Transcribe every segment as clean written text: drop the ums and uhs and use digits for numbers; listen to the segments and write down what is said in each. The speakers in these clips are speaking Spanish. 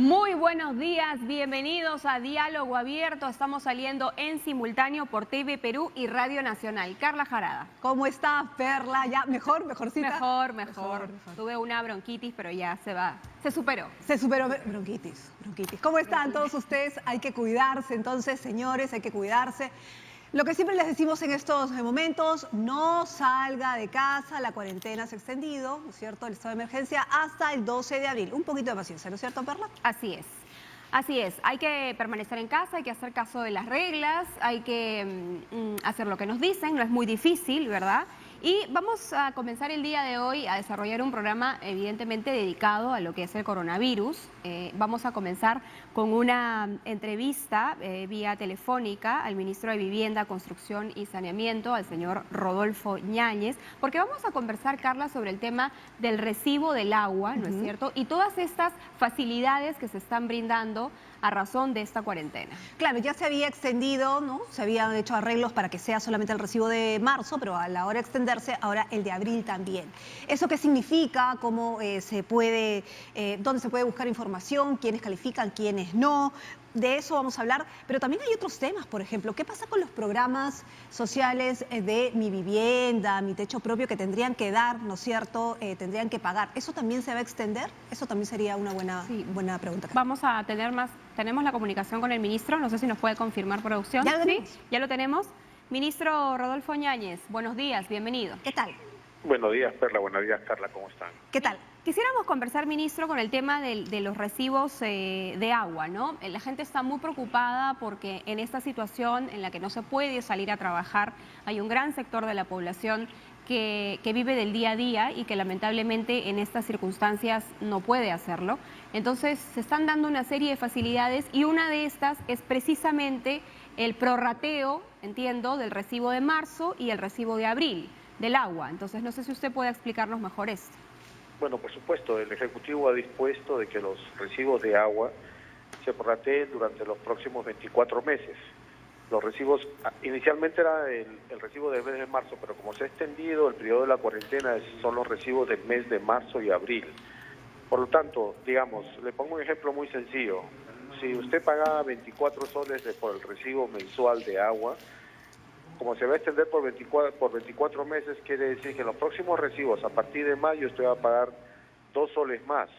Muy buenos días, bienvenidos a Diálogo Abierto. Estamos saliendo en simultáneo por TV Perú y Radio Nacional. Carla Jarada. ¿Cómo estás, Perla? ¿Ya mejorcita? Mejor. Tuve una bronquitis, pero ya se superó. Se superó bronquitis. ¿Cómo están todos ustedes? Hay que cuidarse, entonces, señores, hay que cuidarse. Lo que siempre les decimos en estos momentos, no salga de casa, la cuarentena se ha extendido, ¿no es cierto?, el estado de emergencia hasta el 12 de abril. Un poquito de paciencia, ¿no es cierto, Perla? Así es, hay que permanecer en casa, hay que hacer caso de las reglas, hay que hacer lo que nos dicen, no es muy difícil, ¿verdad? Y vamos a comenzar el día de hoy a desarrollar un programa evidentemente dedicado a lo que es el coronavirus. Vamos a comenzar con una entrevista vía telefónica al ministro de Vivienda, Construcción y Saneamiento, al señor Rodolfo Ñáñez, porque vamos a conversar, Carla, sobre el tema del recibo del agua, ¿no es cierto? Y todas estas facilidades que se están brindando a razón de esta cuarentena. Claro, ya se había extendido, ¿no? Se habían hecho arreglos para que sea solamente el recibo de marzo, pero a la hora de extenderse, ahora el de abril también. ¿Eso qué significa? ¿Cómo se puede, dónde se puede buscar información? ¿Quiénes califican? ¿Quiénes no? De eso vamos a hablar, pero también hay otros temas, por ejemplo, ¿qué pasa con los programas sociales de Mi Vivienda, Mi Techo Propio, que tendrían que dar, ¿no es cierto?, tendrían que pagar? ¿Eso también se va a extender? Eso también sería una buena pregunta. Vamos a tener tenemos la comunicación con el ministro, no sé si nos puede confirmar producción. ¿Ya lo tenemos? Sí, ya lo tenemos. Ministro Rodolfo Ñáñez, buenos días, bienvenido. ¿Qué tal? Buenos días, Perla. Buenos días, Carla. ¿Cómo están? ¿Qué tal? Quisiéramos conversar, ministro, con el tema de los recibos de agua, ¿no? La gente está muy preocupada porque en esta situación en la que no se puede salir a trabajar, hay un gran sector de la población que vive del día a día y que lamentablemente en estas circunstancias no puede hacerlo. Entonces se están dando una serie de facilidades y una de estas es precisamente el prorrateo, entiendo, del recibo de marzo y el recibo de abril del agua. Entonces no sé si usted puede explicarnos mejor esto. Bueno, por supuesto, el Ejecutivo ha dispuesto de que los recibos de agua se prorrateen durante los próximos 24 meses. Los recibos, inicialmente era el recibo del mes de marzo, pero como se ha extendido el periodo de la cuarentena, son los recibos del mes de marzo y abril. Por lo tanto, digamos, le pongo un ejemplo muy sencillo. Si usted pagaba 24 soles por el recibo mensual de agua, como se va a extender por 24 meses, quiere decir que en los próximos recibos, a partir de mayo, usted va a pagar 2 soles más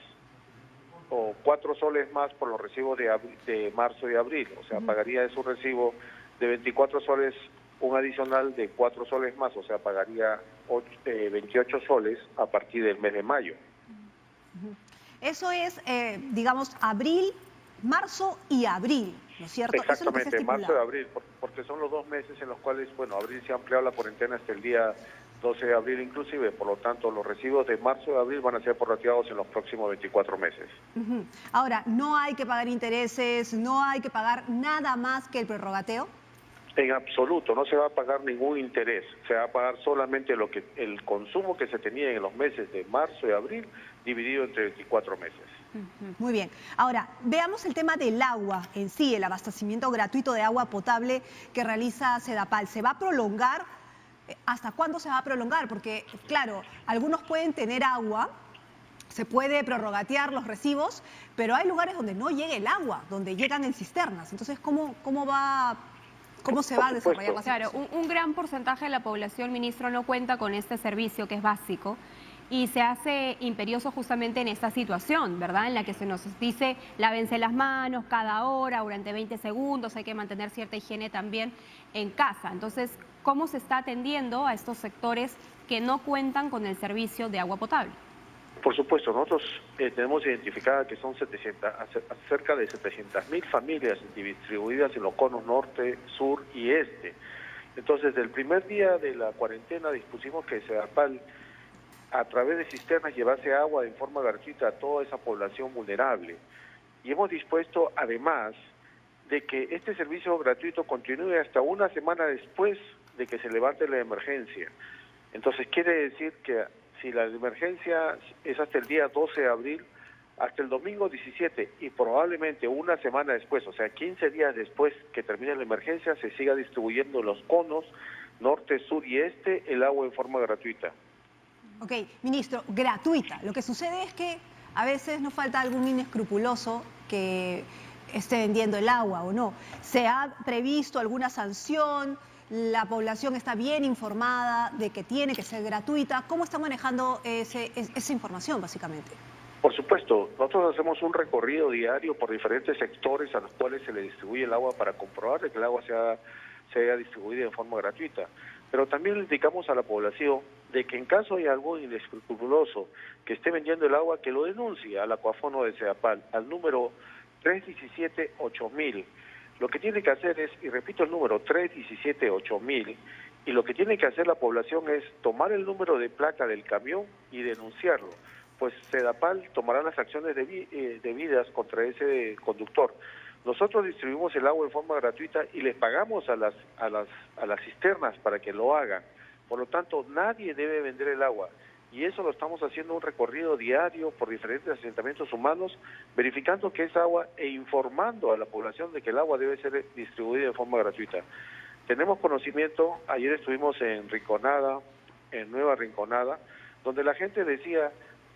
o 4 soles más por los recibos de marzo y abril. O sea, pagaría de su recibo de 24 soles un adicional de 4 soles más, o sea, pagaría 28 soles a partir del mes de mayo. Eso es, digamos, abril, marzo y abril, ¿no es cierto? Exactamente, marzo y abril, porque son los 2 meses en los cuales, bueno, abril se ha ampliado la cuarentena hasta el día 12 de abril inclusive, por lo tanto los recibos de marzo y abril van a ser prorrateados en los próximos 24 meses. Ahora, ¿no hay que pagar intereses, no hay que pagar nada más que el prorrogateo? En absoluto, no se va a pagar ningún interés, se va a pagar solamente el consumo que se tenía en los meses de marzo y abril, dividido entre 24 meses. Muy bien. Ahora, veamos el tema del agua en sí, el abastecimiento gratuito de agua potable que realiza Sedapal. ¿Se va a prolongar? ¿Hasta cuándo se va a prolongar? Porque, claro, algunos pueden tener agua, se puede prorrogatear los recibos, pero hay lugares donde no llega el agua, donde llegan en cisternas. Entonces, ¿cómo se va a desarrollar la situación? Claro, un gran porcentaje de la población, ministro, no cuenta con este servicio que es básico y se hace imperioso justamente en esta situación, ¿verdad? En la que se nos dice, lávense las manos cada hora, durante 20 segundos, hay que mantener cierta higiene también en casa. Entonces, ¿cómo se está atendiendo a estos sectores que no cuentan con el servicio de agua potable? Por supuesto, nosotros tenemos identificada que son cerca de 700.000 familias distribuidas en los conos norte, sur y este. Entonces, desde el primer día de la cuarentena dispusimos que Sedapal, a través de cisternas, llevase agua en forma gratuita a toda esa población vulnerable. Y hemos dispuesto, además, de que este servicio gratuito continúe hasta una semana después de que se levante la emergencia. Entonces, quiere decir que si la emergencia es hasta el día 12 de abril, hasta el domingo 17 y probablemente una semana después, o sea, 15 días después que termine la emergencia, se siga distribuyendo en los conos norte, sur y este el agua en forma gratuita. Ok, ministro, gratuita. Lo que sucede es que a veces no falta algún inescrupuloso que esté vendiendo el agua o no. ¿Se ha previsto alguna sanción? ¿La población está bien informada de que tiene que ser gratuita? ¿Cómo está manejando esa información, básicamente? Por supuesto, nosotros hacemos un recorrido diario por diferentes sectores a los cuales se le distribuye el agua para comprobar que el agua se haya distribuido de forma gratuita. Pero también le indicamos a la población de que en caso de algún inescrupuloso que esté vendiendo el agua, que lo denuncie al Acuafono de Sedapal, al número 317-8000. Lo que tiene que hacer es, y repito el número, 317-8000, y lo que tiene que hacer la población es tomar el número de placa del camión y denunciarlo. Pues Sedapal tomará las acciones debidas contra ese conductor. Nosotros distribuimos el agua en forma gratuita y les pagamos a las cisternas para que lo hagan. Por lo tanto, nadie debe vender el agua. Y eso lo estamos haciendo un recorrido diario por diferentes asentamientos humanos, verificando que es agua e informando a la población de que el agua debe ser distribuida de forma gratuita. Tenemos conocimiento, ayer estuvimos en Rinconada, en Nueva Rinconada, donde la gente decía: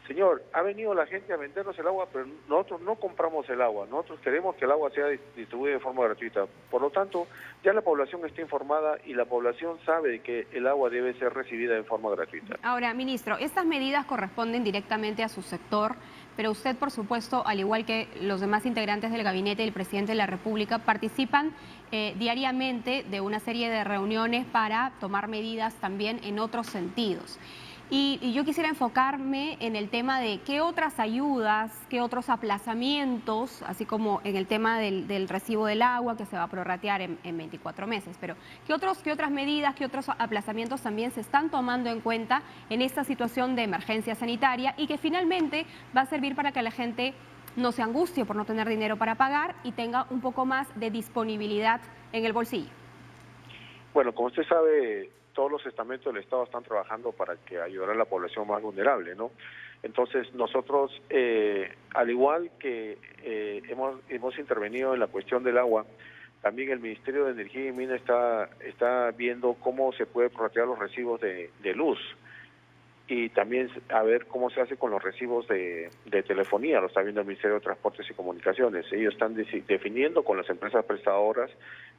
señor, ha venido la gente a vendernos el agua, pero nosotros no compramos el agua, nosotros queremos que el agua sea distribuida de forma gratuita. Por lo tanto, ya la población está informada y la población sabe que el agua debe ser recibida de forma gratuita. Ahora, ministro, estas medidas corresponden directamente a su sector, pero usted, por supuesto, al igual que los demás integrantes del gabinete del presidente de la República, participan diariamente de una serie de reuniones para tomar medidas también en otros sentidos. Y yo quisiera enfocarme en el tema de qué otras ayudas, qué otros aplazamientos, así como en el tema del recibo del agua que se va a prorratear en 24 meses, pero qué otras medidas, qué otros aplazamientos también se están tomando en cuenta en esta situación de emergencia sanitaria y que finalmente va a servir para que la gente no se angustie por no tener dinero para pagar y tenga un poco más de disponibilidad en el bolsillo. Bueno, como usted sabe, todos los estamentos del Estado están trabajando para que ayudar a la población más vulnerable, ¿no? Entonces nosotros, al igual que hemos intervenido en la cuestión del agua, también el Ministerio de Energía y Minas está viendo cómo se puede prorratear los recibos de luz y también a ver cómo se hace con los recibos de telefonía, lo está viendo el Ministerio de Transportes y Comunicaciones. Ellos están definiendo con las empresas prestadoras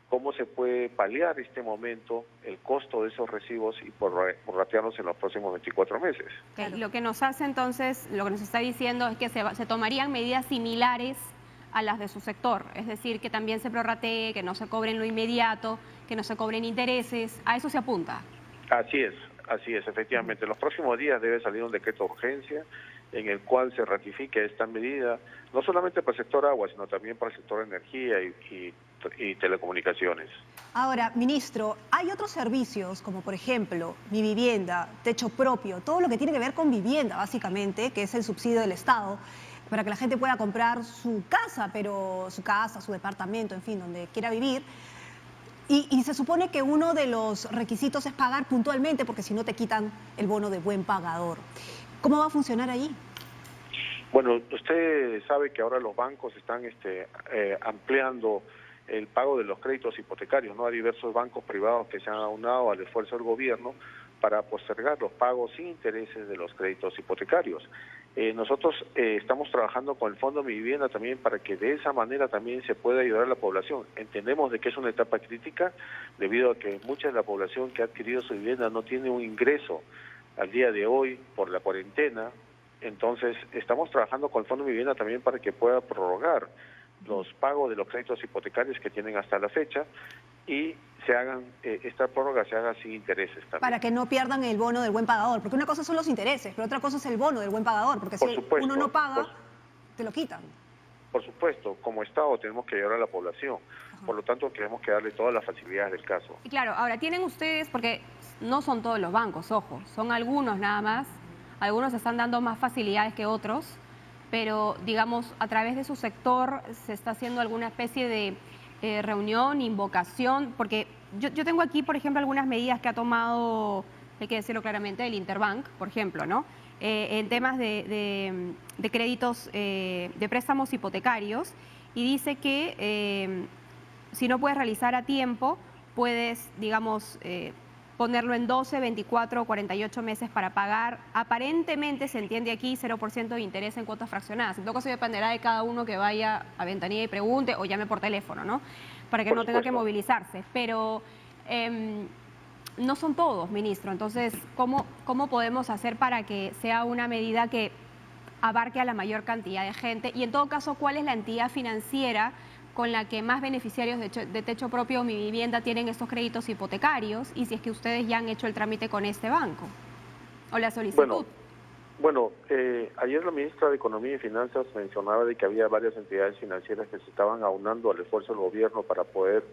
cómo se puede paliar este momento el costo de esos recibos y prorratearlos en los próximos 24 meses. Okay. Lo que nos hace entonces, lo que nos está diciendo es que se tomarían medidas similares a las de su sector, es decir, que también se prorratee, que no se cobren lo inmediato, que no se cobren intereses, ¿a eso se apunta? Así es, efectivamente. En los próximos días debe salir un decreto de urgencia en el cual se ratifique esta medida, no solamente para el sector agua, sino también para el sector energía y telecomunicaciones. Ahora, ministro, hay otros servicios, como por ejemplo, Mi Vivienda, Techo Propio, todo lo que tiene que ver con vivienda, básicamente, que es el subsidio del Estado, para que la gente pueda comprar su casa, su departamento, en fin, donde quiera vivir. Y se supone que uno de los requisitos es pagar puntualmente, porque si no te quitan el bono de buen pagador. ¿Cómo va a funcionar ahí? Bueno, usted sabe que ahora los bancos están ampliando el pago de los créditos hipotecarios, ¿no? Hay diversos bancos privados que se han aunado al esfuerzo del gobierno para postergar los pagos sin intereses de los créditos hipotecarios. Nosotros estamos trabajando con el Fondo Mi Vivienda también para que de esa manera también se pueda ayudar a la población. Entendemos de que es una etapa crítica debido a que mucha de la población que ha adquirido su vivienda no tiene un ingreso al día de hoy por la cuarentena. Entonces estamos trabajando con el Fondo Mi Vivienda también para que pueda prorrogar los pagos de los créditos hipotecarios que tienen hasta la fecha y esta prórroga se haga sin intereses también. Para que no pierdan el bono del buen pagador, porque una cosa son los intereses, pero otra cosa es el bono del buen pagador, porque si uno no paga, te lo quitan. Por supuesto, como Estado tenemos que ayudar a la población, por lo tanto tenemos que darle todas las facilidades del caso. Y claro, ahora tienen ustedes, porque no son todos los bancos, ojo, son algunos nada más, algunos están dando más facilidades que otros, pero digamos, a través de su sector se está haciendo alguna especie de reunión, invocación, porque yo tengo aquí, por ejemplo, algunas medidas que ha tomado, hay que decirlo claramente, el Interbank, por ejemplo, ¿no? En temas de créditos, de préstamos hipotecarios, y dice que si no puedes realizar a tiempo, puedes, digamos, ponerlo en 12, 24 o 48 meses para pagar. Aparentemente se entiende aquí 0% de interés en cuotas fraccionadas. En todo caso dependerá de cada uno que vaya a ventanilla y pregunte o llame por teléfono, ¿no? Para que Por no tenga que supuesto. movilizarse. Pero no son todos, ministro. Entonces, ¿cómo podemos hacer para que sea una medida que abarque a la mayor cantidad de gente? Y en todo caso, ¿cuál es la entidad financiera con la que más beneficiarios de Techo Propio o Mi Vivienda tienen estos créditos hipotecarios? Y si es que ustedes ya han hecho el trámite con este banco o la solicitud. Ayer la ministra de Economía y Finanzas mencionaba de que había varias entidades financieras que se estaban aunando al esfuerzo del gobierno para poder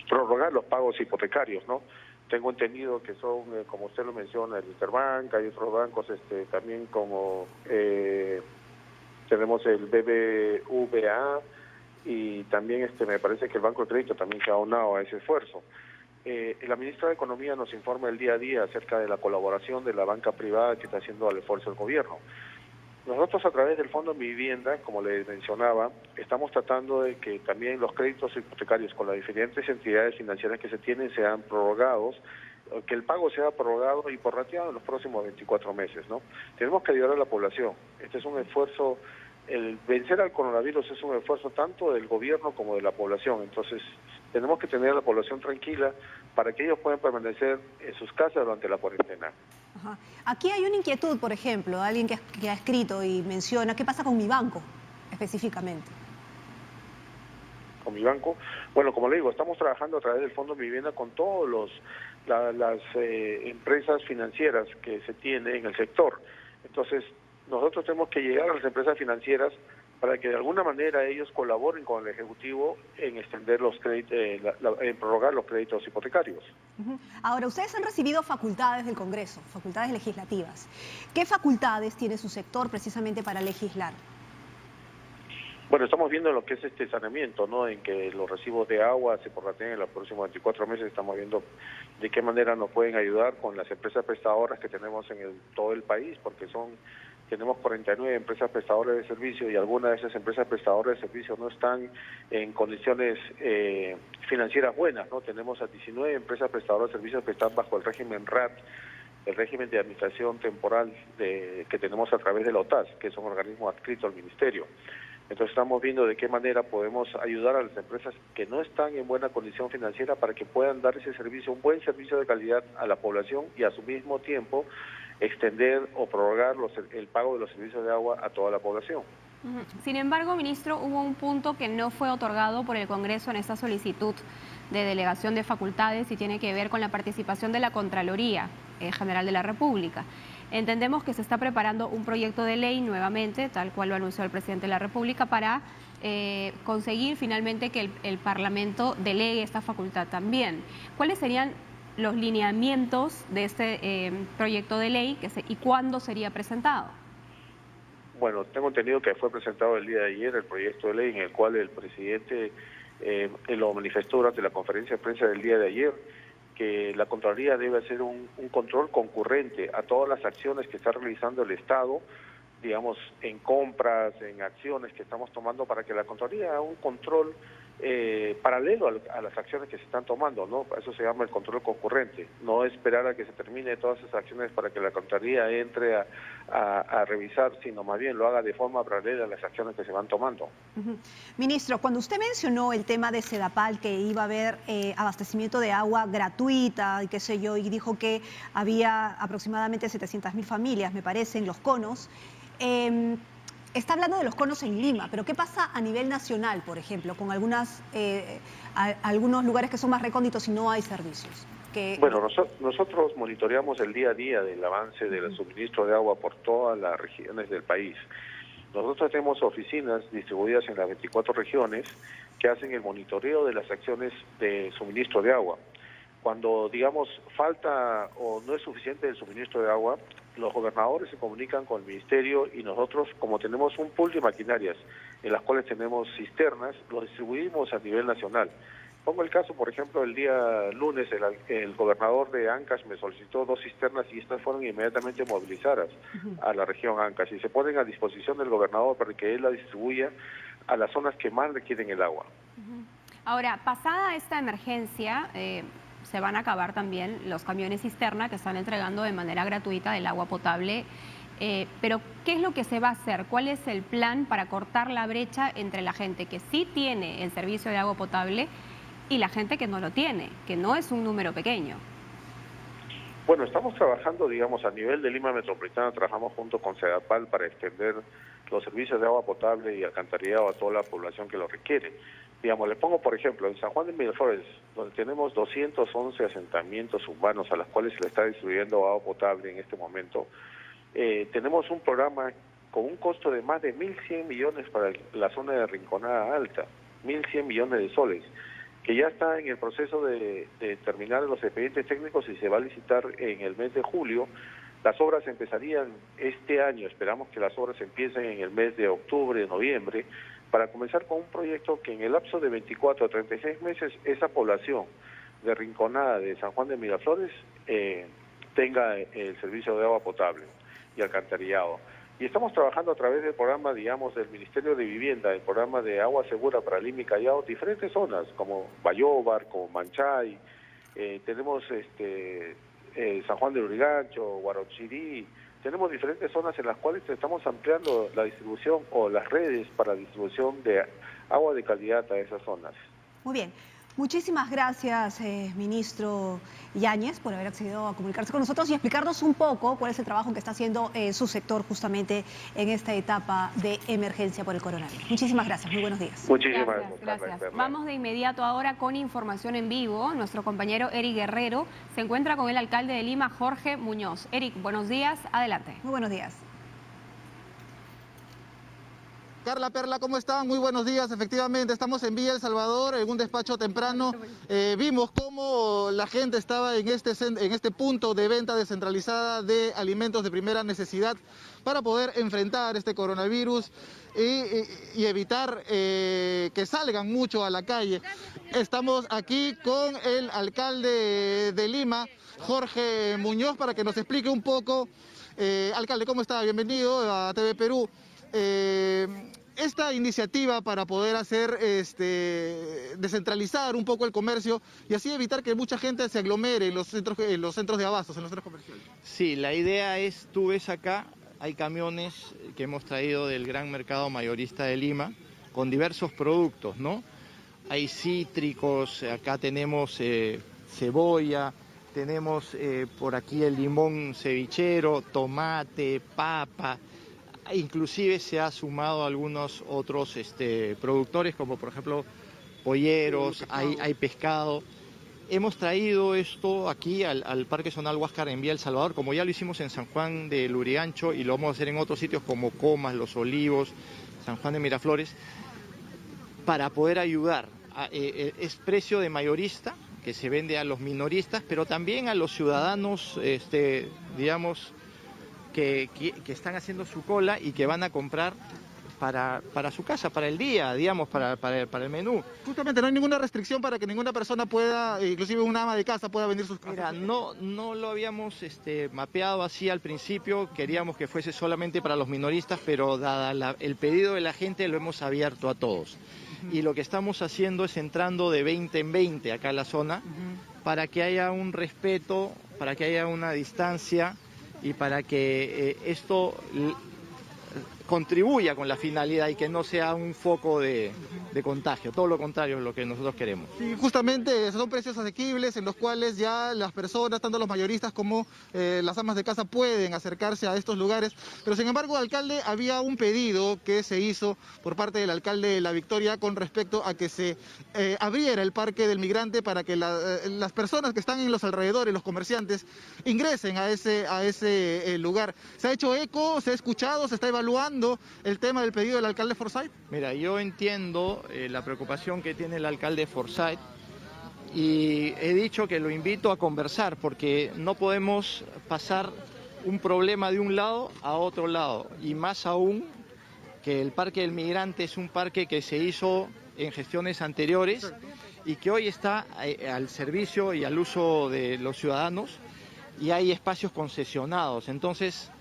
prorrogar los pagos hipotecarios, ¿no? Tengo entendido que son, como usted lo menciona, el Interbank, hay otros bancos también como tenemos el BBVA y también me parece que el Banco de Crédito también se ha aunado a ese esfuerzo. La ministra de Economía nos informa el día a día acerca de la colaboración de la banca privada que está haciendo al esfuerzo del gobierno. Nosotros a través del Fondo Mi Vivienda, como les mencionaba, estamos tratando de que también los créditos hipotecarios con las diferentes entidades financieras que se tienen sean prorrogados, que el pago sea prorrogado y prorrateado en los próximos 24 meses, ¿no? Tenemos que ayudar a la población. Este es un esfuerzo, el vencer al coronavirus es un esfuerzo tanto del gobierno como de la población. Entonces, tenemos que tener a la población tranquila para que ellos puedan permanecer en sus casas durante la cuarentena. Ajá. Aquí hay una inquietud, por ejemplo, alguien que ha escrito y menciona, ¿qué pasa con mi banco específicamente? Con mi banco. Bueno, como le digo, estamos trabajando a través del Fondo Mi Vivienda con todas las empresas financieras que se tienen en el sector. Entonces, nosotros tenemos que llegar a las empresas financieras para que de alguna manera ellos colaboren con el Ejecutivo en extender los créditos, en prorrogar los créditos hipotecarios. Ahora, ustedes han recibido facultades del Congreso, facultades legislativas. ¿Qué facultades tiene su sector precisamente para legislar? Bueno, estamos viendo lo que es saneamiento, ¿no? En que los recibos de agua se prorrateen en los próximos 24 meses. Estamos viendo de qué manera nos pueden ayudar con las empresas prestadoras que tenemos en todo el país, porque tenemos 49 empresas prestadoras de servicio y algunas de esas empresas prestadoras de servicio no están en condiciones financieras buenas, ¿no? Tenemos a 19 empresas prestadoras de servicios que están bajo el régimen RAT, el régimen de administración temporal que tenemos a través de la OTAS, que es un organismo adscrito al Ministerio. Entonces estamos viendo de qué manera podemos ayudar a las empresas que no están en buena condición financiera para que puedan dar ese servicio, un buen servicio de calidad a la población y a su mismo tiempo extender o prorrogar el pago de los servicios de agua a toda la población. Sin embargo, ministro, hubo un punto que no fue otorgado por el Congreso en esta solicitud de delegación de facultades y tiene que ver con la participación de la Contraloría General de la República. Entendemos que se está preparando un proyecto de ley nuevamente, tal cual lo anunció el presidente de la República, para conseguir finalmente que el Parlamento delegue esta facultad también. ¿Cuáles serían los lineamientos de este proyecto de ley y cuándo sería presentado? Bueno, tengo entendido que fue presentado el día de ayer el proyecto de ley en el cual el presidente lo manifestó durante la conferencia de prensa del día de ayer, que la Contraloría debe hacer un control concurrente a todas las acciones que está realizando el Estado, digamos, en compras, en acciones que estamos tomando, para que la Contraloría haga un control paralelo a las acciones que se están tomando, ¿no? Eso se llama el control concurrente, no esperar a que se termine todas esas acciones para que la Contraloría entre a revisar, sino más bien lo haga de forma paralela a las acciones que se van tomando. Ministro, cuando usted mencionó el tema de Sedapal, que iba a haber abastecimiento de agua gratuita y qué sé yo, y dijo que había aproximadamente 700.000 familias, me parece, en los conos, está hablando de los conos en Lima, pero ¿qué pasa a nivel nacional, por ejemplo, con algunos lugares que son más recónditos y no hay servicios? Bueno, nosotros monitoreamos el día a día del avance del suministro de agua por todas las regiones del país. Nosotros tenemos oficinas distribuidas en las 24 regiones que hacen el monitoreo de las acciones de suministro de agua. Cuando, digamos, falta o no es suficiente el suministro de agua, los gobernadores se comunican con el ministerio y nosotros, como tenemos un pool de maquinarias en las cuales tenemos cisternas, lo distribuimos a nivel nacional. Pongo el caso, por ejemplo, el día lunes el gobernador de Ancash me solicitó 2 cisternas y estas fueron inmediatamente movilizadas a la región Ancash y se ponen a disposición del gobernador para que él la distribuya a las zonas que más requieren el agua. Ahora, pasada esta emergencia, se van a acabar también los camiones cisterna que están entregando de manera gratuita el agua potable. Pero, ¿qué es lo que se va a hacer? ¿Cuál es el plan para cortar la brecha entre la gente que sí tiene el servicio de agua potable y la gente que no lo tiene, que no es un número pequeño? Bueno, estamos trabajando, digamos, a nivel de Lima Metropolitana, trabajamos junto con Sedapal para extender los servicios de agua potable y alcantarillado a toda la población que lo requiere. Digamos, les pongo por ejemplo, en San Juan de Miraflores, donde tenemos 211 asentamientos urbanos a los cuales se le está distribuyendo agua potable en este momento, tenemos un programa con un costo de más de 1.100 millones para la zona de Rinconada Alta, 1.100 millones de soles, que ya está en el proceso de terminar los expedientes técnicos y se va a licitar en el mes de julio. Las obras empezarían este año, esperamos que las obras empiecen en el mes de octubre, noviembre, para comenzar con un proyecto que en el lapso de 24 a 36 meses esa población de Rinconada, de San Juan de Miraflores, tenga el servicio de agua potable y alcantarillado. Y estamos trabajando a través del programa, digamos, del Ministerio de Vivienda, el programa de agua segura para Lima y Callao, diferentes zonas, como Bayóvar, como Manchay, tenemos San Juan de Lurigancho, Huarochirí, tenemos diferentes zonas en las cuales estamos ampliando la distribución o las redes para distribución de agua de calidad a esas zonas. Muy bien. Muchísimas gracias, ministro Yáñez, por haber accedido a comunicarse con nosotros y explicarnos un poco cuál es el trabajo que está haciendo su sector justamente en esta etapa de emergencia por el coronavirus. Muchísimas gracias, muy buenos días. Muchísimas gracias. Vamos de inmediato ahora con información en vivo. Nuestro compañero Eric Guerrero se encuentra con el alcalde de Lima, Jorge Muñoz. Eric, buenos días, adelante. Muy buenos días. Carla, Perla, ¿cómo están? Muy buenos días. Efectivamente, estamos en Villa El Salvador, en un despacho temprano. Vimos cómo la gente estaba en este punto de venta descentralizada de alimentos de primera necesidad para poder enfrentar este coronavirus y evitar que salgan mucho a la calle. Estamos aquí con el alcalde de Lima, Jorge Muñoz, para que nos explique un poco. Alcalde, ¿cómo está? Bienvenido a TV Perú. Esta iniciativa para poder hacer descentralizar un poco el comercio y así evitar que mucha gente se aglomere en los centros de abastos, en los centros comerciales. Sí, la idea es, tú ves acá, hay camiones que hemos traído del gran mercado mayorista de Lima con diversos productos, ¿no? Hay cítricos, acá tenemos cebolla, tenemos por aquí el limón cevichero, tomate, papa. Inclusive se ha sumado algunos otros productores, como por ejemplo polleros, hay pescado. Hemos traído esto aquí al Parque Zonal Huáscar en Villa El Salvador, como ya lo hicimos en San Juan de Lurigancho y lo vamos a hacer en otros sitios como Comas, Los Olivos, San Juan de Miraflores, para poder ayudar. Es precio de mayorista, que se vende a los minoristas, pero también a los ciudadanos, digamos, que están haciendo su cola y que van a comprar para su casa, para el día, digamos, para el menú. Justamente no hay ninguna restricción para que ninguna persona pueda, inclusive una ama de casa, pueda vender sus cosas. Mira, no lo habíamos mapeado así al principio, queríamos que fuese solamente para los minoristas, pero dada el pedido de la gente lo hemos abierto a todos. Y lo que estamos haciendo es entrando de 20 en 20 acá en la zona, para que haya un respeto, para que haya una distancia y para que esto contribuya con la finalidad y que no sea un foco de contagio, todo lo contrario es lo que nosotros queremos. Sí, justamente son precios asequibles en los cuales ya las personas, tanto los mayoristas como las amas de casa, pueden acercarse a estos lugares, pero sin embargo, alcalde, había un pedido que se hizo por parte del alcalde de La Victoria con respecto a que se abriera el Parque del Migrante para que las personas que están en los alrededores, los comerciantes, ingresen a ese lugar. ¿Se ha hecho eco? ¿Se ha escuchado? ¿Se está evaluando el tema del pedido del alcalde Forsyth? Mira, yo entiendo la preocupación que tiene el alcalde Forsyth y he dicho que lo invito a conversar porque no podemos pasar un problema de un lado a otro lado y más aún que el Parque del Migrante es un parque que se hizo en gestiones anteriores y que hoy está al servicio y al uso de los ciudadanos y hay espacios concesionados, entonces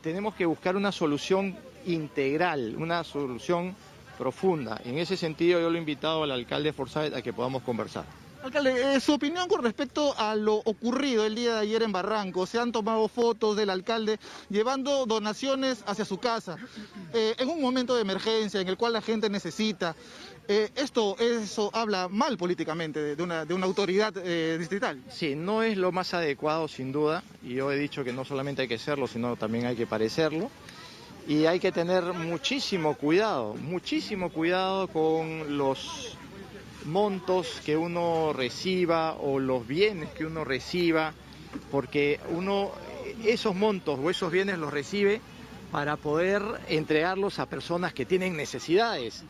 tenemos que buscar una solución integral, una solución profunda. En ese sentido yo lo he invitado al alcalde Forsyth a que podamos conversar. Alcalde, su opinión con respecto a lo ocurrido el día de ayer en Barranco. Se han tomado fotos del alcalde llevando donaciones hacia su casa en un momento de emergencia en el cual la gente necesita. Eso habla mal políticamente de una autoridad distrital. Sí, no es lo más adecuado sin duda, y yo he dicho que no solamente hay que serlo, sino también hay que parecerlo, y hay que tener muchísimo cuidado con los montos que uno reciba o los bienes que uno reciba, porque uno esos montos o esos bienes los recibe para poder entregarlos a personas que tienen necesidades.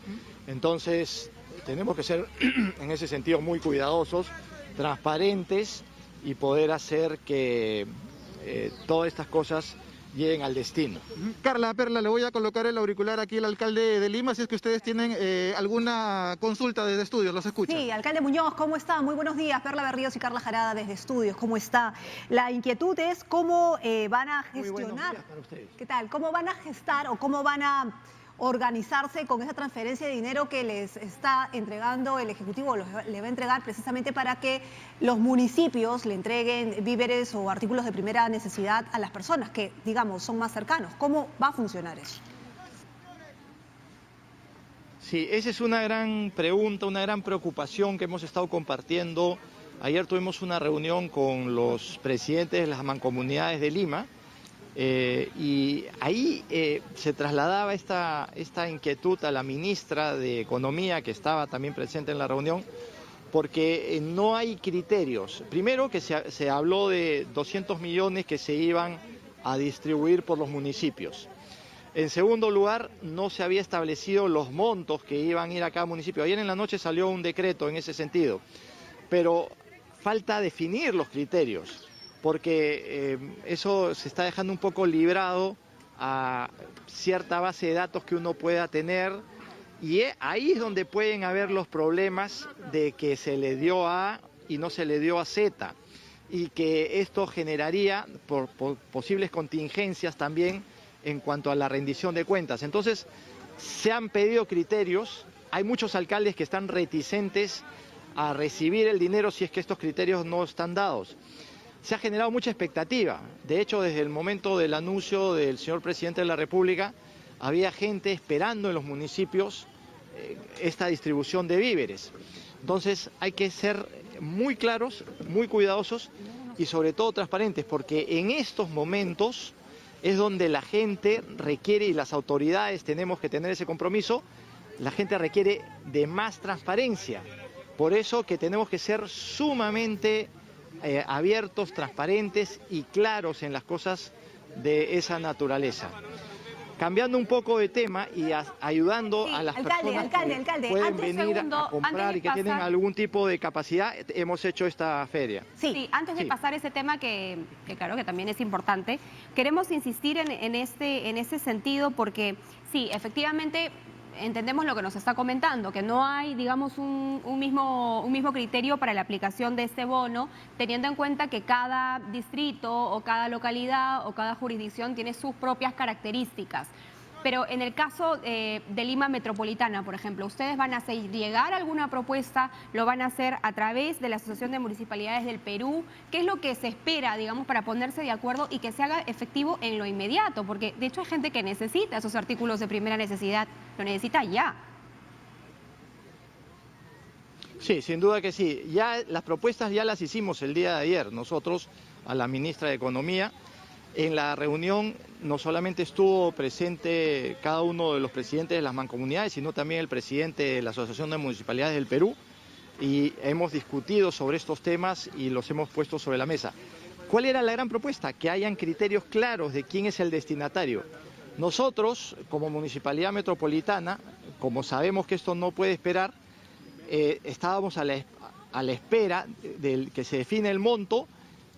Entonces, tenemos que ser en ese sentido muy cuidadosos, transparentes y poder hacer que todas estas cosas lleguen al destino. Carla Perla, le voy a colocar el auricular aquí al alcalde de Lima, si es que ustedes tienen alguna consulta desde estudios, los escucho. Sí, alcalde Muñoz, ¿cómo está? Muy buenos días, Perla Berríos y Carla Jarada desde estudios, ¿cómo está? La inquietud es cómo van a gestionar. Muy buenos días para ustedes. ¿Qué tal? ¿Cómo van a gestar o cómo van a organizarse con esa transferencia de dinero que les está entregando el Ejecutivo, le va a entregar precisamente para que los municipios le entreguen víveres o artículos de primera necesidad a las personas que, digamos, son más cercanos? ¿Cómo va a funcionar eso? Sí, esa es una gran pregunta, una gran preocupación que hemos estado compartiendo. Ayer tuvimos una reunión con los presidentes de las mancomunidades de Lima, y ahí se trasladaba esta inquietud a la ministra de Economía, que estaba también presente en la reunión, porque no hay criterios. Primero que se habló de 200 millones que se iban a distribuir por los municipios. En segundo lugar, no se había establecido los montos que iban a ir a cada municipio. Ayer en la noche salió un decreto en ese sentido, pero falta definir los criterios, porque eso se está dejando un poco librado a cierta base de datos que uno pueda tener, y ahí es donde pueden haber los problemas de que se le dio a A y no se le dio a Z, y que esto generaría por posibles contingencias también en cuanto a la rendición de cuentas. Entonces, se han pedido criterios, hay muchos alcaldes que están reticentes a recibir el dinero si es que estos criterios no están dados. Se ha generado mucha expectativa. De hecho, desde el momento del anuncio del señor presidente de la República, había gente esperando en los municipios esta distribución de víveres. Entonces, hay que ser muy claros, muy cuidadosos y sobre todo transparentes, porque en estos momentos es donde la gente requiere, y las autoridades tenemos que tener ese compromiso, la gente requiere de más transparencia. Por eso que tenemos que ser sumamente abiertos, transparentes y claros en las cosas de esa naturaleza. Cambiando un poco de tema y ayudando a las personas que pueden venir a comprar y que tienen algún tipo de capacidad, hemos hecho esta feria. Sí, antes de pasar ese tema que claro que también es importante, queremos insistir en ese sentido porque sí, efectivamente entendemos lo que nos está comentando, que no hay, digamos, un mismo criterio para la aplicación de este bono, teniendo en cuenta que cada distrito o cada localidad o cada jurisdicción tiene sus propias características. Pero en el caso de Lima Metropolitana, por ejemplo, ¿ustedes van a hacer llegar alguna propuesta? ¿Lo van a hacer a través de la Asociación de Municipalidades del Perú? ¿Qué es lo que se espera, digamos, para ponerse de acuerdo y que se haga efectivo en lo inmediato? Porque de hecho hay gente que necesita esos artículos de primera necesidad, lo necesita ya. Sí, sin duda que sí. Ya las propuestas ya las hicimos el día de ayer nosotros a la ministra de Economía. En la reunión no solamente estuvo presente cada uno de los presidentes de las mancomunidades, sino también el presidente de la Asociación de Municipalidades del Perú, y hemos discutido sobre estos temas y los hemos puesto sobre la mesa. ¿Cuál era la gran propuesta? Que hayan criterios claros de quién es el destinatario. Nosotros, como Municipalidad Metropolitana, como sabemos que esto no puede esperar, estábamos a la espera de que se define el monto,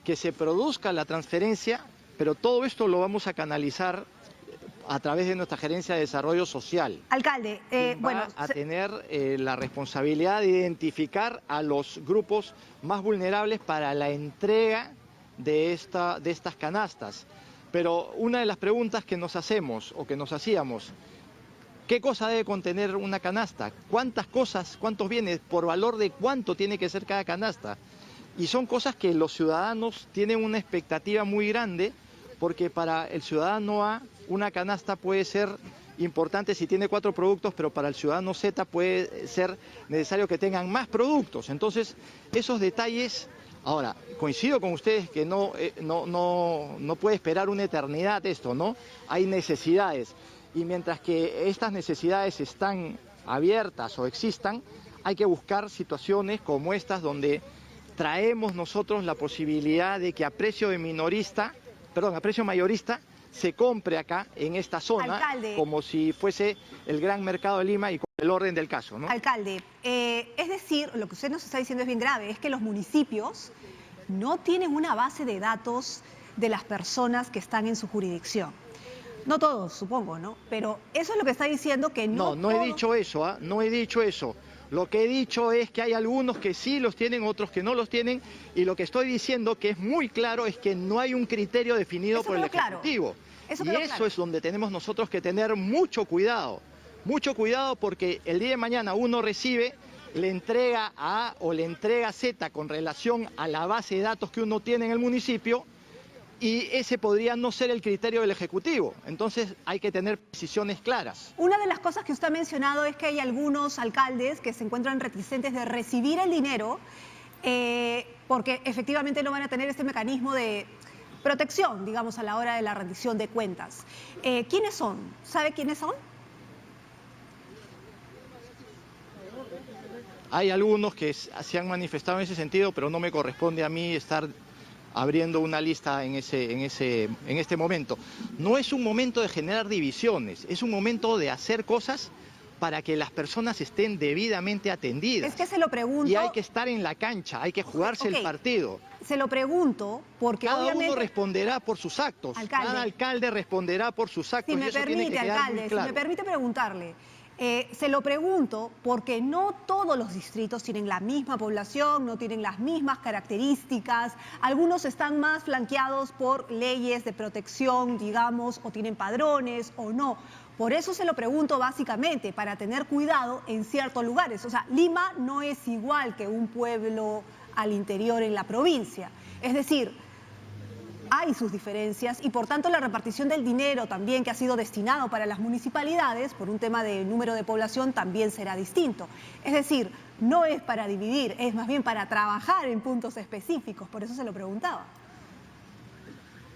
que se produzca la transferencia, pero todo esto lo vamos a canalizar a través de nuestra Gerencia de Desarrollo Social. Alcalde, va a tener la responsabilidad de identificar a los grupos más vulnerables para la entrega de estas canastas. Pero una de las preguntas que nos hacemos o que nos hacíamos, ¿Qué cosa debe contener una canasta? ¿Cuántas cosas, cuántos bienes, por valor de cuánto tiene que ser cada canasta? Y son cosas que los ciudadanos tienen una expectativa muy grande, porque para el ciudadano A una canasta puede ser importante si tiene 4 productos, pero para el ciudadano Z puede ser necesario que tengan más productos. Entonces, esos detalles... Ahora, coincido con ustedes que no puede esperar una eternidad esto, ¿no? Hay necesidades, y mientras que estas necesidades están abiertas o existan, hay que buscar situaciones como estas donde traemos nosotros la posibilidad de que a precio mayorista se compre acá en esta zona, Alcalde, como si fuese el gran mercado de Lima y con el orden del caso, ¿no? Alcalde, es decir, lo que usted nos está diciendo es bien grave, es que los municipios no tienen una base de datos de las personas que están en su jurisdicción. No todos, supongo, ¿no? Pero eso es lo que está diciendo, que no... No he dicho eso, ¿ah? No he dicho eso. Lo que he dicho es que hay algunos que sí los tienen, otros que no los tienen, y lo que estoy diciendo, que es muy claro, es que no hay un criterio definido por el Ejecutivo. Y eso es donde tenemos nosotros que tener mucho cuidado porque el día de mañana uno recibe, le entrega A o le entrega Z con relación a la base de datos que uno tiene en el municipio, y ese podría no ser el criterio del Ejecutivo. Entonces hay que tener precisiones claras. Una de las cosas que usted ha mencionado es que hay algunos alcaldes que se encuentran reticentes de recibir el dinero porque efectivamente no van a tener este mecanismo de protección, digamos, a la hora de la rendición de cuentas. ¿Quiénes son? ¿Sabe quiénes son? Hay algunos que se han manifestado en ese sentido, pero no me corresponde a mí estar abriendo una lista en este momento. No es un momento de generar divisiones, es un momento de hacer cosas para que las personas estén debidamente atendidas. Es que se lo pregunto... Y hay que estar en la cancha, hay que jugarse el partido. Se lo pregunto porque cada obviamente... uno responderá por sus actos, cada alcalde responderá por sus actos. Si me permite, alcalde, si me permite preguntarle... se lo pregunto porque no todos los distritos tienen la misma población, no tienen las mismas características. Algunos están más flanqueados por leyes de protección, digamos, o tienen padrones o no. Por eso se lo pregunto básicamente, para tener cuidado en ciertos lugares. O sea, Lima no es igual que un pueblo al interior en la provincia. Es decir, hay sus diferencias y por tanto la repartición del dinero también que ha sido destinado para las municipalidades por un tema de número de población también será distinto. Es decir, no es para dividir, es más bien para trabajar en puntos específicos, por eso se lo preguntaba.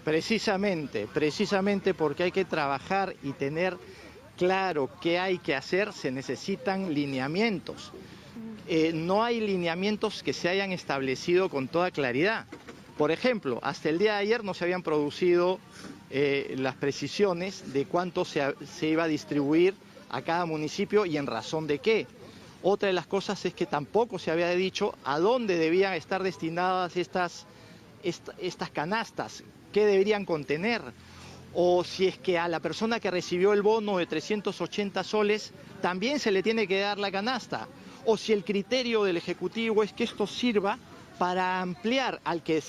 Precisamente porque hay que trabajar y tener claro qué hay que hacer, se necesitan lineamientos. No hay lineamientos que se hayan establecido con toda claridad. Por ejemplo, hasta el día de ayer no se habían producido las precisiones de cuánto se iba a distribuir a cada municipio y en razón de qué. Otra de las cosas es que tampoco se había dicho a dónde debían estar destinadas estas canastas, qué deberían contener, o si es que a la persona que recibió el bono de 380 soles también se le tiene que dar la canasta, o si el criterio del Ejecutivo es que esto sirva para ampliar al que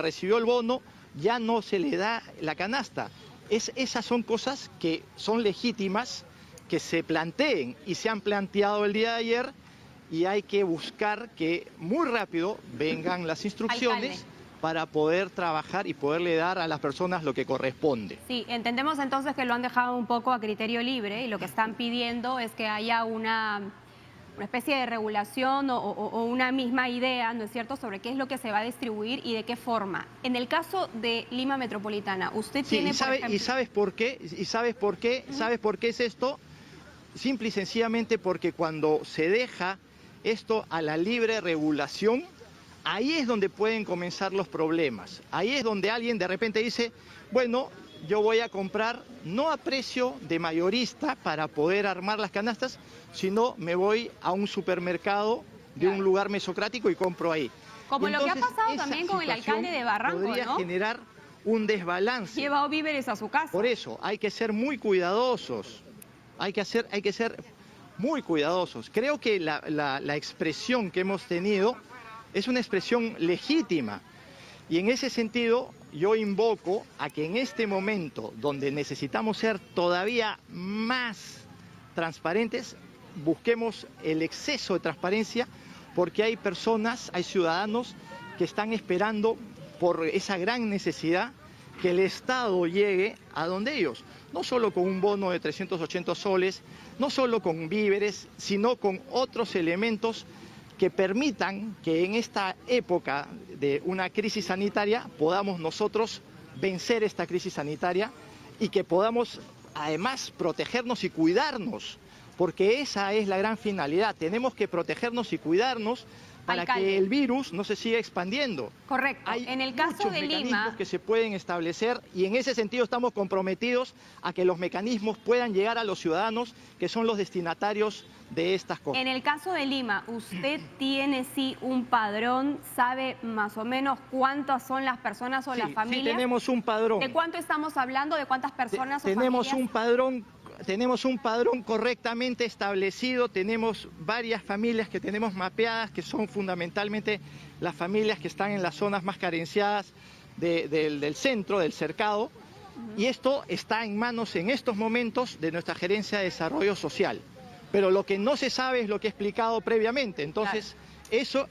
recibió el bono, ya no se le da la canasta. Esas son cosas que son legítimas, que se planteen y se han planteado el día de ayer, y hay que buscar que muy rápido vengan las instrucciones. Alcalde, para poder trabajar y poderle dar a las personas lo que corresponde. Sí, entendemos entonces que lo han dejado un poco a criterio libre y lo que están pidiendo es que haya una especie de regulación o una misma idea, ¿no es cierto?, sobre qué es lo que se va a distribuir y de qué forma. En el caso de Lima Metropolitana, usted tiene, por ejemplo... ¿Y sabes por qué? ¿Sabes por qué es esto? Simple y sencillamente porque cuando se deja esto a la libre regulación, ahí es donde pueden comenzar los problemas. Ahí es donde alguien de repente dice, bueno, yo voy a comprar no a precio de mayorista para poder armar las canastas, sino me voy a un supermercado de un lugar mesocrático y compro ahí. Como lo que ha pasado también con el alcalde de Barranco, podría generar un desbalance. Llevado víveres a su casa. Por eso hay que ser muy cuidadosos. Hay que ser muy cuidadosos. Creo que la expresión que hemos tenido es una expresión legítima, y en ese sentido yo invoco a que en este momento donde necesitamos ser todavía más transparentes, busquemos el exceso de transparencia, porque hay personas, hay ciudadanos que están esperando por esa gran necesidad que el Estado llegue a donde ellos, no solo con un bono de 380 soles, no solo con víveres, sino con otros elementos que permitan que en esta época de una crisis sanitaria podamos nosotros vencer esta crisis sanitaria y que podamos además protegernos y cuidarnos, porque esa es la gran finalidad. Tenemos que protegernos y cuidarnos para que el virus no se siga expandiendo. Correcto. Hay en el caso muchos de mecanismos Lima que se pueden establecer y en ese sentido estamos comprometidos a que los mecanismos puedan llegar a los ciudadanos que son los destinatarios de estas cosas. En el caso de Lima, ¿usted tiene sí un padrón? ¿Sabe más o menos cuántas son las personas o las familias? Sí, tenemos un padrón. ¿De cuánto estamos hablando? ¿De cuántas personas o Tenemos familias? Tenemos un padrón correctamente establecido, tenemos varias familias que tenemos mapeadas, que son fundamentalmente las familias que están en las zonas más carenciadas del centro, del cercado, y esto está en manos en estos momentos de nuestra Gerencia de Desarrollo Social. Pero lo que no se sabe es lo que he explicado previamente, entonces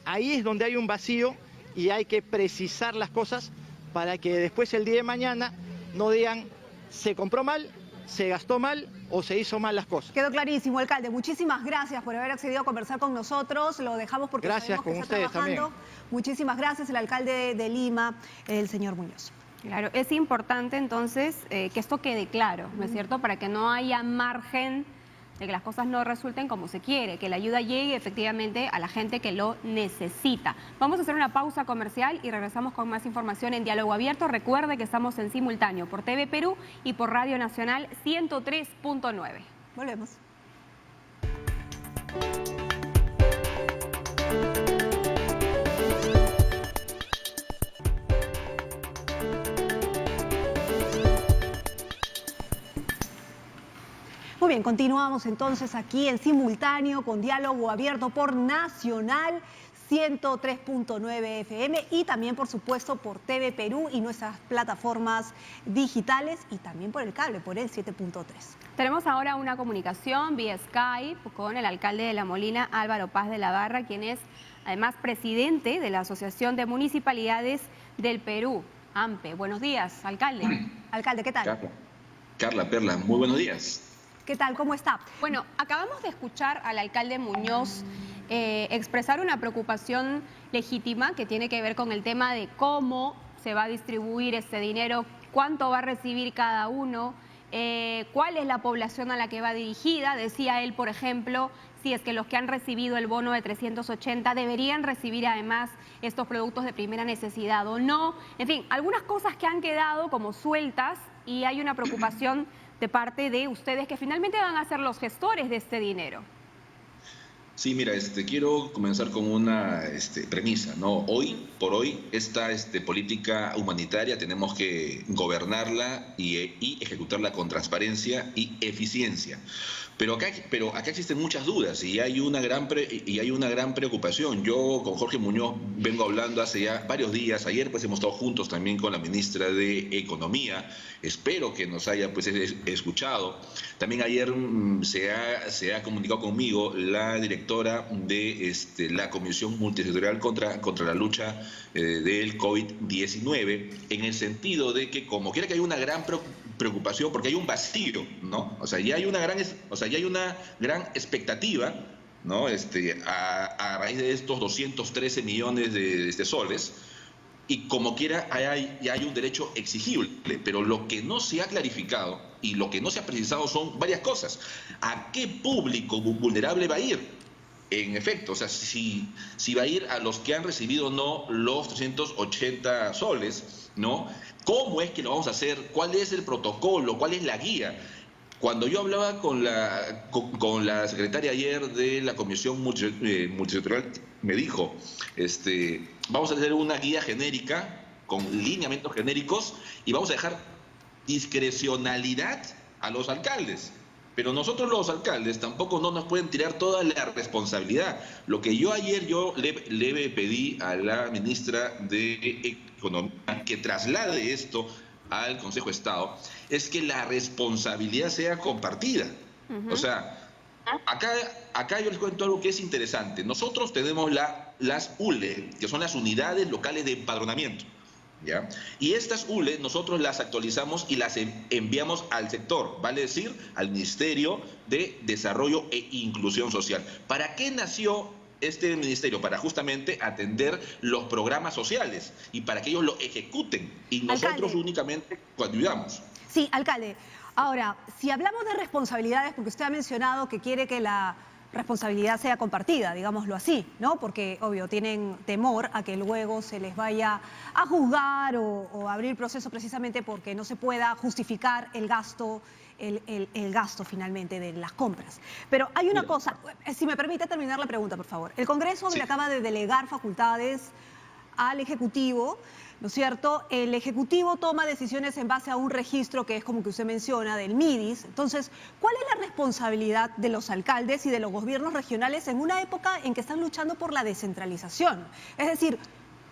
ahí es donde hay un vacío y hay que precisar las cosas para que después el día de mañana no digan se compró mal, se gastó mal o se hizo mal las cosas. Quedó clarísimo, alcalde. Muchísimas gracias por haber accedido a conversar con nosotros. Lo dejamos porque gracias, sabemos que con está ustedes trabajando. también. Muchísimas gracias, el alcalde de Lima, el señor Muñoz. Claro, es importante entonces que esto quede claro, ¿no es cierto? Para que no haya margen de que las cosas no resulten como se quiere, que la ayuda llegue efectivamente a la gente que lo necesita. Vamos a hacer una pausa comercial y regresamos con más información en Diálogo Abierto. Recuerde que estamos en simultáneo por TV Perú y por Radio Nacional 103.9. Volvemos. Muy bien, continuamos entonces aquí en simultáneo con Diálogo Abierto por Nacional 103.9 FM y también, por supuesto, por TV Perú y nuestras plataformas digitales y también por el cable, por el 7.3. Tenemos ahora una comunicación vía Skype con el alcalde de La Molina, Álvaro Paz de la Barra, quien es además presidente de la Asociación de Municipalidades del Perú, AMPE. Buenos días, alcalde. Alcalde, ¿qué tal? Carla, Perla, muy buenos días. ¿Qué tal? ¿Cómo está? Bueno, acabamos de escuchar al alcalde Muñoz expresar una preocupación legítima que tiene que ver con el tema de cómo se va a distribuir este dinero, cuánto va a recibir cada uno, cuál es la población a la que va dirigida. Decía él, por ejemplo, si es que los que han recibido el bono de 380 deberían recibir además estos productos de primera necesidad o no. En fin, algunas cosas que han quedado como sueltas y hay una preocupación de parte de ustedes que finalmente van a ser los gestores de este dinero. Sí, mira, quiero comenzar con una premisa, ¿no? Hoy por hoy, esta política humanitaria tenemos que gobernarla y ejecutarla con transparencia y eficiencia. Pero acá existen muchas dudas y hay una gran preocupación. Yo con Jorge Muñoz vengo hablando hace ya varios días. Ayer pues hemos estado juntos también con la ministra de Economía. Espero que nos haya pues escuchado. También ayer se ha comunicado conmigo la directora de la Comisión Multisectorial contra la lucha del COVID-19, en el sentido de que como quiera que hay una gran preocupación porque hay un vacío, ¿no? O sea, ya hay una gran expectativa, ¿no? A raíz de estos 213 millones de soles, y como quiera ya hay un derecho exigible, pero lo que no se ha clarificado y lo que no se ha precisado son varias cosas. ¿A qué público vulnerable va a ir? En efecto, o sea, si va a ir a los que han recibido o no los 380 soles, ¿no? ¿Cómo es que lo vamos a hacer? ¿Cuál es el protocolo? ¿Cuál es la guía? Cuando yo hablaba con la secretaria ayer de la Comisión Multisectorial, me dijo, vamos a hacer una guía genérica con lineamientos genéricos y vamos a dejar discrecionalidad a los alcaldes. Pero nosotros los alcaldes tampoco no nos pueden tirar toda la responsabilidad. Lo que yo ayer le pedí a la ministra de Economía que traslade esto al Consejo de Estado es que la responsabilidad sea compartida. O sea, Acá yo les cuento algo que es interesante. Nosotros tenemos las ULE, que son las unidades locales de empadronamiento, ¿ya? Y estas ULE nosotros las actualizamos y las enviamos al sector, vale decir, al Ministerio de Desarrollo e Inclusión Social. ¿Para qué nació este ministerio? Para justamente atender los programas sociales y para que ellos lo ejecuten y nosotros Alcalde, únicamente ayudamos. sí, alcalde. Ahora, si hablamos de responsabilidades, porque usted ha mencionado que quiere que la responsabilidad sea compartida, digámoslo así, ¿no? Porque, obvio, tienen temor a que luego se les vaya a juzgar o abrir proceso precisamente porque no se pueda justificar el gasto, el gasto finalmente de las compras. Pero hay una cosa, si me permite terminar la pregunta, por favor. El Congreso le acaba de delegar facultades al Ejecutivo, ¿no es cierto? El Ejecutivo toma decisiones en base a un registro que es como que usted menciona, del MIDIS. Entonces, ¿cuál es la responsabilidad de los alcaldes y de los gobiernos regionales en una época en que están luchando por la descentralización? Es decir,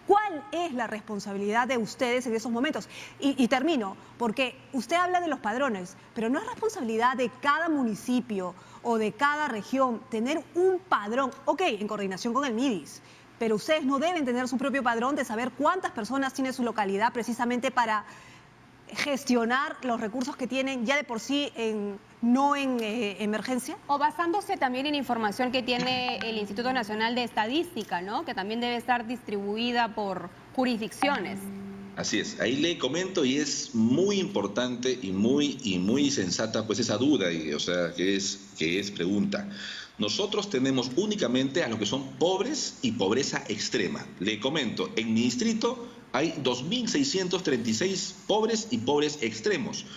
¿cuál es la responsabilidad de ustedes en esos momentos? Y termino, porque usted habla de los padrones, pero no es responsabilidad de cada municipio o de cada región tener un padrón, ok, en coordinación con el MIDIS, pero ustedes no deben tener su propio padrón de saber cuántas personas tiene su localidad precisamente para gestionar los recursos que tienen ya de por sí no en emergencia. O basándose también en información que tiene el Instituto Nacional de Estadística, ¿no? Que también debe estar distribuida por jurisdicciones. Así es, ahí le comento y es muy importante y muy sensata pues esa duda, o sea, que es pregunta. Nosotros tenemos únicamente a los que son pobres y pobreza extrema. Le comento, en mi distrito hay 2.636 pobres y pobres extremos.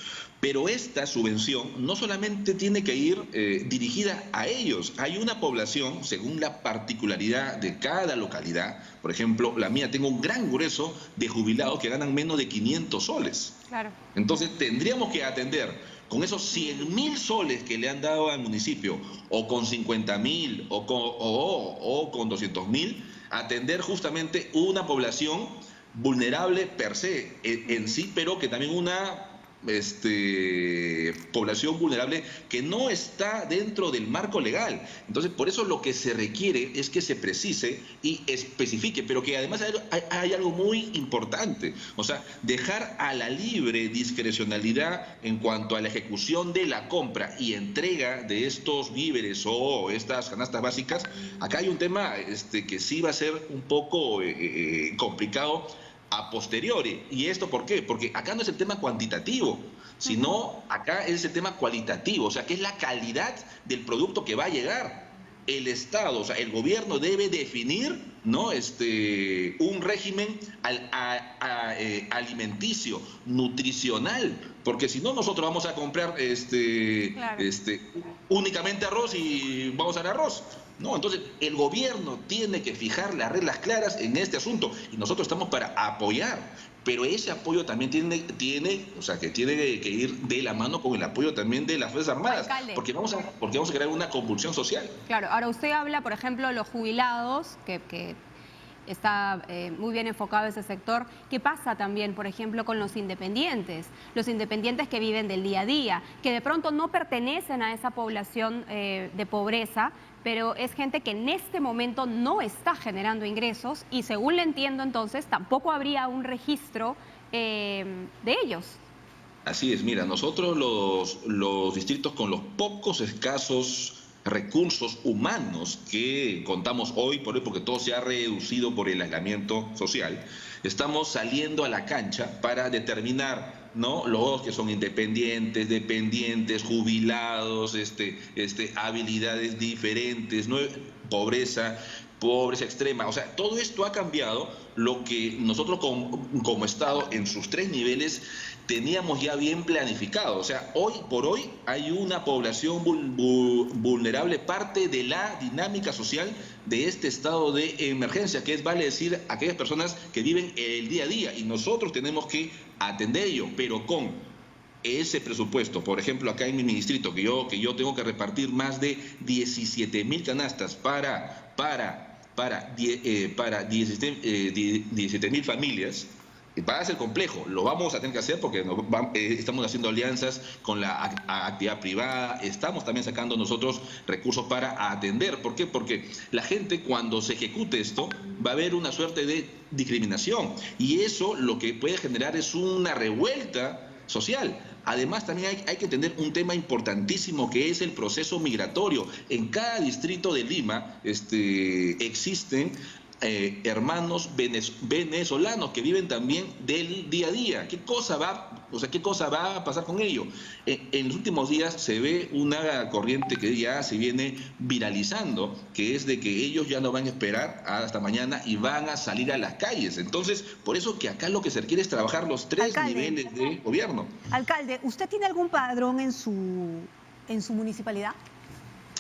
Pero esta subvención no solamente tiene que ir dirigida a ellos. Hay una población, según la particularidad de cada localidad. Por ejemplo, la mía, tengo un gran grueso de jubilados que ganan menos de 500 soles. Claro. Entonces tendríamos que atender con esos 100.000 soles que le han dado al municipio, o con 50.000, o con 200.000, atender justamente una población vulnerable per se en sí, pero que también una población vulnerable que no está dentro del marco legal. Entonces, por eso lo que se requiere es que se precise y especifique, pero que además hay algo muy importante, o sea, dejar a la libre discrecionalidad en cuanto a la ejecución de la compra y entrega de estos víveres o estas canastas básicas. Acá hay un tema que sí va a ser un poco complicado a posteriori. ¿Y esto por qué? Porque acá no es el tema cuantitativo, sino acá es el tema cualitativo, o sea, que es la calidad del producto que va a llegar. El Estado, o sea, el gobierno debe definir, ¿no? Un régimen alimenticio, nutricional, porque si no nosotros vamos a comprar Claro. únicamente arroz y vamos a dar arroz. No, entonces el gobierno tiene que fijar las reglas claras en este asunto y nosotros estamos para apoyar, pero ese apoyo también tiene que ir de la mano con el apoyo también de las Fuerzas Armadas, Alcalde. porque vamos a crear una convulsión social. Claro, ahora usted habla, por ejemplo, de los jubilados, que está muy bien enfocado ese sector. ¿Qué pasa también, por ejemplo, con los independientes? Los independientes que viven del día a día, que de pronto no pertenecen a esa población de pobreza, pero es gente que en este momento no está generando ingresos y según le entiendo entonces tampoco habría un registro de ellos. Así es, mira, nosotros los distritos con los pocos escasos recursos humanos que contamos hoy por hoy, porque todo se ha reducido por el aislamiento social, estamos saliendo a la cancha para determinar, ¿no?, los que son independientes, dependientes, jubilados, habilidades diferentes, ¿no?, pobreza extrema. O sea, todo esto ha cambiado. Lo que nosotros como Estado en sus 3 niveles teníamos ya bien planificado. O sea, hoy por hoy hay una población vulnerable, parte de la dinámica social de este estado de emergencia, que es, vale decir, aquellas personas que viven el día a día, y nosotros tenemos que atender ello, pero con ese presupuesto. Por ejemplo, acá en mi distrito, que yo tengo que repartir más de 17.000 canastas para 17.000 familias, Va a ser complejo, lo vamos a tener que hacer porque estamos haciendo alianzas con la actividad privada, estamos también sacando nosotros recursos para atender. ¿Por qué? Porque la gente, cuando se ejecute esto, va a haber una suerte de discriminación, y eso lo que puede generar es una revuelta social. Además, también hay que entender un tema importantísimo, que es el proceso migratorio. En cada distrito de Lima existen hermanos venezolanos que viven también del día a día. ¿Qué cosa va a pasar con ello? En los últimos días se ve una corriente que ya se viene viralizando, que es de que ellos ya no van a esperar hasta mañana y van a salir a las calles. Entonces, por eso que acá lo que se requiere es trabajar los tres niveles de gobierno. Alcalde, ¿usted tiene algún padrón en su municipalidad?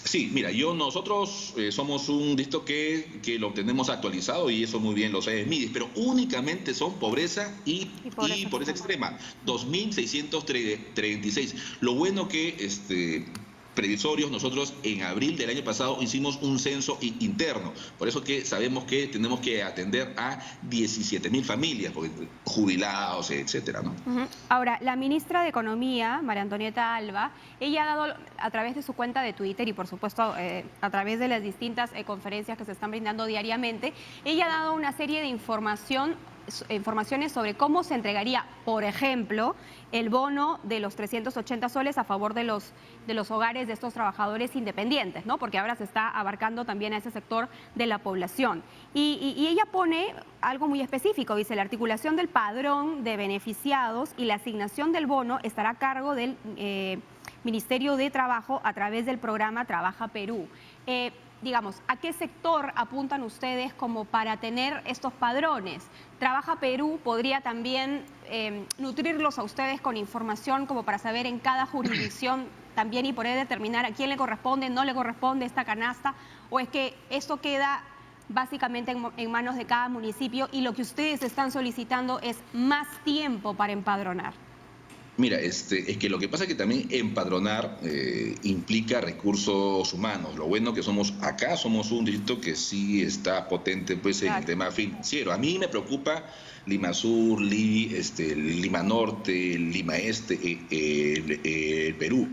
Sí, mira, nosotros somos un distrito que lo tenemos actualizado, y eso muy bien lo sabe MIDIS, pero únicamente son pobreza y pobreza extrema, 2.636. Lo bueno que previsorios, nosotros en abril del año pasado hicimos un censo interno, por eso que sabemos que tenemos que atender a 17.000 familias, jubilados, etcétera, ¿no? Ahora, la ministra de Economía, María Antonieta Alba, ella ha dado a través de su cuenta de Twitter y por supuesto a través de las distintas conferencias que se están brindando diariamente, ella ha dado una serie de informaciones sobre cómo se entregaría, por ejemplo, el bono de los 380 soles a favor de los hogares de estos trabajadores independientes, ¿no? Porque ahora se está abarcando también a ese sector de la población. Y ella pone algo muy específico, dice: la articulación del padrón de beneficiados y la asignación del bono estará a cargo del Ministerio de Trabajo a través del programa Trabaja Perú. Digamos, ¿a qué sector apuntan ustedes como para tener estos padrones? ¿Trabaja Perú podría también nutrirlos a ustedes con información como para saber en cada jurisdicción también y poder determinar a quién le corresponde, no le corresponde esta canasta? ¿O es que esto queda básicamente en manos de cada municipio y lo que ustedes están solicitando es más tiempo para empadronar? Mira, es que lo que pasa es que también empadronar implica recursos humanos. Lo bueno que somos un distrito que sí está potente pues en el tema financiero. A mí me preocupa Lima Sur, Lima Norte, Lima Este, el Perú.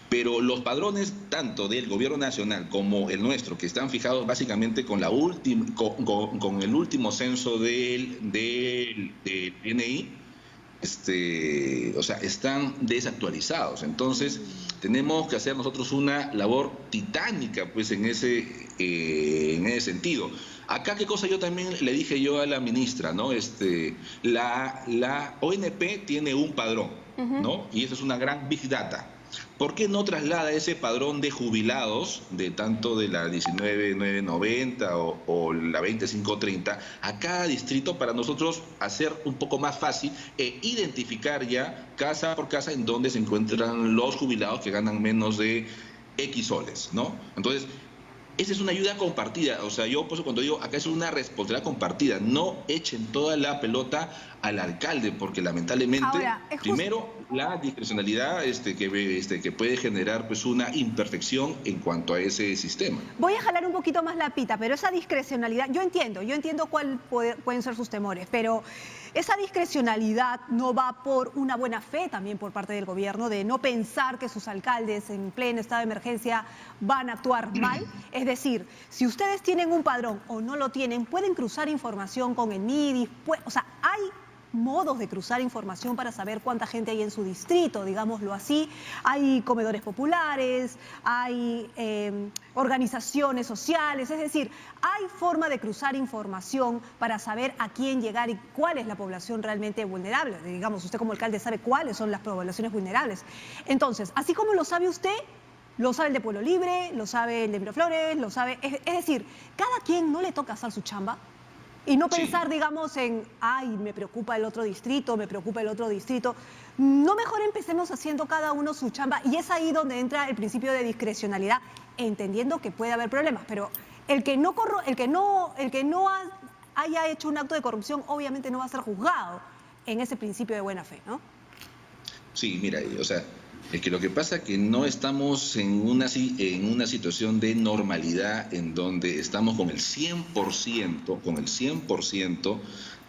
Pero los padrones tanto del gobierno nacional como el nuestro, que están fijados básicamente con el último censo del DNI, están desactualizados. Entonces tenemos que hacer nosotros una labor titánica pues en ese sentido. Acá, ¿qué cosa yo también le dije yo a la ministra, ¿no? La ONP tiene un padrón, ¿no? Y eso es una gran big data. ¿Por qué no traslada ese padrón de jubilados, de tanto de la 19.990 o la 2530, a cada distrito para nosotros hacer un poco más fácil identificar ya casa por casa en donde se encuentran los jubilados que ganan menos de X soles, ¿no? Entonces, esa es una ayuda compartida. O sea, yo por eso cuando digo acá es una responsabilidad compartida, no echen toda la pelota al alcalde, porque lamentablemente, ahora, primero, la discrecionalidad que puede generar pues una imperfección en cuanto a ese sistema. Voy a jalar un poquito más la pita, pero esa discrecionalidad, yo entiendo cuáles pueden ser sus temores, pero esa discrecionalidad no va por una buena fe también por parte del gobierno, de no pensar que sus alcaldes en pleno estado de emergencia van a actuar mal. Es decir, si ustedes tienen un padrón o no lo tienen, pueden cruzar información con el MIDIS, o sea, hay modos de cruzar información para saber cuánta gente hay en su distrito, digámoslo así. Hay comedores populares, hay organizaciones sociales, es decir, hay forma de cruzar información para saber a quién llegar y cuál es la población realmente vulnerable. Digamos, usted como alcalde sabe cuáles son las poblaciones vulnerables. Entonces, así como lo sabe usted, lo sabe el de Pueblo Libre, lo sabe el de Miraflores, lo sabe... Es decir, cada quien no le toca hacer su chamba. Y no pensar, digamos, en, ay, me preocupa el otro distrito, me preocupa el otro distrito. No, mejor empecemos haciendo cada uno su chamba. Y es ahí donde entra el principio de discrecionalidad, entendiendo que puede haber problemas. Pero el que no haya hecho un acto de corrupción, obviamente no va a ser juzgado en ese principio de buena fe, ¿no? Sí, mira, o sea, es que lo que pasa es que no estamos en una situación de normalidad en donde estamos con el 100%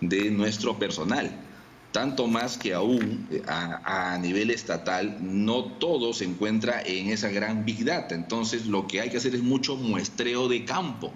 de nuestro personal. Tanto más que aún a nivel estatal no todo se encuentra en esa gran Big Data. Entonces lo que hay que hacer es mucho muestreo de campo.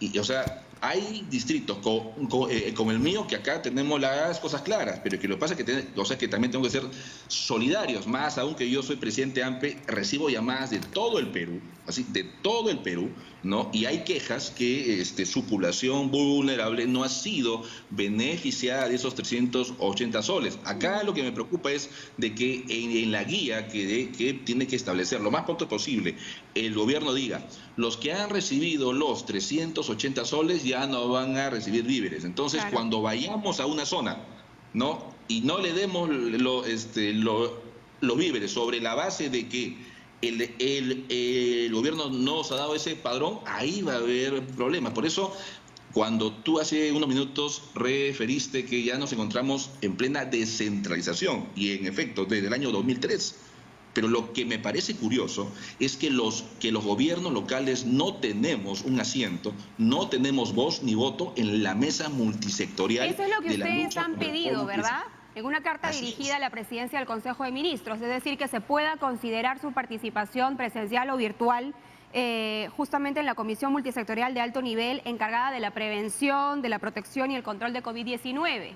Y, o sea, hay distritos como el mío que acá tenemos las cosas claras, pero que lo que pasa es que también tengo que ser solidarios, más aún que yo soy presidente AMPE, recibo llamadas de todo el Perú, así, de todo el Perú, ¿no? Y hay quejas que su población vulnerable no ha sido beneficiada de esos 380 soles. Acá lo que me preocupa es de que en la guía que tiene que establecer lo más pronto posible, el gobierno diga, los que han recibido los 380 soles ya no van a recibir víveres. Entonces, claro, cuando vayamos a una zona, ¿no? Y no le demos los víveres sobre la base de que el gobierno no nos ha dado ese padrón, ahí va a haber problemas. Por eso, cuando tú hace unos minutos referiste que ya nos encontramos en plena descentralización, y en efecto, desde el año 2003, pero lo que me parece curioso es que los gobiernos locales no tenemos un asiento, no tenemos voz ni voto en la mesa multisectorial. Eso es lo que ustedes han pedido, ¿verdad? En una carta dirigida a la presidencia del Consejo de Ministros, es decir, que se pueda considerar su participación presencial o virtual justamente en la Comisión Multisectorial de Alto Nivel encargada de la prevención, de la protección y el control de COVID-19.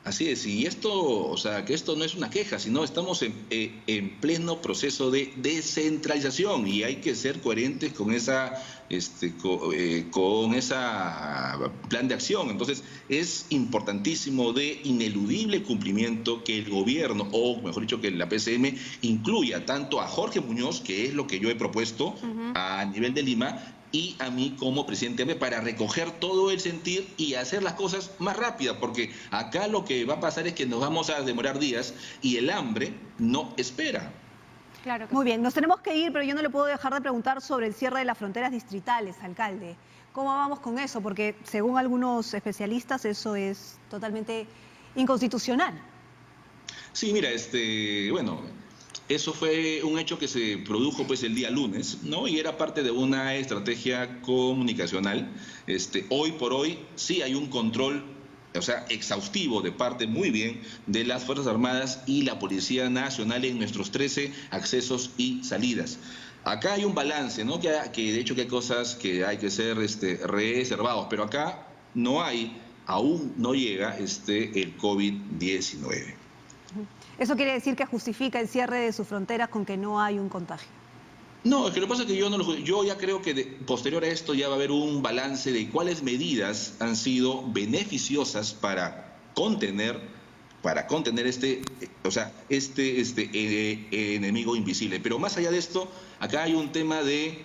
Así es, y esto, o sea, que esto no es una queja, sino estamos en pleno proceso de descentralización y hay que ser coherentes con esa plan de acción. Entonces, es importantísimo de ineludible cumplimiento que el gobierno, o mejor dicho, que la PCM incluya tanto a Jorge Muñoz, que es lo que yo he propuesto a nivel de Lima, y a mí como presidente para recoger todo el sentir y hacer las cosas más rápidas, porque acá lo que va a pasar es que nos vamos a demorar días y el hambre no espera. Claro que Muy bien, nos tenemos que ir, pero yo no le puedo dejar de preguntar sobre el cierre de las fronteras distritales, alcalde. ¿Cómo vamos con eso? Porque según algunos especialistas eso es totalmente inconstitucional. Sí, mira, bueno, eso fue un hecho que se produjo pues el día lunes, ¿no? Y era parte de una estrategia comunicacional. Hoy por hoy sí hay un control, o sea, exhaustivo de parte muy bien de las Fuerzas Armadas y la Policía Nacional en nuestros 13 accesos y salidas. Acá hay un balance, ¿no? Que de hecho que hay cosas que hay que ser reservados, pero acá no hay, aún no llega el COVID-19. ¿Eso quiere decir que justifica el cierre de sus fronteras con que no hay un contagio? No, es que lo que pasa es que yo ya creo que posterior a esto ya va a haber un balance de cuáles medidas han sido beneficiosas para contener enemigo invisible. Pero más allá de esto, acá hay un tema de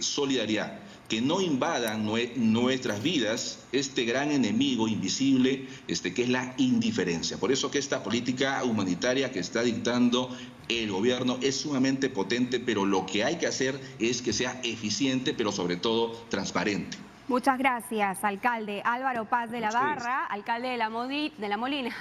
solidaridad. Que no invadan nuestras vidas este gran enemigo invisible que es la indiferencia. Por eso que esta política humanitaria que está dictando el gobierno es sumamente potente, pero lo que hay que hacer es que sea eficiente, pero sobre todo transparente. Muchas gracias, alcalde Álvaro Paz de la Barra, alcalde de la Molina,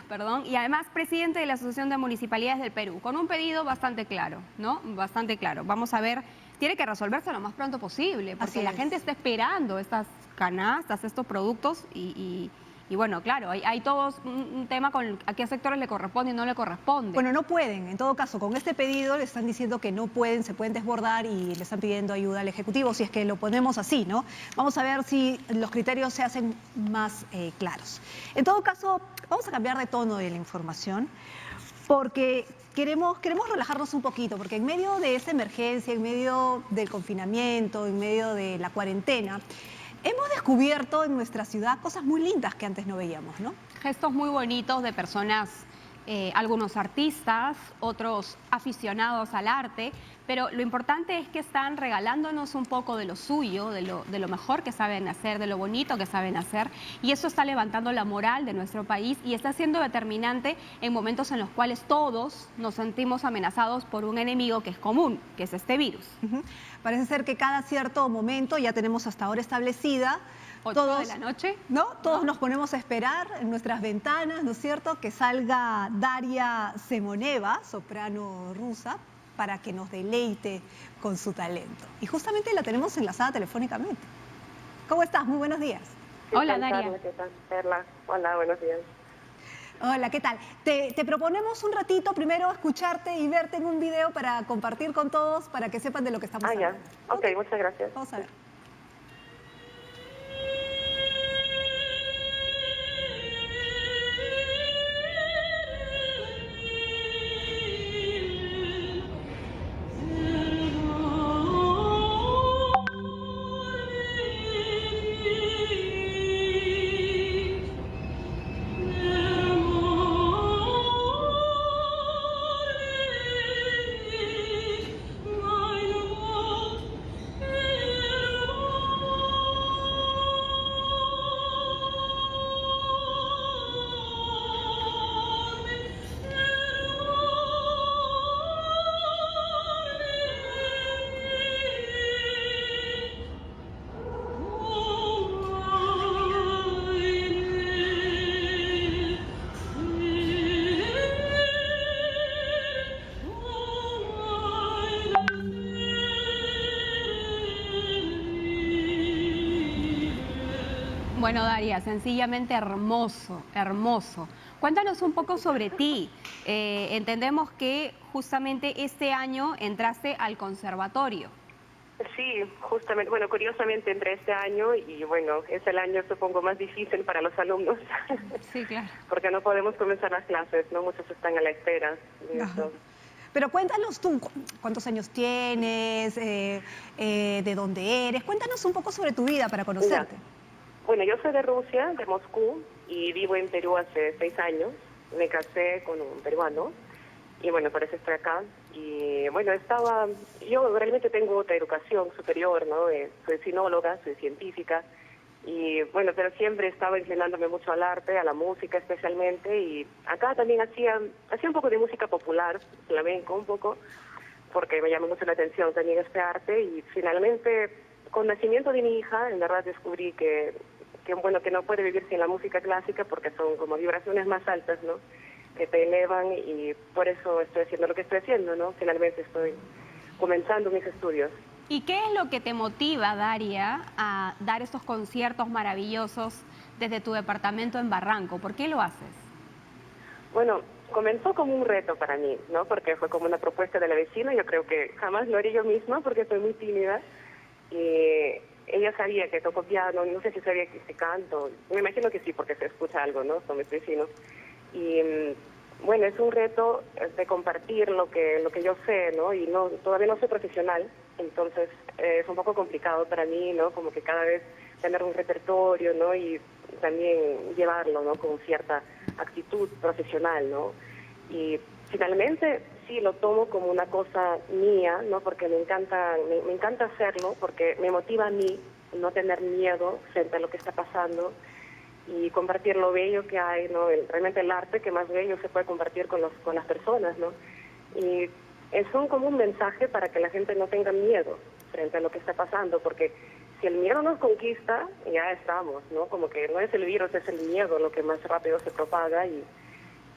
y además presidente de la Asociación de Municipalidades del Perú, con un pedido bastante claro, ¿no? Bastante claro. Vamos a ver, tiene que resolverse lo más pronto posible, porque la gente está esperando estas canastas, estos productos y bueno, claro, hay todo un tema con a qué sectores le corresponde y no le corresponde. Bueno, no pueden. En todo caso, con este pedido le están diciendo que no pueden, se pueden desbordar y le están pidiendo ayuda al Ejecutivo, si es que lo ponemos así, ¿no? Vamos a ver si los criterios se hacen más claros. En todo caso, vamos a cambiar de tono de la información, porque queremos relajarnos un poquito, porque en medio de esa emergencia, en medio del confinamiento, en medio de la cuarentena, hemos descubierto en nuestra ciudad cosas muy lindas que antes no veíamos, ¿no? Gestos muy bonitos de personas, algunos artistas, otros aficionados al arte, pero lo importante es que están regalándonos un poco de lo suyo, de lo mejor que saben hacer, de lo bonito que saben hacer, y eso está levantando la moral de nuestro país y está siendo determinante en momentos en los cuales todos nos sentimos amenazados por un enemigo que es común, que es este virus. Parece ser que cada cierto momento, ya tenemos hasta ahora establecida, 8 de la noche, ¿no? Todos nos ponemos a esperar en nuestras ventanas, ¿no es cierto?, que salga Daria Semoneva, soprano rusa, para que nos deleite con su talento. Y justamente la tenemos enlazada telefónicamente. ¿Cómo estás? Muy buenos días. Hola, tal, Daria. Carla? ¿Qué tal, Perla? Hola, buenos días. Hola, ¿qué tal? Te proponemos un ratito primero escucharte y verte en un video para compartir con todos, para que sepan de lo que estamos Ah, ya. hablando. Ok, muchas gracias. Vamos a ver. Bueno, Daria, sencillamente hermoso, hermoso. Cuéntanos un poco sobre ti. Entendemos que justamente este año entraste al conservatorio. Sí, justamente, bueno, curiosamente entré este año y bueno, es el año supongo más difícil para los alumnos. Sí, claro. Porque no podemos comenzar las clases, ¿no? Muchos están a la espera de Ajá. esto. Pero cuéntanos tú, ¿cuántos años tienes? ¿De dónde eres? Cuéntanos un poco sobre tu vida para conocerte. Bueno, yo soy de Rusia, de Moscú, y vivo en Perú hace 6 años. Me casé con un peruano y bueno, por eso estoy acá. Y bueno, yo realmente tengo otra educación superior, ¿no? Soy sinóloga, soy científica, y bueno, pero siempre estaba inclinándome mucho al arte, a la música especialmente, y acá también hacía un poco de música popular, flamenco un poco, porque me llamó mucho la atención también este arte, y finalmente, con el nacimiento de mi hija, en verdad descubrí que bueno, que no puede vivir sin la música clásica porque son como vibraciones más altas, ¿no? Que te elevan, y por eso estoy haciendo lo que estoy haciendo, ¿no? Finalmente estoy comenzando mis estudios. ¿Y qué es lo que te motiva, Daria, a dar estos conciertos maravillosos desde tu departamento en Barranco? ¿Por qué lo haces? Bueno, comenzó como un reto para mí, ¿no? Porque fue como una propuesta de la vecina. Yo creo que jamás lo haría yo misma porque soy muy tímida. Y ella sabía que toco piano, no sé si sabía que canto. Me imagino que sí, porque se escucha algo, ¿no? Son mis vecinos. Y bueno, es un reto de compartir lo que yo sé, ¿no? Y todavía no soy profesional, entonces es un poco complicado para mí, ¿no? Como que cada vez tener un repertorio, ¿no? Y también llevarlo, ¿no? Con cierta actitud profesional, ¿no? Y finalmente sí lo tomo como una cosa mía, ¿no? Porque me encanta hacerlo, porque me motiva a mí no tener miedo frente a lo que está pasando y compartir lo bello que hay, ¿no? Realmente el arte que más bello se puede compartir con las personas, ¿no? Y es como un mensaje para que la gente no tenga miedo frente a lo que está pasando, porque si el miedo nos conquista, ya estamos, ¿no? Como que no es el virus, es el miedo lo que más rápido se propaga, y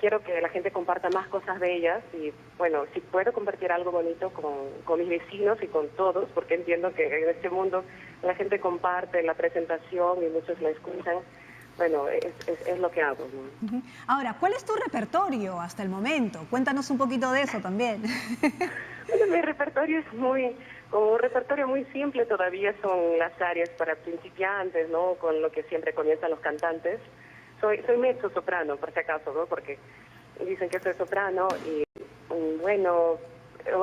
quiero que la gente comparta más cosas bellas, y bueno, si puedo compartir algo bonito con mis vecinos y con todos, porque entiendo que en este mundo la gente comparte la presentación y muchos la escuchan. Bueno, es lo que hago, ¿no? Ujú. Ahora, ¿cuál es tu repertorio hasta el momento? Cuéntanos un poquito de eso también. Bueno, mi repertorio es como un repertorio muy simple todavía, son las áreas para principiantes, ¿no? Con lo que siempre comienzan los cantantes. Soy mezzo soprano, por si acaso, ¿no? Porque dicen que soy soprano, y bueno,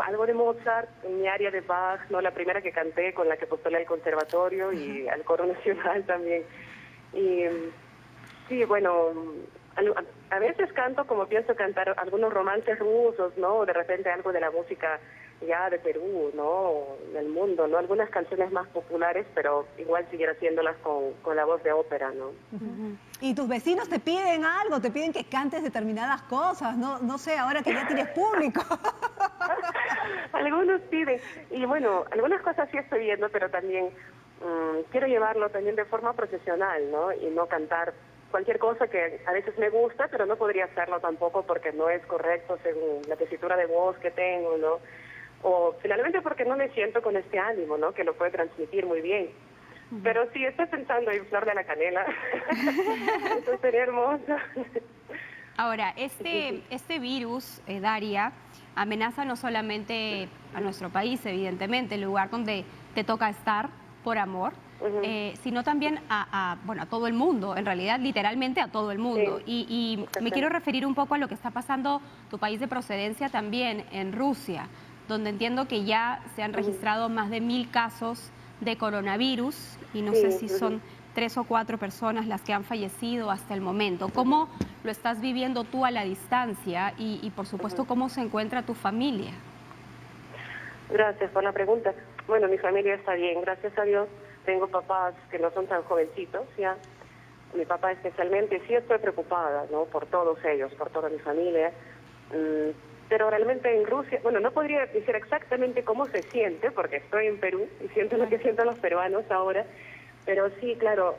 algo de Mozart, mi área de Bach, ¿no? La primera que canté, con la que postulé al conservatorio y al coro nacional también. Y sí, bueno, a veces canto como pienso cantar algunos romances rusos, ¿no? De repente algo de la música ya de Perú, ¿no? Del mundo, ¿no? Algunas canciones más populares, pero igual seguir haciéndolas con la voz de ópera, ¿no? ¿Y tus vecinos te piden algo? ¿Te piden que cantes determinadas cosas? No sé, ahora que ya tienes público. Algunos piden, y bueno, algunas cosas sí estoy viendo, pero también quiero llevarlo también de forma profesional, ¿no? Y no cantar cualquier cosa que a veces me gusta, pero no podría hacerlo tampoco porque no es correcto según la tesitura de voz que tengo, ¿no? O finalmente porque no me siento con este ánimo, ¿no? Que lo puede transmitir muy bien. Pero sí, estoy pensando en flor de la canela. Eso sería hermoso. Ahora, este virus, Daria, amenaza no solamente a nuestro país, evidentemente, el lugar donde te toca estar por amor, sino también bueno, a todo el mundo, en realidad literalmente a todo el mundo. Sí, Y me quiero referir un poco a lo que está pasando tu país de procedencia también, en Rusia, donde entiendo que ya se han registrado más de 1000 casos de coronavirus y no sé si son 3 o 4 personas las que han fallecido hasta el momento. ¿Cómo lo estás viviendo tú a la distancia y por supuesto, cómo se encuentra tu familia? Gracias por la pregunta. Bueno, mi familia está bien, gracias a Dios. Tengo papás que no son tan jovencitos, ya. Mi papá especialmente, sí estoy preocupada, ¿no? Por todos ellos, por toda mi familia. Pero realmente en Rusia, bueno, no podría decir exactamente cómo se siente, porque estoy en Perú y siento lo que sienten los peruanos ahora. Pero sí, claro,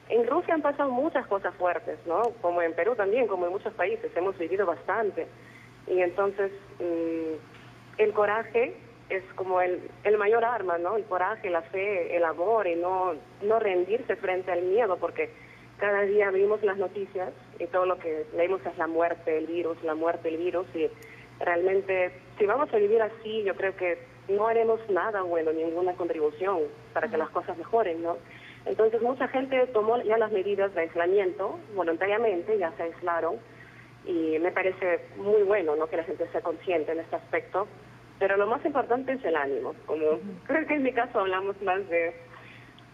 en Rusia han pasado muchas cosas fuertes, ¿no? Como en Perú también, como en muchos países, hemos vivido bastante. Y entonces, el coraje es como el mayor arma, ¿no? El coraje, la fe, el amor y no rendirse frente al miedo, porque cada día vimos las noticias y todo lo que leímos es la muerte del virus, y realmente si vamos a vivir así, yo creo que no haremos nada bueno, ninguna contribución para que las cosas mejoren, ¿no? Entonces mucha gente tomó ya las medidas de aislamiento voluntariamente, ya se aislaron, y me parece muy bueno, ¿no?, que la gente sea consciente en este aspecto. Pero lo más importante es el ánimo. Como creo que en mi caso hablamos más de,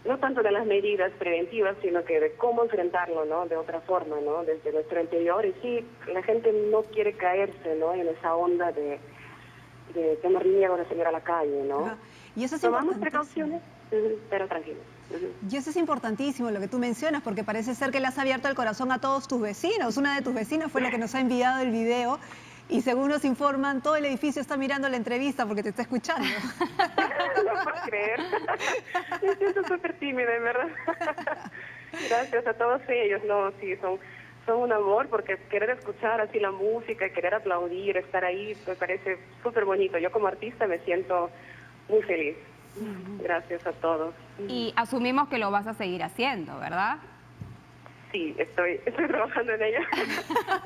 no tanto de las medidas preventivas, sino que de cómo enfrentarlo, ¿no?, de otra forma, ¿no?, desde nuestro interior. Y sí, la gente no quiere caerse, ¿no?, en esa onda de tener miedo de salir a la calle, ¿no? Y eso es Tomamos precauciones, pero tranquilos. Y eso es importantísimo lo que tú mencionas, porque parece ser que le has abierto el corazón a todos tus vecinos. Una de tus vecinas fue la que nos ha enviado el video. Y según nos informan, todo el edificio está mirando la entrevista porque te está escuchando. No puedo creer. Me siento súper tímida, en verdad. Gracias a todos ellos. No, sí, son un amor, porque querer escuchar así la música, querer aplaudir, estar ahí, me parece súper bonito. Yo como artista me siento muy feliz. Gracias a todos. Y asumimos que lo vas a seguir haciendo, ¿verdad? Sí, estoy trabajando en ella,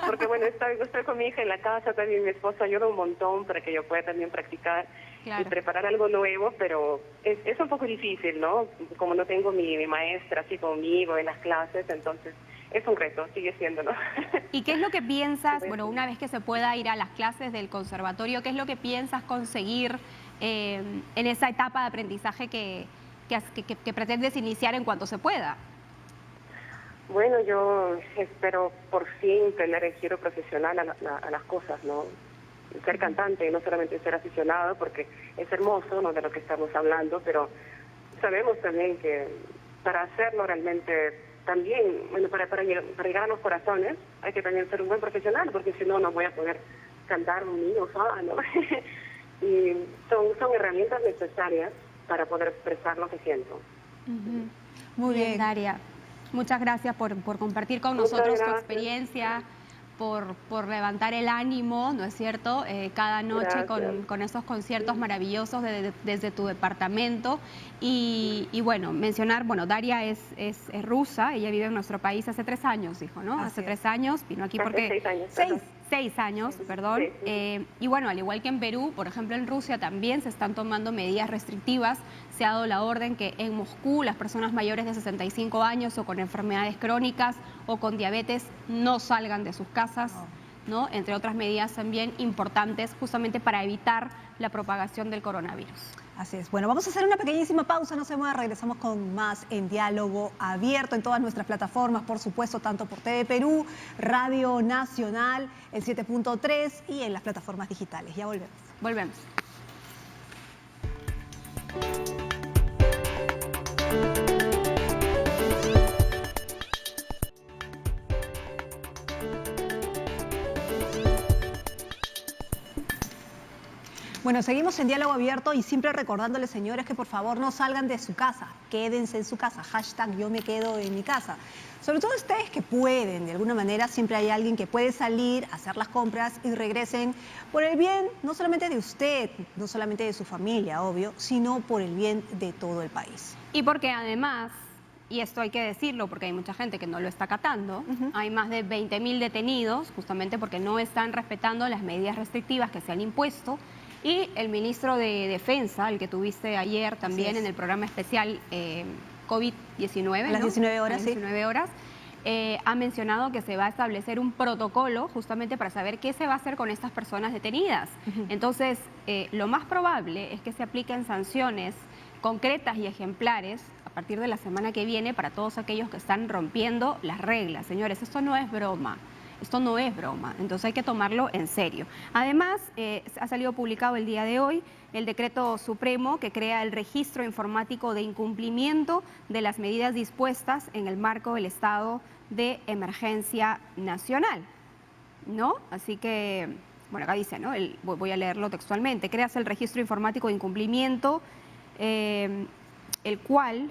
porque bueno, estoy con mi hija en la casa, también mi esposo ayuda un montón para que yo pueda también practicar y preparar algo nuevo, pero es un poco difícil, ¿no? Como no tengo mi maestra así conmigo en las clases, entonces es un reto, sigue siéndolo. ¿Y qué es lo que piensas, bueno, una vez que se pueda ir a las clases del conservatorio, qué es lo que piensas conseguir en esa etapa de aprendizaje que pretendes iniciar en cuanto se pueda? Bueno, yo espero por fin tener el giro profesional a las cosas, ¿no? Ser cantante y no solamente ser aficionado, porque es hermoso, ¿no?, de lo que estamos hablando, pero sabemos también que para hacerlo realmente también, bueno, para llegar a los corazones hay que también ser un buen profesional, porque si no, no voy a poder cantar un niño sola, ¿no? Y son herramientas necesarias para poder expresar lo que siento. Muy bien, Daria. Muchas gracias por compartir con nosotros tu experiencia, por levantar el ánimo, ¿no es cierto?, cada noche con esos conciertos maravillosos desde tu departamento. Y bueno, mencionar, bueno, Daria es rusa, ella vive en nuestro país hace 3 años, dijo, ¿no? Hace 3 años, vino aquí porque... 6 años. 6 años, perdón. Sí. Y bueno, al igual que en Perú, por ejemplo, en Rusia también se están tomando medidas restrictivas. Se ha dado la orden que en Moscú las personas mayores de 65 años o con enfermedades crónicas o con diabetes no salgan de sus casas, ¿no? Entre otras medidas también importantes justamente para evitar la propagación del coronavirus. Así es. Bueno, vamos a hacer una pequeñísima pausa, no se mueva, regresamos con más en Diálogo Abierto en todas nuestras plataformas, por supuesto, tanto por TV Perú, Radio Nacional, el 7.3 y en las plataformas digitales. Ya volvemos. Volvemos. Bueno, seguimos en Diálogo Abierto y siempre recordándoles, señores, que por favor no salgan de su casa, quédense en su casa, hashtag yo me quedo en mi casa. Sobre todo ustedes que pueden, de alguna manera siempre hay alguien que puede salir, hacer las compras y regresen por el bien no solamente de usted, no solamente de su familia, obvio, sino por el bien de todo el país. Y porque además, y esto hay que decirlo porque hay mucha gente que no lo está acatando, hay más de 20.000 detenidos justamente porque no están respetando las medidas restrictivas que se han impuesto. Y el ministro de Defensa, el que tuviste ayer también en el programa especial COVID-19, a las 19 horas, 19 horas, ha mencionado que se va a establecer un protocolo justamente para saber qué se va a hacer con estas personas detenidas. Entonces, lo más probable es que se apliquen sanciones concretas y ejemplares a partir de la semana que viene para todos aquellos que están rompiendo las reglas. Señores, esto no es broma. Esto no es broma, entonces hay que tomarlo en serio. Además, ha salido publicado el día de hoy el decreto supremo que crea el registro informático de incumplimiento de las medidas dispuestas en el marco del estado de emergencia nacional, ¿no? Así que, bueno, acá dice, ¿no? Voy a leerlo textualmente. Creas el registro informático de incumplimiento, el cual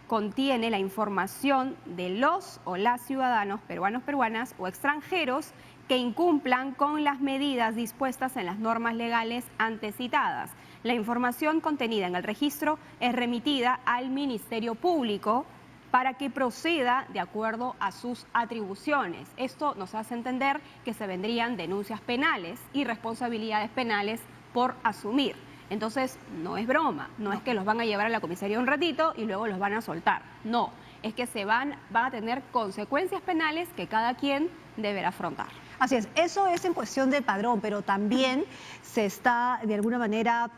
contiene la información de los o las ciudadanos peruanos, peruanas o extranjeros que incumplan con las medidas dispuestas en las normas legales antes citadas. La información contenida en el registro es remitida al Ministerio Público para que proceda de acuerdo a sus atribuciones. Esto nos hace entender que se vendrían denuncias penales y responsabilidades penales por asumir. Entonces, no es broma, no es que los van a llevar a la comisaría un ratito y luego los van a soltar. No, es que van a tener consecuencias penales que cada quien deberá afrontar. Así es, eso es en cuestión del padrón, pero también se está de alguna manera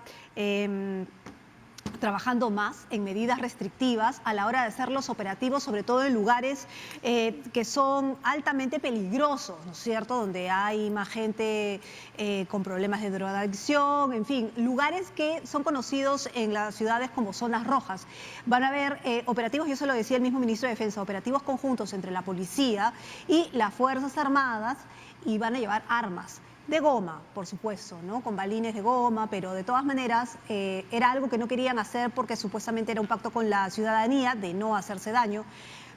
trabajando más en medidas restrictivas a la hora de hacer los operativos, sobre todo en lugares que son altamente peligrosos, ¿no es cierto?, donde hay más gente con problemas de drogadicción, en fin, lugares que son conocidos en las ciudades como zonas rojas. Van a haber operativos, y eso lo decía el mismo ministro de Defensa, operativos conjuntos entre la policía y las Fuerzas Armadas, y van a llevar armas. De goma, por supuesto, ¿no? Con balines de goma, pero de todas maneras era algo que no querían hacer porque supuestamente era un pacto con la ciudadanía de no hacerse daño,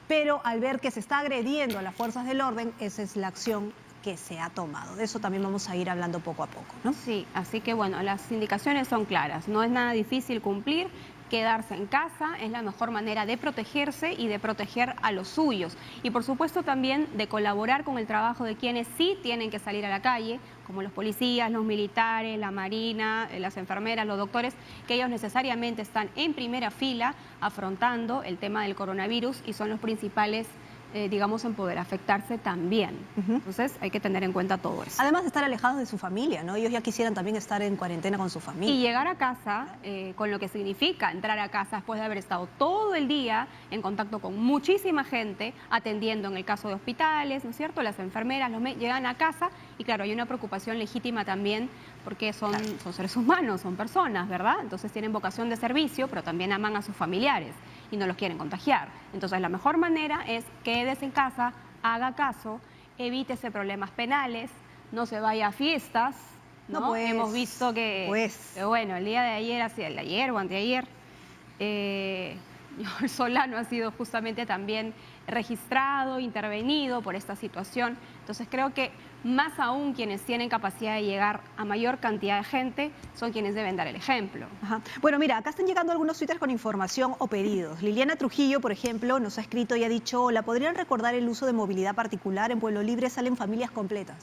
pero al ver que se está agrediendo a las fuerzas del orden, esa es la acción que se ha tomado. De eso también vamos a ir hablando poco a poco, ¿no? Sí, así que bueno, las indicaciones son claras, no es nada difícil cumplir. Quedarse en casa es la mejor manera de protegerse y de proteger a los suyos. Y por supuesto también de colaborar con el trabajo de quienes sí tienen que salir a la calle, como los policías, los militares, la marina, las enfermeras, los doctores, que ellos necesariamente están en primera fila afrontando el tema del coronavirus y son los principales digamos, en poder afectarse también. Entonces hay que tener en cuenta todo eso. Además de estar alejados de su familia, ¿no? Ellos ya quisieran también estar en cuarentena con su familia. Y llegar a casa, con lo que significa entrar a casa después de haber estado todo el día en contacto con muchísima gente, atendiendo en el caso de hospitales, ¿no es cierto? Las enfermeras llegan a casa y claro, hay una preocupación legítima también porque son seres humanos, son personas, ¿verdad? Entonces tienen vocación de servicio, pero también aman a sus familiares y no los quieren contagiar. Entonces la mejor manera es quédese en casa, haga caso, evítese problemas penales, no se vaya a fiestas, ¿no? No, pues, hemos visto que, bueno, el día de ayer, el ayer o anteayer, el Solano ha sido justamente también registrado, intervenido por esta situación. Entonces creo que más aún quienes tienen capacidad de llegar a mayor cantidad de gente son quienes deben dar el ejemplo. Bueno, mira, acá están llegando algunos twitters con información o pedidos. Liliana Trujillo, por ejemplo, nos ha escrito y ha dicho: hola, ¿podrían recordar el uso de movilidad particular? En Pueblo Libre salen familias completas.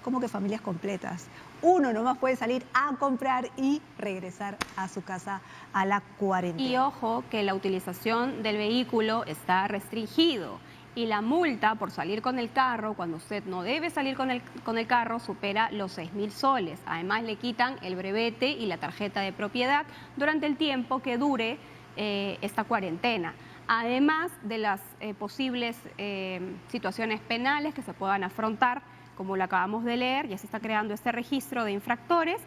¿Cómo que familias completas? Uno nomás puede salir a comprar y regresar a su casa a la cuarentena. Y ojo que la utilización del vehículo está restringido y la multa por salir con el carro, cuando usted no debe salir con el carro, supera los 6.000 soles. Además le quitan el brevete y la tarjeta de propiedad durante el tiempo que dure esta cuarentena. Además de las posibles situaciones penales que se puedan afrontar, como lo acabamos de leer, ya se está creando este registro de infractores,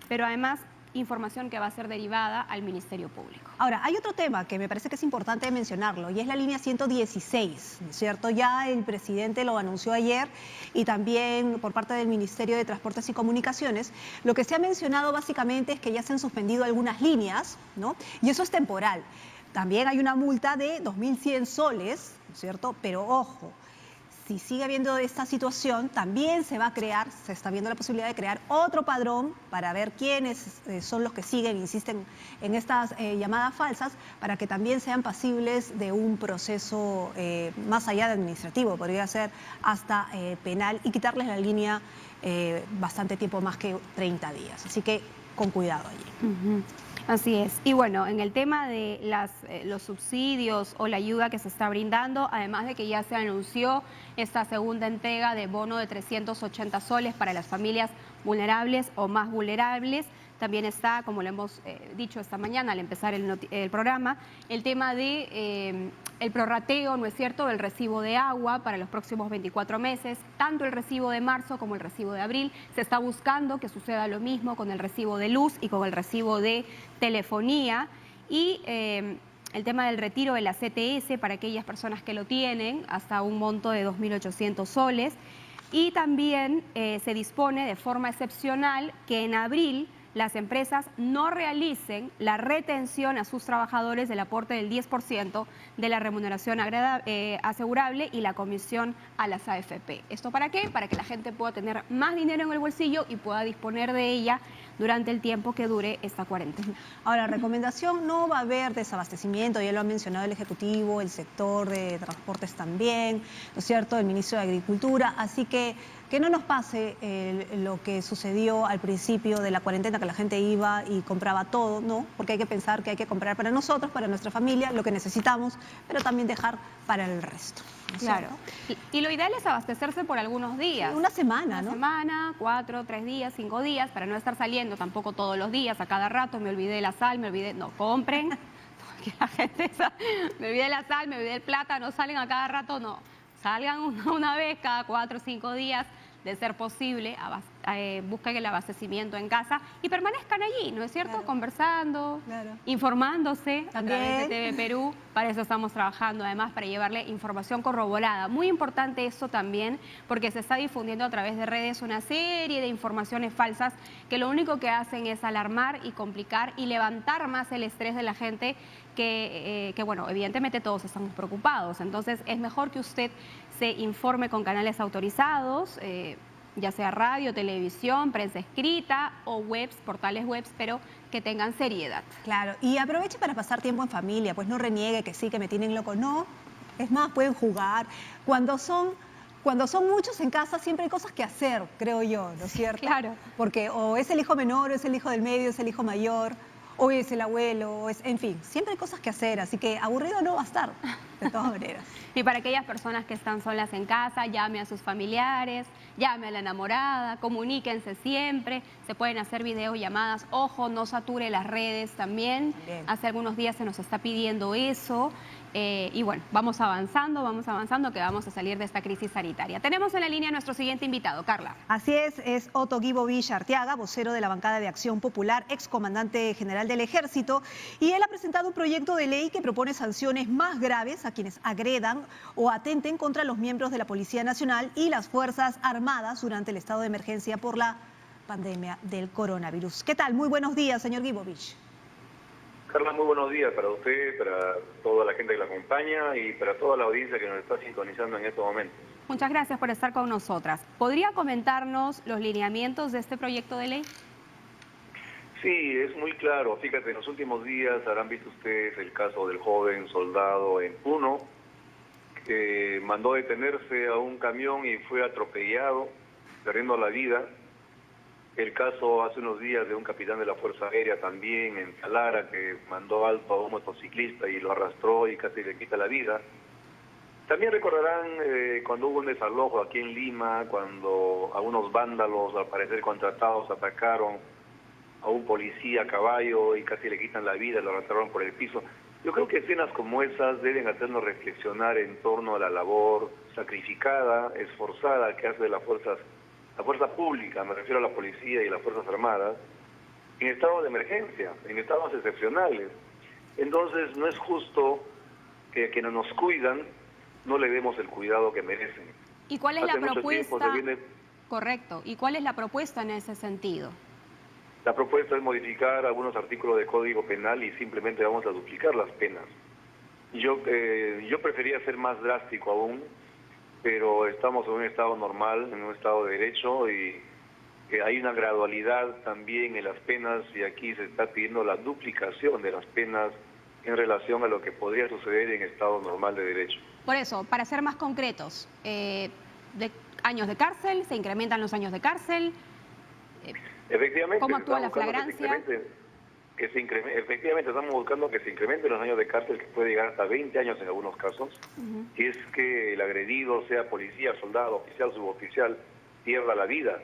pero además información que va a ser derivada al Ministerio Público. Ahora, hay otro tema que me parece que es importante mencionarlo y es la línea 116, ¿no es cierto? Ya el presidente lo anunció ayer y también por parte del Ministerio de Transportes y Comunicaciones. Lo que se ha mencionado básicamente es que ya se han suspendido algunas líneas, ¿no? Y eso es temporal. también hay una multa de 2.100 soles, ¿no es cierto? Pero ojo, si sigue habiendo esta situación, también se está viendo la posibilidad de crear otro padrón para ver quiénes son los que siguen, insisten en estas llamadas falsas, para que también sean pasibles de un proceso más allá de administrativo, podría ser hasta penal, y quitarles la línea bastante tiempo, más que 30 días. Así que con cuidado allí. Así es. Y bueno, en el tema de los subsidios o la ayuda que se está brindando, además de que ya se anunció esta segunda entrega de bono de 380 soles para las familias vulnerables o más vulnerables, también está, como lo hemos dicho esta mañana al empezar el programa, el tema de el prorrateo, ¿no es cierto?, del recibo de agua para los próximos 24 meses, tanto el recibo de marzo como el recibo de abril. Se está buscando que suceda lo mismo con el recibo de luz y con el recibo de telefonía, y el tema del retiro de la CTS para aquellas personas que lo tienen, hasta un monto de 2.800 soles. Y también se dispone de forma excepcional que en abril las empresas no realicen la retención a sus trabajadores del aporte del 10% de la remuneración asegurable y la comisión a las AFP. ¿Esto para qué? Para que la gente pueda tener más dinero en el bolsillo y pueda disponer de ella durante el tiempo que dure esta cuarentena. Ahora, recomendación, no va a haber desabastecimiento, ya lo ha mencionado el Ejecutivo, el sector de transportes también, ¿no es cierto?, el Ministro de Agricultura, así que no nos pase lo que sucedió al principio de la cuarentena, que la gente iba y compraba todo, ¿no? Porque hay que pensar que hay que comprar para nosotros, para nuestra familia, lo que necesitamos, pero también dejar para el resto, ¿no es Claro. cierto? Y lo ideal es abastecerse por algunos días. Sí, una semana, ¿no? Una semana, 4, 3 días, 5 días, para no estar saliendo tampoco todos los días, a cada rato, me olvidé la sal, me olvidé... No, compren, porque la gente... Me olvidé la sal, me olvidé el plátano, salen a cada rato, no. Salgan una vez cada 4 o 5 días, de ser posible, busquen el abastecimiento en casa y permanezcan allí, ¿no es cierto? Claro. Conversando, Claro. informándose También. a través de TV Perú. Para eso estamos trabajando, además, para llevarle información corroborada. Muy importante esto también, porque se está difundiendo a través de redes una serie de informaciones falsas que lo único que hacen es alarmar y complicar y levantar más el estrés de la gente, que bueno, evidentemente todos estamos preocupados. Entonces es mejor que usted se informe con canales autorizados, ya sea radio, televisión, prensa escrita o webs, portales webs, pero que tengan seriedad. Claro, y aproveche para pasar tiempo en familia, pues no reniegue que sí, que me tienen loco, no. Es más, pueden jugar. Cuando son muchos en casa siempre hay cosas que hacer, creo yo, ¿no es cierto? Claro. Porque o es el hijo menor, o es el hijo del medio, es el hijo mayor, o es el abuelo, en fin, siempre hay cosas que hacer, así que aburrido no va a estar, de todas maneras. Y para aquellas personas que están solas en casa, llame a sus familiares, llame a la enamorada, comuníquense siempre, se pueden hacer videollamadas, ojo, no sature las redes también. Hace algunos días se nos está pidiendo eso. Y bueno, vamos avanzando, que vamos a salir de esta crisis sanitaria. Tenemos en la línea a nuestro siguiente invitado, Carla. Así es Otto Guibovich Arteaga, vocero de la bancada de Acción Popular, excomandante general del Ejército, y él ha presentado un proyecto de ley que propone sanciones más graves a quienes agredan o atenten contra los miembros de la Policía Nacional y las Fuerzas Armadas durante el estado de emergencia por la pandemia del coronavirus. ¿Qué tal? Muy buenos días, señor Guibovich. Carla, muy buenos días para usted, para toda la gente que la acompaña y para toda la audiencia que nos está sintonizando en estos momentos. Muchas gracias por estar con nosotras. ¿Podría comentarnos los lineamientos de este proyecto de ley? Sí, es muy claro. Fíjate, en los últimos días habrán visto ustedes el caso del joven soldado en Puno, que mandó detenerse a un camión y fue atropellado, perdiendo la vida. El caso hace unos días de un capitán de la Fuerza Aérea también en Salara, que mandó alto a un motociclista y lo arrastró y casi le quita la vida. También recordarán cuando hubo un desalojo aquí en Lima, cuando algunos vándalos, al parecer contratados, atacaron a un policía a caballo y casi le quitan la vida, lo arrastraron por el piso. Yo creo que escenas como esas deben hacernos reflexionar en torno a la labor sacrificada, esforzada que hace la fuerza pública, me refiero a la policía y las Fuerzas Armadas, en estado de emergencia, en estados excepcionales. Entonces no es justo que a quienes nos cuidan no le demos el cuidado que merecen. ¿Y cuál es Hace la mucho propuesta? tiempo se viene... Correcto. ¿Y cuál es la propuesta en ese sentido? La propuesta es modificar algunos artículos del Código Penal y simplemente vamos a duplicar las penas. Yo prefería ser más drástico aún, pero estamos en un estado normal, en un estado de derecho, y hay una gradualidad también en las penas, y aquí se está pidiendo la duplicación de las penas en relación a lo que podría suceder en estado normal de derecho. Por eso, para ser más concretos, de años de cárcel, se incrementan los años de cárcel. Efectivamente, ¿Cómo actúa la flagrancia? Efectivamente, estamos buscando que se incrementen los años de cárcel, que puede llegar hasta 20 años en algunos casos, si es que el agredido, sea policía, soldado, oficial, suboficial, pierda la vida.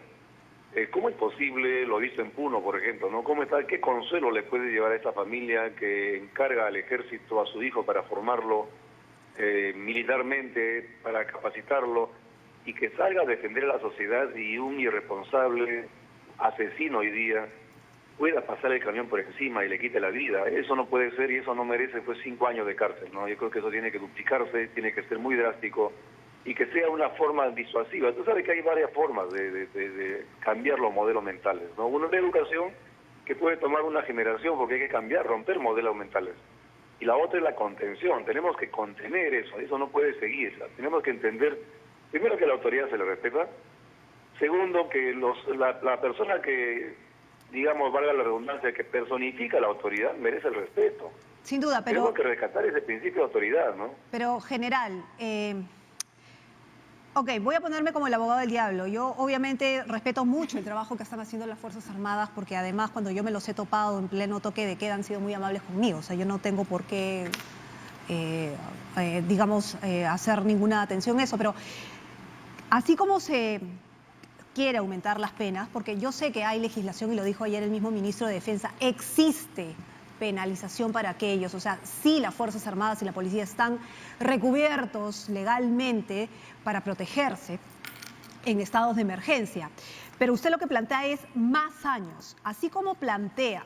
¿Cómo es posible, lo visto en Puno, por ejemplo, ¿no? ¿Qué consuelo le puede llevar a esa familia que encarga al ejército a su hijo para formarlo militarmente, para capacitarlo, y que salga a defender a la sociedad y un irresponsable asesino hoy día pueda pasar el camión por encima y le quite la vida? Eso no puede ser, y eso no merece 5 años de cárcel, ¿no? Yo creo que eso tiene que duplicarse, tiene que ser muy drástico, y que sea una forma disuasiva. Tú sabes que hay varias formas de cambiar los modelos mentales, ¿no? Uno es la educación, que puede tomar una generación porque hay que cambiar, romper modelos mentales. Y la otra es la contención. Tenemos que contener eso no puede seguir. Tenemos que entender, primero, que la autoridad se le respeta. Segundo, que la persona que, digamos, valga la redundancia, que personifica la autoridad, merece el respeto. Sin duda, pero... Tenemos que rescatar ese principio de autoridad, ¿no? Pero, general, ok, voy a ponerme como el abogado del diablo. Yo obviamente respeto mucho el trabajo que están haciendo las Fuerzas Armadas, porque además cuando yo me los he topado en pleno toque de queda han sido muy amables conmigo. O sea, yo no tengo por qué, hacer ninguna atención a eso. Pero así como se quiere aumentar las penas, porque yo sé que hay legislación, y lo dijo ayer el mismo ministro de Defensa, existe penalización para aquellos, o sea, sí, las Fuerzas Armadas y la policía están recubiertos legalmente para protegerse en estados de emergencia, pero usted lo que plantea es más años, así como plantea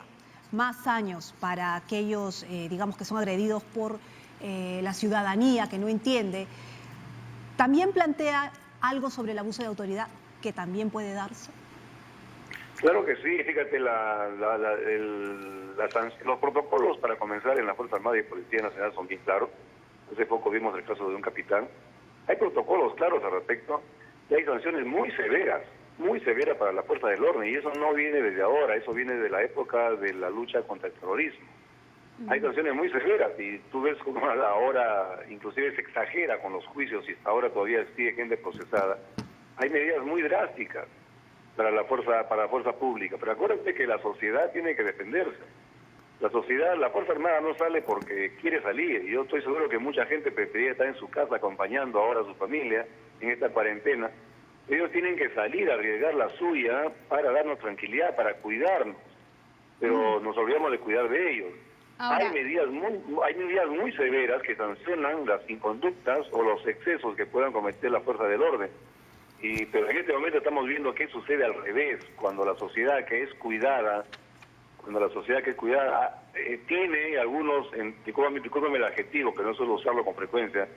más años para aquellos, digamos, que son agredidos por la ciudadanía que no entiende, también plantea algo sobre el abuso de autoridad que también puede darse. Claro que sí, fíjate, los protocolos para comenzar en la Fuerza Armada y Policía Nacional son bien claros. Hace poco vimos el caso de un capitán. Hay protocolos claros al respecto y hay sanciones muy severas para la fuerza del orden, y eso no viene desde ahora, eso viene de la época de la lucha contra el terrorismo. Hay sanciones muy severas, y tú ves cómo ahora inclusive se exagera con los juicios y ahora todavía sigue gente procesada. Hay medidas muy drásticas para la fuerza pública, pero acuérdate que la sociedad tiene que defenderse. La Fuerza Armada no sale porque quiere salir, y yo estoy seguro que mucha gente preferiría estar en su casa acompañando ahora a su familia en esta cuarentena. Ellos tienen que salir a arriesgar la suya para darnos tranquilidad, para cuidarnos, pero nos olvidamos de cuidar de ellos. Ahora, Hay medidas muy severas que sancionan las inconductas o los excesos que puedan cometer la fuerza del orden. Pero en este momento estamos viendo qué sucede al revés, cuando la sociedad que es cuidada, tiene algunos, discúlpame el adjetivo, que no suelo usarlo con frecuencia,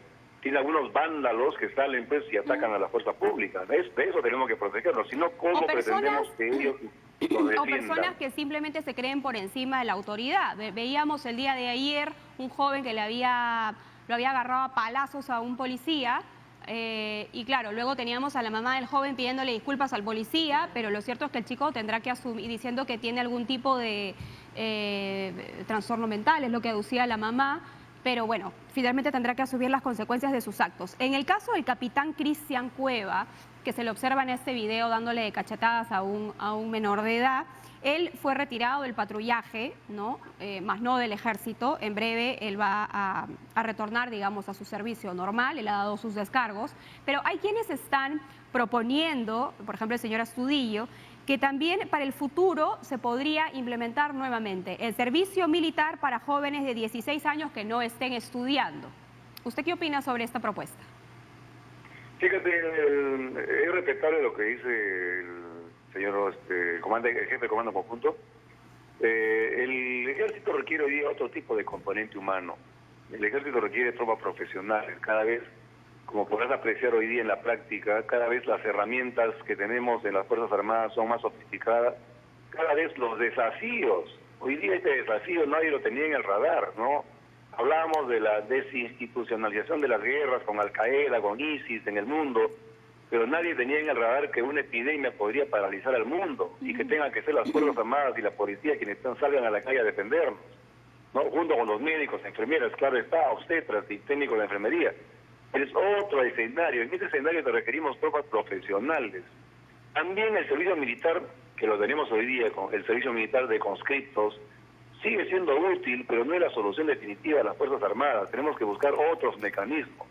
tiene algunos vándalos que salen pues y atacan a la fuerza pública. De eso tenemos que protegernos, si no, ¿cómo pretendemos que ellos nos defiendan? O personas que simplemente se creen por encima de la autoridad. Veíamos el día de ayer un joven que lo había agarrado a palazos a un policía. Y claro, luego teníamos a la mamá del joven pidiéndole disculpas al policía, pero lo cierto es que el chico tendrá que asumir, diciendo que tiene algún tipo de trastorno mental, es lo que aducía la mamá, pero bueno, finalmente tendrá que asumir las consecuencias de sus actos. En el caso del capitán Cristian Cueva, que se le observa en este video dándole cachetadas a un menor de edad, él fue retirado del patrullaje, ¿no? Más no del ejército. En breve él va a retornar, digamos, a su servicio normal. Él ha dado sus descargos. Pero hay quienes están proponiendo, por ejemplo el señor Astudillo, que también para el futuro se podría implementar nuevamente el servicio militar para jóvenes de 16 años que no estén estudiando. ¿Usted qué opina sobre esta propuesta? Fíjate, es respetable lo que dice el señor jefe de comando conjunto. El ejército requiere hoy día otro tipo de componente humano. El ejército requiere tropas profesionales. Cada vez, como podrás apreciar hoy día en la práctica, cada vez las herramientas que tenemos en las Fuerzas Armadas son más sofisticadas. Cada vez los desafíos, hoy día este desafío nadie lo tenía en el radar, ¿no? Hablábamos de la desinstitucionalización de las guerras con Al-Qaeda, con ISIS en el mundo, pero nadie tenía en el radar que una epidemia podría paralizar al mundo y que tengan que ser las Fuerzas Armadas y la policía quienes salgan a la calle a defendernos, ¿no? Junto con los médicos, enfermeras, claro está, obstetras y técnicos de enfermería. Es otro escenario. En ese escenario te requerimos tropas profesionales. También el servicio militar, que lo tenemos hoy día, con el servicio militar de conscriptos, sigue siendo útil, pero no es la solución definitiva de las Fuerzas Armadas. Tenemos que buscar otros mecanismos.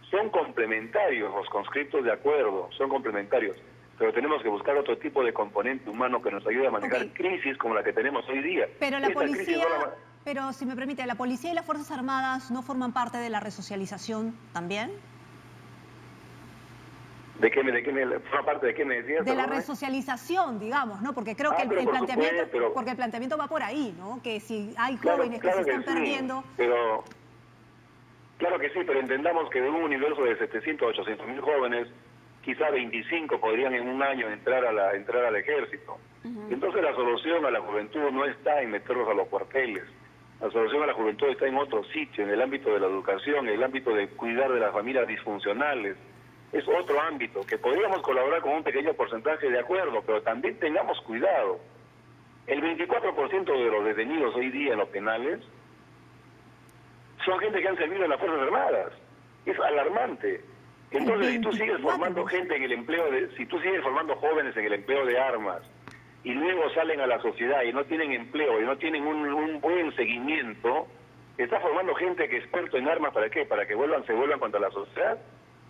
Son complementarios los conscriptos, de acuerdo, son complementarios, pero tenemos que buscar otro tipo de componente humano que nos ayude a manejar crisis como la que tenemos hoy día. Pero la policía, pero si me permite, ¿la policía y las Fuerzas Armadas no forman parte de la resocialización también? ¿De qué forma parte de qué me decías? De la resocialización, digamos, ¿no? Porque creo que el planteamiento va por ahí, ¿no? Que si hay jóvenes que se están perdiendo... Pero, claro que sí, pero entendamos que de un universo de 700, 800 mil jóvenes, quizá 25 podrían en un año entrar al ejército. Entonces la solución a la juventud no está en meterlos a los cuarteles. La solución a la juventud está en otro sitio, en el ámbito de la educación, en el ámbito de cuidar de las familias disfuncionales. Es otro ámbito, que podríamos colaborar con un pequeño porcentaje, de acuerdo, pero también tengamos cuidado. El 24% de los detenidos hoy día en los penales son gente que han servido en las Fuerzas Armadas. Es alarmante. Entonces, si tú sigues formando gente en el empleo si tú sigues formando jóvenes en el empleo de armas y luego salen a la sociedad y no tienen empleo y no tienen un buen seguimiento, estás formando gente que es experto en armas, ¿para qué? Para que se vuelvan contra la sociedad.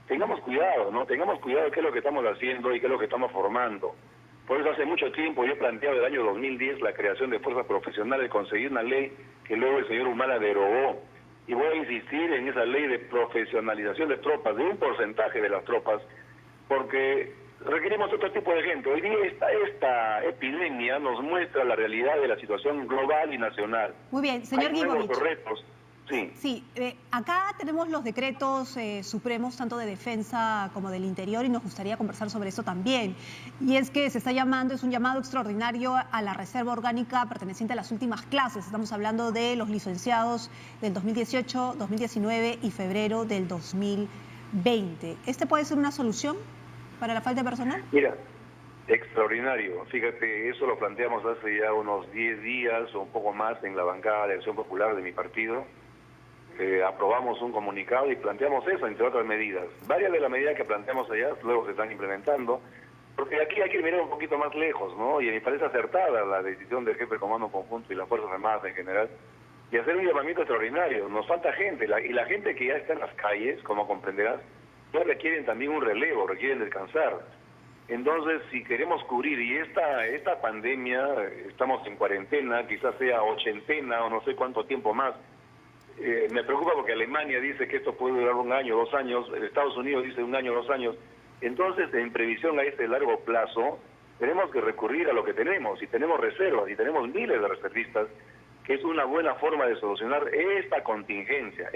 Tengamos cuidado, ¿no? Tengamos cuidado de qué es lo que estamos haciendo y qué es lo que estamos formando. Por eso hace mucho tiempo yo he planteado el año 2010 la creación de fuerzas profesionales, conseguir una ley que luego el señor Humala derogó. Y voy a insistir en esa ley de profesionalización de tropas, de un porcentaje de las tropas, porque requerimos otro tipo de gente. Hoy día esta epidemia nos muestra la realidad de la situación global y nacional. Muy bien, señor Guibovich. Hay nuevos retos. Sí, acá tenemos los decretos supremos tanto de defensa como del interior y nos gustaría conversar sobre eso también. Y es que se está llamando, es un llamado extraordinario a la reserva orgánica perteneciente a las últimas clases. Estamos hablando de los licenciados del 2018, 2019 y febrero del 2020. ¿Este puede ser una solución para la falta de personal? Mira, extraordinario. Fíjate, eso lo planteamos hace ya unos 10 días o un poco más en la bancada de Acción Popular de mi partido. Aprobamos un comunicado y planteamos eso, entre otras medidas. Varias de las medidas que planteamos allá luego se están implementando, porque aquí hay que mirar un poquito más lejos, ¿no? Y me parece acertada la decisión del jefe de Comando Conjunto y las Fuerzas Armadas en general, y hacer un llamamiento extraordinario. Nos falta gente, y la gente que ya está en las calles, como comprenderás, ya requieren también un relevo, requieren descansar. Entonces, si queremos cubrir, y esta pandemia, estamos en cuarentena, quizás sea ochentena o no sé cuánto tiempo más. Me preocupa porque Alemania dice que esto puede durar 1 año, 2 años, Estados Unidos dice 1 año, 2 años. Entonces, en previsión a este largo plazo, tenemos que recurrir a lo que tenemos, y tenemos reservas, y tenemos miles de reservistas, que es una buena forma de solucionar esta contingencia.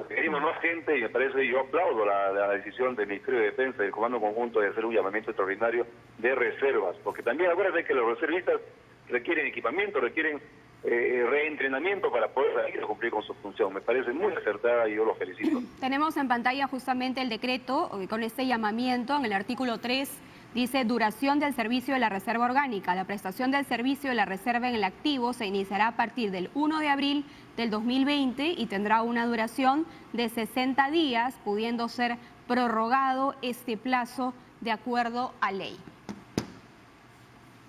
Queremos más gente, y me parece, yo aplaudo la decisión del Ministerio de Defensa y del Comando Conjunto de hacer un llamamiento extraordinario de reservas, porque también acuérdense que los reservistas requieren equipamiento, requieren reentrenamiento para poder ir a cumplir con su función. Me parece muy acertada y yo lo felicito. Tenemos en pantalla justamente el decreto con este llamamiento. En el artículo 3 dice: duración del servicio de la reserva orgánica. La prestación del servicio de la reserva en el activo se iniciará a partir del 1 de abril del 2020 y tendrá una duración de 60 días, pudiendo ser prorrogado este plazo de acuerdo a ley.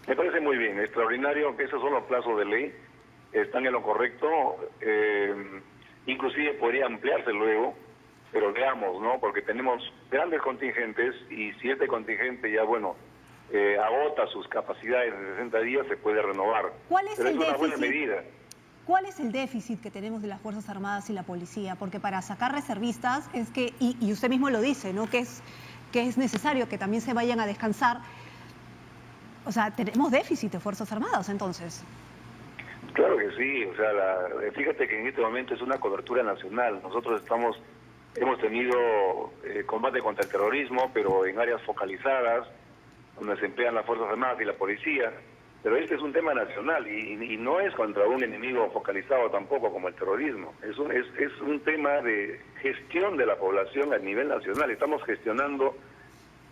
Me parece muy bien, extraordinario, que esos son los plazos de ley. Están en lo correcto, inclusive podría ampliarse luego, pero veamos, ¿no? Porque tenemos grandes contingentes y si este contingente ya, agota sus capacidades en 60 días, se puede renovar. ¿Cuál es pero el es una déficit? buena medida. ¿Cuál es el déficit que tenemos de las Fuerzas Armadas y la Policía? Porque para sacar reservistas es que, y usted mismo lo dice, ¿no? Que es necesario que también se vayan a descansar. O sea, tenemos déficit de Fuerzas Armadas, entonces. Claro que sí, o sea, fíjate que en este momento es una cobertura nacional. Nosotros hemos tenido combate contra el terrorismo, pero en áreas focalizadas, donde se emplean las Fuerzas Armadas y la Policía. pero este es un tema nacional y no es contra un enemigo focalizado tampoco como el terrorismo. Es un tema de gestión de la población a nivel nacional. Estamos gestionando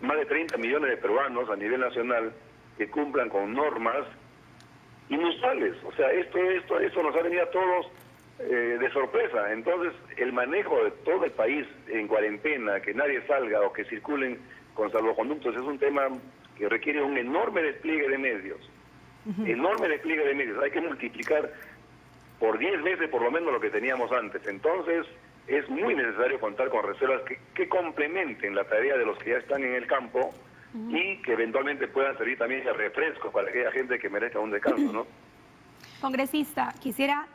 más de 30 millones de peruanos a nivel nacional que cumplan con normas inusuales. O sea, esto nos ha venido a todos de sorpresa. Entonces, el manejo de todo el país en cuarentena, que nadie salga o que circulen con salvoconductos, es un tema que requiere un enorme despliegue de medios. Enorme despliegue de medios. Hay que multiplicar por 10 veces por lo menos lo que teníamos antes. Entonces, es muy necesario contar con reservas que complementen la tarea de los que ya están en el campo y que eventualmente puedan servir también de refresco para aquella gente que merezca un descanso, ¿no? Congresista, quisiera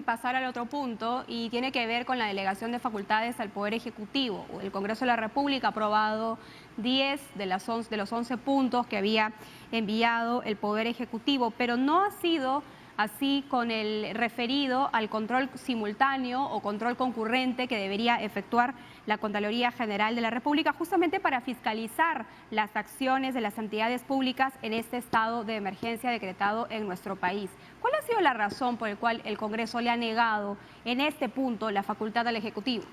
pasar al otro punto y tiene que ver con la delegación de facultades al Poder Ejecutivo. El Congreso de la República ha aprobado 10 de los 11 puntos que había enviado el Poder Ejecutivo, pero no ha sido así con el referido al control simultáneo o control concurrente que debería efectuar la Contraloría General de la República, justamente para fiscalizar las acciones de las entidades públicas en este estado de emergencia decretado en nuestro país. ¿Cuál ha sido la razón por la cual el Congreso le ha negado en este punto la facultad al Ejecutivo?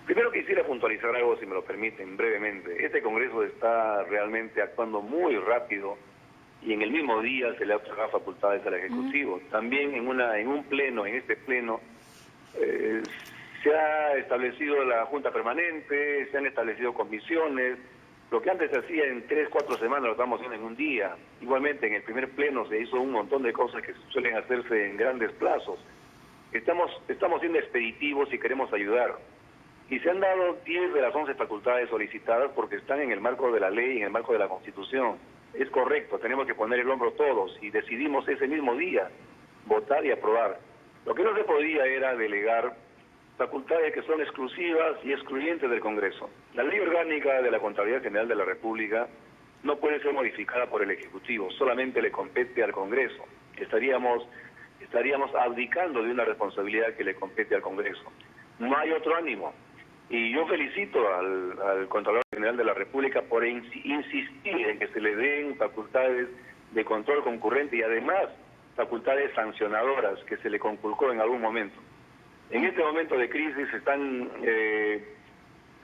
Primero quisiera puntualizar algo, si me lo permiten, brevemente. Este Congreso está realmente actuando muy rápido y en el mismo día se le ha otorgado facultades al Ejecutivo. También en este pleno, se ha establecido la Junta Permanente, se han establecido comisiones. Lo que antes se hacía en 3, 4 semanas lo estamos haciendo en un día. Igualmente en el primer pleno se hizo un montón de cosas que suelen hacerse en grandes plazos. Estamos siendo expeditivos y queremos ayudar. Y se han dado 10 de las 11 facultades solicitadas porque están en el marco de la ley, en el marco de la Constitución. Es correcto, tenemos que poner el hombro todos y decidimos ese mismo día votar y aprobar. Lo que no se podía era delegar facultades que son exclusivas y excluyentes del Congreso. La ley orgánica de la Contraloría General de la República no puede ser modificada por el Ejecutivo, solamente le compete al Congreso. Estaríamos abdicando de una responsabilidad que le compete al Congreso. No hay otro ánimo. Y yo felicito al Contralor General de la República por insistir en que se le den facultades de control concurrente y además facultades sancionadoras que se le conculcó en algún momento. En este momento de crisis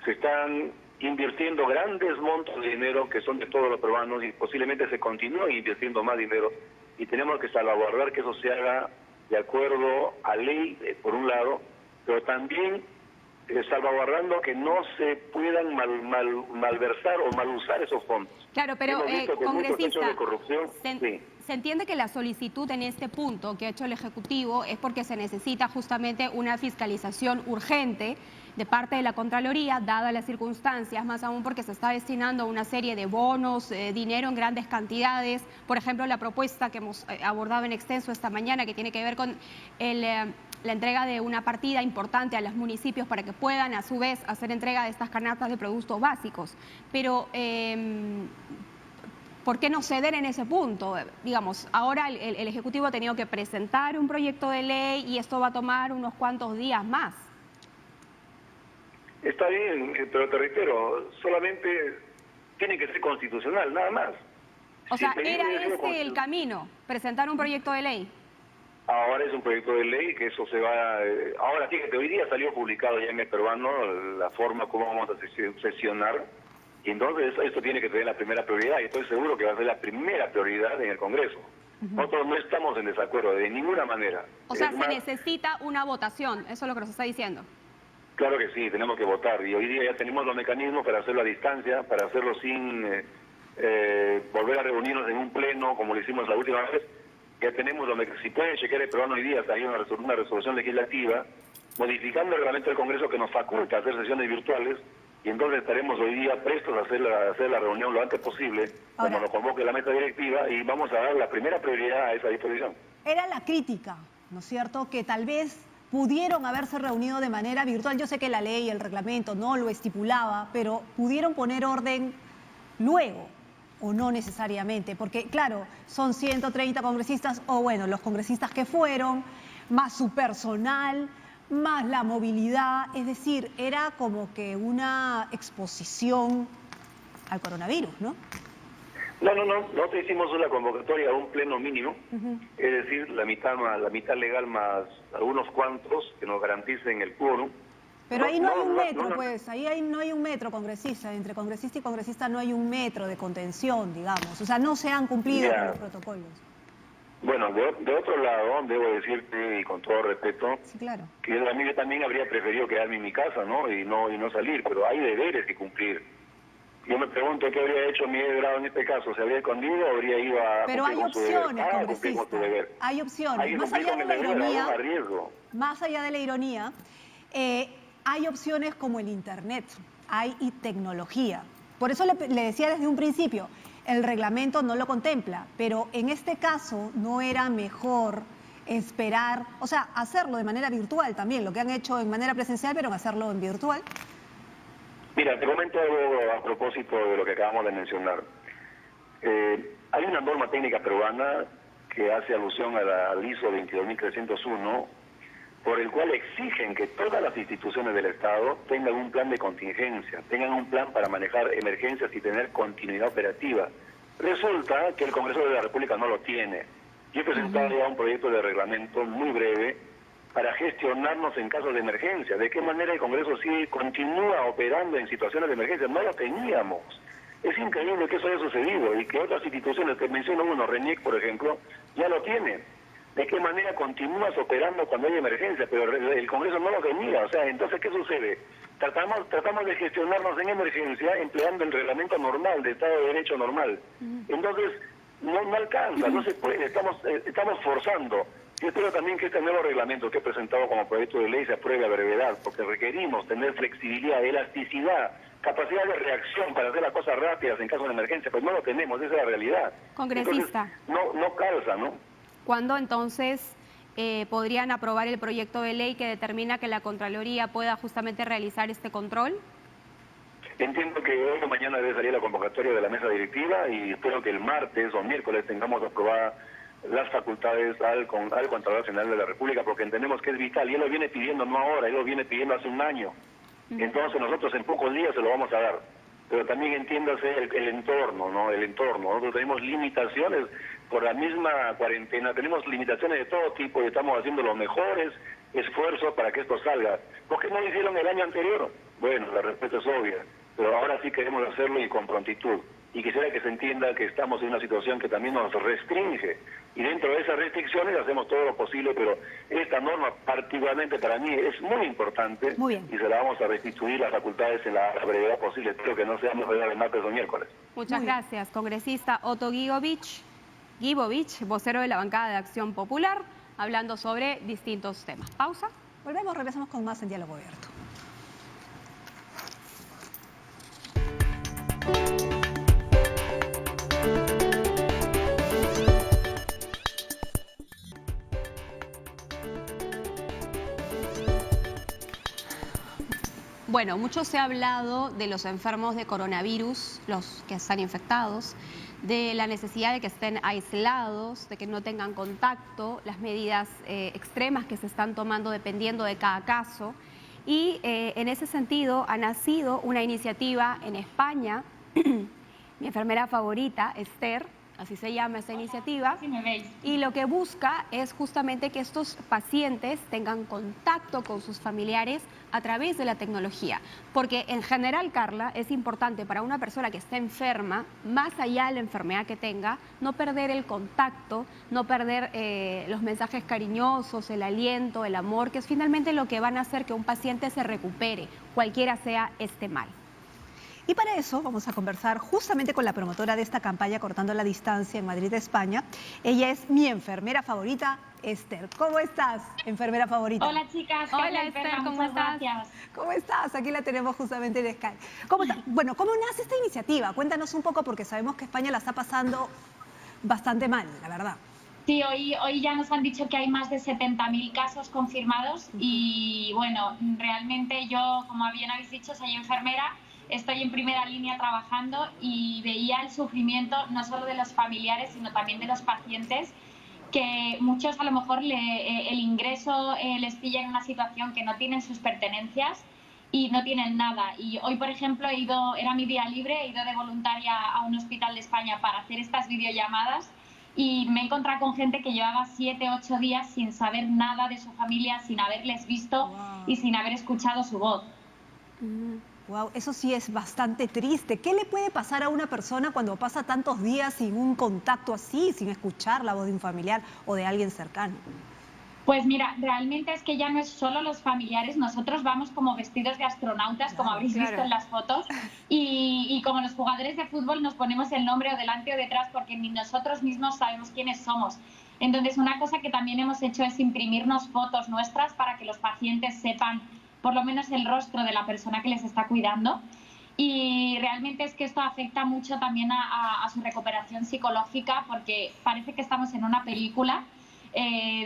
se están invirtiendo grandes montos de dinero que son de todos los peruanos y posiblemente se continúen invirtiendo más dinero y tenemos que salvaguardar que eso se haga de acuerdo a ley, por un lado, pero también salvaguardando que no se puedan malversar o mal usar esos fondos. Claro, pero congresista, de corrupción, se entiende que la solicitud en este punto que ha hecho el Ejecutivo es porque se necesita justamente una fiscalización urgente de parte de la Contraloría, dadas las circunstancias, más aún porque se está destinando una serie de bonos, dinero en grandes cantidades. Por ejemplo, la propuesta que hemos abordado en extenso esta mañana, que tiene que ver con la entrega de una partida importante a los municipios para que puedan, a su vez, hacer entrega de estas canastas de productos básicos. Pero, ¿por qué no ceder en ese punto? Digamos, ahora el Ejecutivo ha tenido que presentar un proyecto de ley y esto va a tomar unos cuantos días más. Está bien, pero te reitero, solamente tiene que ser constitucional, nada más. O sea, ¿era este el camino, presentar un proyecto de ley? Ahora es un proyecto de ley que eso se va... Ahora, fíjate, hoy día salió publicado ya en el peruano la forma como vamos a sesionar, y entonces esto tiene que tener la primera prioridad, y estoy seguro que va a ser la primera prioridad en el Congreso. Nosotros no estamos en desacuerdo de ninguna manera. O sea, se necesita una votación, eso es lo que nos está diciendo. Claro que sí, tenemos que votar, y hoy día ya tenemos los mecanismos para hacerlo a distancia, para hacerlo sin volver a reunirnos en un pleno, como lo hicimos la última vez. Ya tenemos, si pueden chequear el peruano hoy día, hay una resolución legislativa modificando el reglamento del Congreso que nos faculta hacer sesiones virtuales, y entonces estaremos hoy día prestos a hacer la reunión lo antes posible, como nos convoque la mesa directiva, y vamos a dar la primera prioridad a esa disposición. Era la crítica, ¿no es cierto?, que tal vez pudieron haberse reunido de manera virtual. Yo sé que la ley, el reglamento no lo estipulaba, pero pudieron poner orden luego, o no necesariamente, porque claro, son 130 congresistas, o bueno, los congresistas que fueron, más su personal, más la movilidad, es decir, era como que una exposición al coronavirus, ¿no? Nosotros hicimos una convocatoria a un pleno mínimo, es decir, la mitad legal más algunos cuantos que nos garanticen el quórum. Pero ahí no hay un metro, pues, ahí no hay un metro, congresista. Entre congresista y congresista no hay un metro de contención, digamos. O sea, no se han cumplido con los protocolos. Bueno, de otro lado, debo decirte, y con todo respeto, sí, claro, que a mí yo también habría preferido quedarme en mi casa, ¿no? Y no salir, pero hay deberes que cumplir. Yo me pregunto qué habría hecho Miguel Grau en este caso, ¿se habría escondido o habría ido a pero hay opciones, congresista, hay opciones. Más allá de la ironía, más allá de la ironía, hay opciones como el Internet, hay tecnología. Por eso le decía desde un principio, el reglamento no lo contempla, pero en este caso no era mejor esperar, o sea, hacerlo de manera virtual también, lo que han hecho en manera presencial, pero hacerlo en virtual. Mira, te comento algo a propósito de lo que acabamos de mencionar. Hay una norma técnica peruana que hace alusión al ISO 22301, por el cual exigen que todas las instituciones del Estado tengan un plan de contingencia, tengan un plan para manejar emergencias y tener continuidad operativa. Resulta que el Congreso de la República no lo tiene. Yo he presentado ya un proyecto de reglamento muy breve para gestionarnos en casos de emergencia. ¿De qué manera el Congreso sí continúa operando en situaciones de emergencia? No lo teníamos. Es increíble que eso haya sucedido y que otras instituciones, que menciono uno, RENIEC, por ejemplo, ya lo tienen. ¿De qué manera continúas operando cuando hay emergencia? Pero el Congreso no lo tenía. O sea, entonces, ¿qué sucede? Tratamos de gestionarnos en emergencia empleando el reglamento normal, de Estado de Derecho normal. Entonces, no alcanza, no se puede, estamos forzando. Yo espero también que este nuevo reglamento que he presentado como proyecto de ley se apruebe a brevedad, porque requerimos tener flexibilidad, elasticidad, capacidad de reacción para hacer las cosas rápidas en caso de emergencia, pues no lo tenemos, esa es la realidad. Congresista. Entonces, no calza, ¿no? ¿Cuándo entonces podrían aprobar el proyecto de ley que determina que la Contraloría pueda justamente realizar este control? Entiendo que hoy o mañana debe salir la convocatoria de la mesa directiva y espero que el martes o miércoles tengamos aprobada las facultades al Contralor General de la República, porque entendemos que es vital, y él lo viene pidiendo no ahora, él lo viene pidiendo hace un año. Entonces nosotros en pocos días se lo vamos a dar. Pero también entiéndase el entorno, ¿no? El entorno. Nosotros tenemos limitaciones por la misma cuarentena, tenemos limitaciones de todo tipo y estamos haciendo los mejores esfuerzos para que esto salga. ¿Por qué no lo hicieron el año anterior? Bueno, la respuesta es obvia, pero ahora sí queremos hacerlo y con prontitud. Y quisiera que se entienda que estamos en una situación que también nos restringe. Y dentro de esas restricciones hacemos todo lo posible, pero esta norma particularmente para mí es muy importante y se la vamos a restituir las facultades en la brevedad posible. Espero que no sea más allá de martes o miércoles. Muchas gracias, congresista Otto Gibovich, vocero de la bancada de Acción Popular, hablando sobre distintos temas. Pausa. Regresamos con más en Diálogo Abierto. Bueno, mucho se ha hablado de los enfermos de coronavirus, los que están infectados, de la necesidad de que estén aislados, de que no tengan contacto, las medidas extremas que se están tomando dependiendo de cada caso. Y en ese sentido ha nacido una iniciativa en España, mi enfermera favorita, Esther, así se llama esta iniciativa, y lo que busca es justamente que estos pacientes tengan contacto con sus familiares a través de la tecnología, porque en general, Carla, es importante para una persona que esté enferma, más allá de la enfermedad que tenga, no perder el contacto, no perder los mensajes cariñosos, el aliento, el amor, que es finalmente lo que van a hacer que un paciente se recupere, cualquiera sea este mal. Y para eso vamos a conversar justamente con la promotora de esta campaña Cortando la Distancia en Madrid, España. Ella es mi enfermera favorita, Esther. ¿Cómo estás, enfermera favorita? Hola, chicas. Hola, Esther, ¿cómo estás? Gracias. ¿Cómo estás? Aquí la tenemos justamente en Skype. Bueno, ¿cómo nace esta iniciativa? Cuéntanos un poco, porque sabemos que España la está pasando bastante mal, la verdad. Sí, hoy ya nos han dicho que hay más de 70.000 casos confirmados y, bueno, realmente yo, como bien habéis dicho, soy enfermera. Estoy en primera línea trabajando y veía el sufrimiento no solo de los familiares, sino también de los pacientes, que muchos a lo mejor el ingreso les pilla en una situación que no tienen sus pertenencias y no tienen nada. Y hoy, por ejemplo, era mi día libre, he ido de voluntaria a un hospital de España para hacer estas videollamadas y me he encontrado con gente que llevaba 7, 8 días sin saber nada de su familia, sin haberles visto y sin haber escuchado su voz. Wow, eso sí es bastante triste. ¿Qué le puede pasar a una persona cuando pasa tantos días sin un contacto así, sin escuchar la voz de un familiar o de alguien cercano? Pues mira, realmente es que ya no es solo los familiares, nosotros vamos como vestidos de astronautas, como habréis visto en las fotos, y como los jugadores de fútbol nos ponemos el nombre o delante o detrás porque ni nosotros mismos sabemos quiénes somos. Entonces, una cosa que también hemos hecho es imprimirnos fotos nuestras para que los pacientes sepan por lo menos el rostro de la persona que les está cuidando. Y realmente es que esto afecta mucho también a su recuperación psicológica porque parece que estamos en una película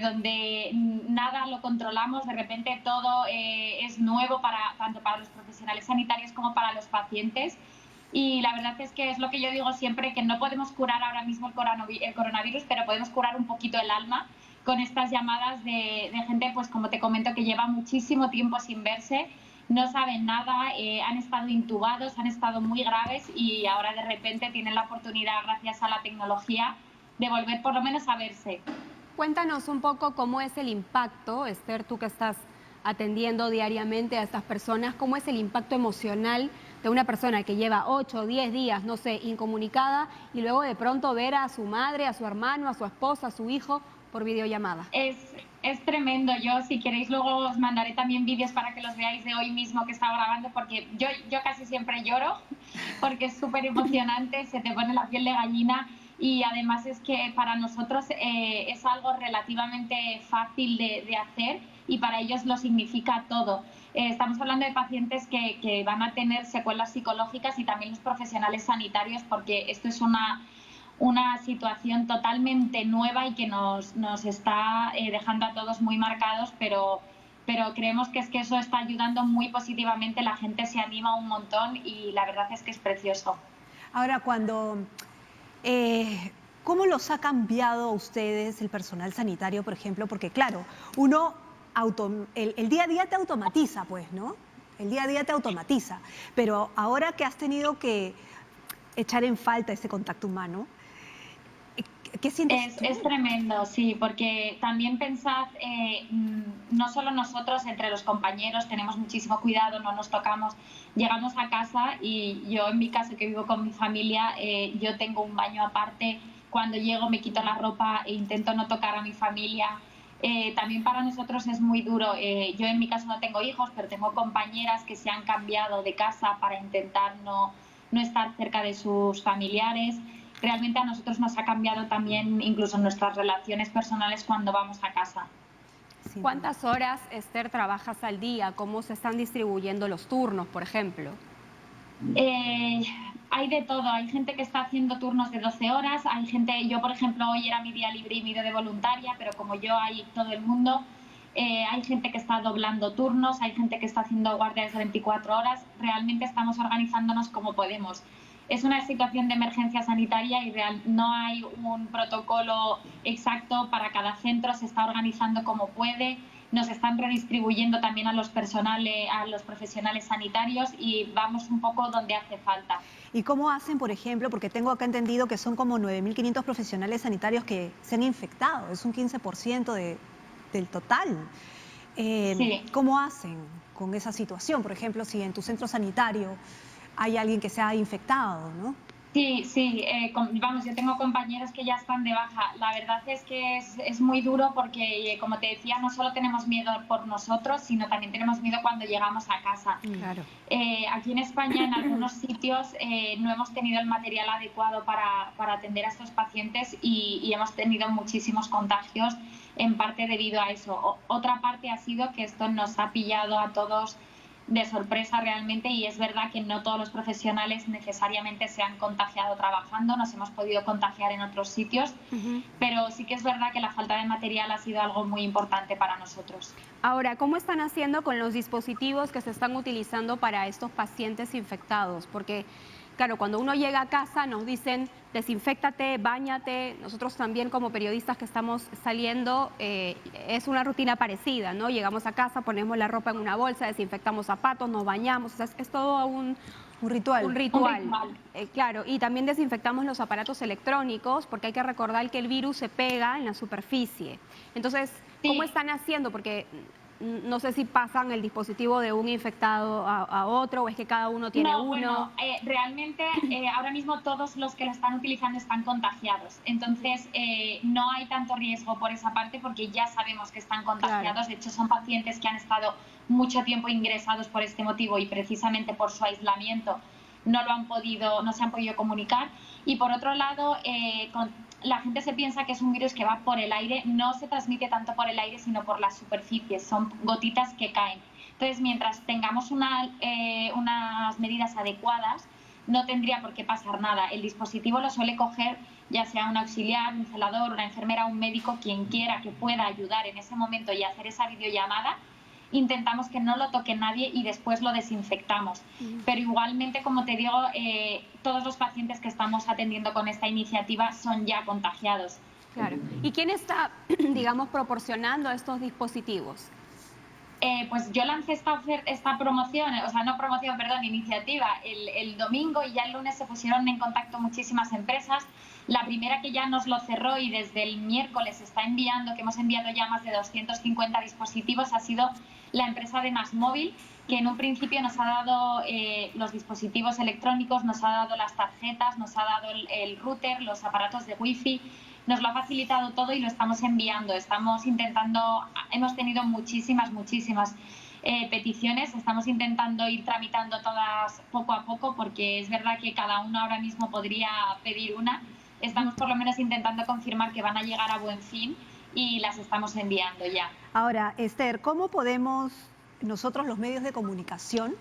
donde nada lo controlamos, de repente todo es nuevo tanto para los profesionales sanitarios como para los pacientes. Y la verdad es que es lo que yo digo siempre, que no podemos curar ahora mismo el coronavirus, pero podemos curar un poquito el alma con estas llamadas de gente, pues como te comento, que lleva muchísimo tiempo sin verse, no saben nada, han estado intubados, han estado muy graves y ahora de repente tienen la oportunidad, gracias a la tecnología, de volver por lo menos a verse. Cuéntanos un poco cómo es el impacto, Esther, tú que estás atendiendo diariamente a estas personas, cómo es el impacto emocional de una persona que lleva 8 o 10 días, no sé, incomunicada y luego de pronto ver a su madre, a su hermano, a su esposa, a su hijo por videollamada. Es tremendo. Yo, si queréis, luego os mandaré también vídeos para que los veáis de hoy mismo que estaba grabando, porque yo casi siempre lloro, porque es súper emocionante, se te pone la piel de gallina. Y además es que para nosotros es algo relativamente fácil de hacer y para ellos lo significa todo. Estamos hablando de pacientes que van a tener secuelas psicológicas y también los profesionales sanitarios, porque esto es una situación totalmente nueva y que nos está dejando a todos muy marcados, pero creemos que es que eso está ayudando muy positivamente, la gente se anima un montón y la verdad es que es precioso. Ahora, ¿cómo los ha cambiado a ustedes el personal sanitario, por ejemplo? Porque claro, el día a día te automatiza, pues, ¿no? El día a día te automatiza, pero ahora que has tenido que echar en falta ese contacto humano, ¿qué sientes tú? Es tremendo, sí, porque también pensad, no solo nosotros entre los compañeros tenemos muchísimo cuidado, no nos tocamos, llegamos a casa y yo en mi caso que vivo con mi familia, yo tengo un baño aparte, cuando llego me quito la ropa e intento no tocar a mi familia. También para nosotros es muy duro, yo en mi caso no tengo hijos, pero tengo compañeras que se han cambiado de casa para intentar no estar cerca de sus familiares. Realmente a nosotros nos ha cambiado también incluso nuestras relaciones personales cuando vamos a casa. ¿Cuántas horas, Esther, trabajas al día? ¿Cómo se están distribuyendo los turnos, por ejemplo? Hay de todo. Hay gente que está haciendo turnos de 12 horas. Hay gente, yo por ejemplo hoy era mi día libre y mi día de voluntaria, pero como yo hay todo el mundo. Hay gente que está doblando turnos, hay gente que está haciendo guardias de 24 horas. Realmente estamos organizándonos como podemos. Es una situación de emergencia sanitaria y no hay un protocolo exacto para cada centro, se está organizando como puede, nos están redistribuyendo también a los profesionales sanitarios y vamos un poco donde hace falta. ¿Y cómo hacen, por ejemplo, porque tengo acá entendido que son como 9.500 profesionales sanitarios que se han infectado, es un 15% del total? Sí. ¿Cómo hacen con esa situación? Por ejemplo, si en tu centro sanitario hay alguien que se ha infectado, ¿no? Sí, vamos, yo tengo compañeros que ya están de baja. La verdad es que es muy duro porque, como te decía, no solo tenemos miedo por nosotros, sino también tenemos miedo cuando llegamos a casa. Claro. Aquí en España, en algunos sitios, no hemos tenido el material adecuado para atender a estos pacientes y hemos tenido muchísimos contagios, en parte debido a eso. Otra parte ha sido que esto nos ha pillado a todos de sorpresa realmente y es verdad que no todos los profesionales necesariamente se han contagiado trabajando, nos hemos podido contagiar en otros sitios, pero sí que es verdad que la falta de material ha sido algo muy importante para nosotros. Ahora, ¿cómo están haciendo con los dispositivos que se están utilizando para estos pacientes infectados? Porque, claro, cuando uno llega a casa nos dicen desinféctate, báñate. Nosotros también como periodistas que estamos saliendo, es una rutina parecida, ¿no? Llegamos a casa, ponemos la ropa en una bolsa, desinfectamos zapatos, nos bañamos, o sea, es todo un ritual. Un ritual, claro, y también desinfectamos los aparatos electrónicos porque hay que recordar que el virus se pega en la superficie. Entonces, ¿cómo están haciendo? Porque no sé si pasan el dispositivo de un infectado a otro o es que cada uno tiene uno. Bueno, realmente ahora mismo todos los que lo están utilizando están contagiados. Entonces, no hay tanto riesgo por esa parte porque ya sabemos que están contagiados. Claro. De hecho, son pacientes que han estado mucho tiempo ingresados por este motivo y precisamente por su aislamiento no se han podido comunicar. Y por otro lado, la gente se piensa que es un virus que va por el aire. No se transmite tanto por el aire, sino por las superficies. Son gotitas que caen. Entonces, mientras tengamos unas medidas adecuadas, no tendría por qué pasar nada. El dispositivo lo suele coger ya sea un auxiliar, un celador, una enfermera, un médico, quien quiera que pueda ayudar en ese momento y hacer esa videollamada. Intentamos que no lo toque nadie y después lo desinfectamos. Pero igualmente, como te digo, todos los pacientes que estamos atendiendo con esta iniciativa son ya contagiados. Claro. ¿Y quién está, digamos, proporcionando estos dispositivos? Pues yo lancé esta promoción, iniciativa el domingo y ya el lunes se pusieron en contacto muchísimas empresas. La primera que ya nos lo cerró y desde el miércoles está enviando, que hemos enviado ya más de 250 dispositivos, ha sido la empresa de MásMóvil, que en un principio nos ha dado los dispositivos electrónicos, nos ha dado las tarjetas, nos ha dado el router, los aparatos de wifi. Nos lo ha facilitado todo y lo estamos enviando. Estamos intentando, hemos tenido muchísimas peticiones, estamos intentando ir tramitando todas poco a poco porque es verdad que cada uno ahora mismo podría pedir una. Estamos por lo menos intentando confirmar que van a llegar a buen fin y las estamos enviando ya. Ahora, Esther, ¿cómo podemos nosotros los medios de comunicación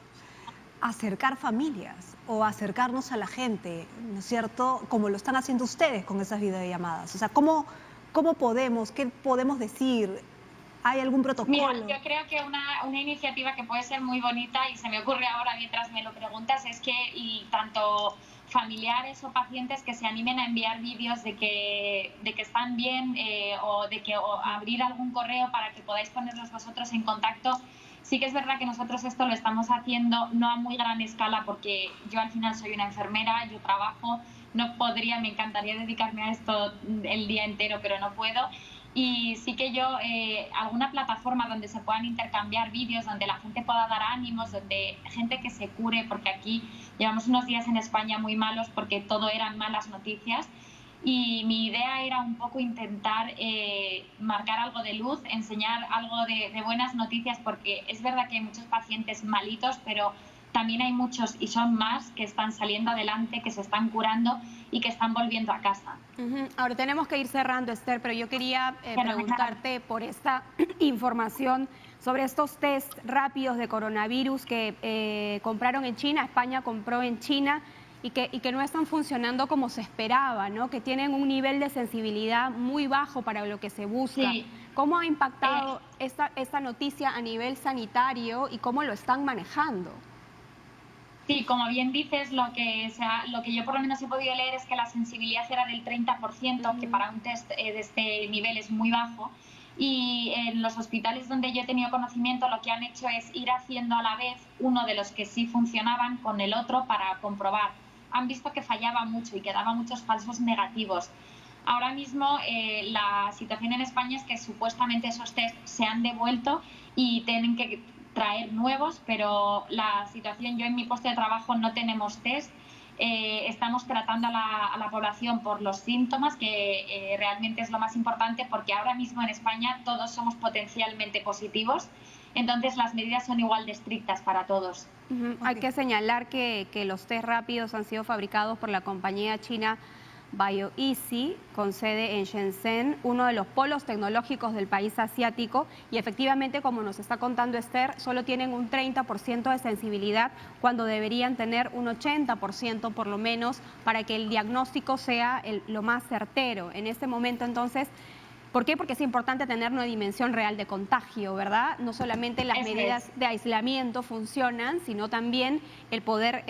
acercar familias o acercarnos a la gente, ¿no es cierto?, como lo están haciendo ustedes con esas videollamadas? O sea, ¿cómo podemos, qué podemos decir? ¿Hay algún protocolo? Mira, yo creo que una iniciativa que puede ser muy bonita y se me ocurre ahora mientras me lo preguntas es que tanto familiares o pacientes que se animen a enviar vídeos de que están bien o abrir algún correo para que podáis ponerlos vosotros en contacto. Sí que es verdad que nosotros esto lo estamos haciendo no a muy gran escala porque yo al final soy una enfermera, yo trabajo, me encantaría dedicarme a esto el día entero, pero no puedo. Y sí que yo, alguna plataforma donde se puedan intercambiar vídeos, donde la gente pueda dar ánimos, donde gente que se cure, porque aquí llevamos unos días en España muy malos porque todo eran malas noticias. Y mi idea era un poco intentar marcar algo de luz, enseñar algo de buenas noticias, porque es verdad que hay muchos pacientes malitos, pero también hay muchos, y son más, que están saliendo adelante, que se están curando y que están volviendo a casa. Ahora tenemos que ir cerrando, Esther, pero yo quería preguntarte por esta información sobre estos test rápidos de coronavirus que compraron en China, España compró en China, y que no están funcionando como se esperaba, ¿no? Que tienen un nivel de sensibilidad muy bajo para lo que se busca. Sí. ¿Cómo ha impactado esta noticia a nivel sanitario y cómo lo están manejando? Sí, como bien dices, lo que yo por lo menos he podido leer es que la sensibilidad era del 30%, que para un test de este nivel es muy bajo. Y en los hospitales donde yo he tenido conocimiento lo que han hecho es ir haciendo a la vez uno de los que sí funcionaban con el otro para comprobar. Han visto que fallaba mucho y que daba muchos falsos negativos. Ahora mismo la situación en España es que supuestamente esos test se han devuelto y tienen que traer nuevos, pero la situación, yo en mi puesto de trabajo no tenemos test. Estamos tratando a la población por los síntomas, que realmente es lo más importante, porque ahora mismo en España todos somos potencialmente positivos, entonces las medidas son igual de estrictas para todos. Hay que señalar que los test rápidos han sido fabricados por la compañía china BioEasy, con sede en Shenzhen, uno de los polos tecnológicos del país asiático, y efectivamente, como nos está contando Esther, solo tienen un 30% de sensibilidad cuando deberían tener un 80% por lo menos para que el diagnóstico sea lo más certero. En este momento, entonces, ¿por qué? Porque es importante tener una dimensión real de contagio, ¿verdad? No solamente las medidas de aislamiento funcionan, sino también el poder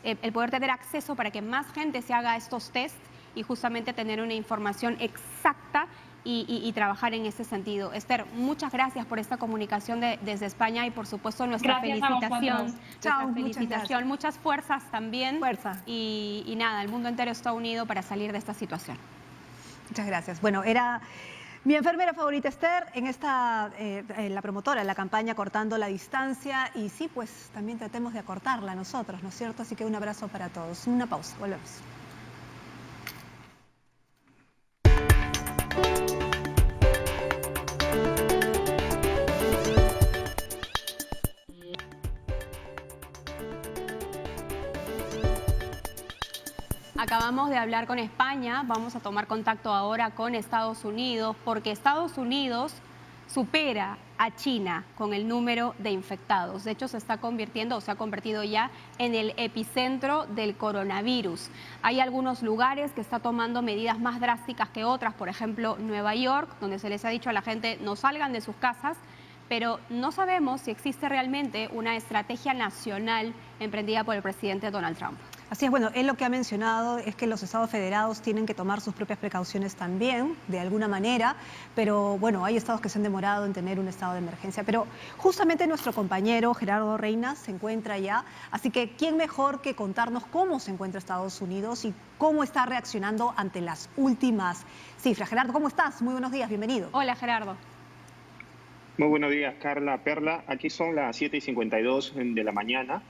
el poder tener acceso para que más gente se haga estos test y justamente tener una información exacta y trabajar en ese sentido. Esther, muchas gracias por esta comunicación desde España y por supuesto nuestra felicitación. Chao, felicitación, muchas fuerzas también. Fuerza. Y nada, el mundo entero está unido para salir de esta situación. Muchas gracias. Bueno, era mi enfermera favorita, Esther, en la promotora, en la campaña Cortando la Distancia. Y sí, pues también tratemos de acortarla nosotros, ¿no es cierto? Así que un abrazo para todos. Una pausa, volvemos. Acabamos de hablar con España, vamos a tomar contacto ahora con Estados Unidos, porque Estados Unidos supera a China con el número de infectados. De hecho, se está convirtiendo o se ha convertido ya en el epicentro del coronavirus. Hay algunos lugares que están tomando medidas más drásticas que otras, por ejemplo, Nueva York, donde se les ha dicho a la gente no salgan de sus casas, pero no sabemos si existe realmente una estrategia nacional emprendida por el presidente Donald Trump. Así es, bueno, él lo que ha mencionado es que los estados federados tienen que tomar sus propias precauciones también, de alguna manera, pero bueno, hay estados que se han demorado en tener un estado de emergencia. Pero justamente nuestro compañero Gerardo Reinas se encuentra allá, así que ¿quién mejor que contarnos cómo se encuentra Estados Unidos y cómo está reaccionando ante las últimas cifras? Gerardo, ¿cómo estás? Muy buenos días, bienvenido. Hola, Gerardo. Muy buenos días, Carla, Perla. Aquí son las 7:52 de la mañana.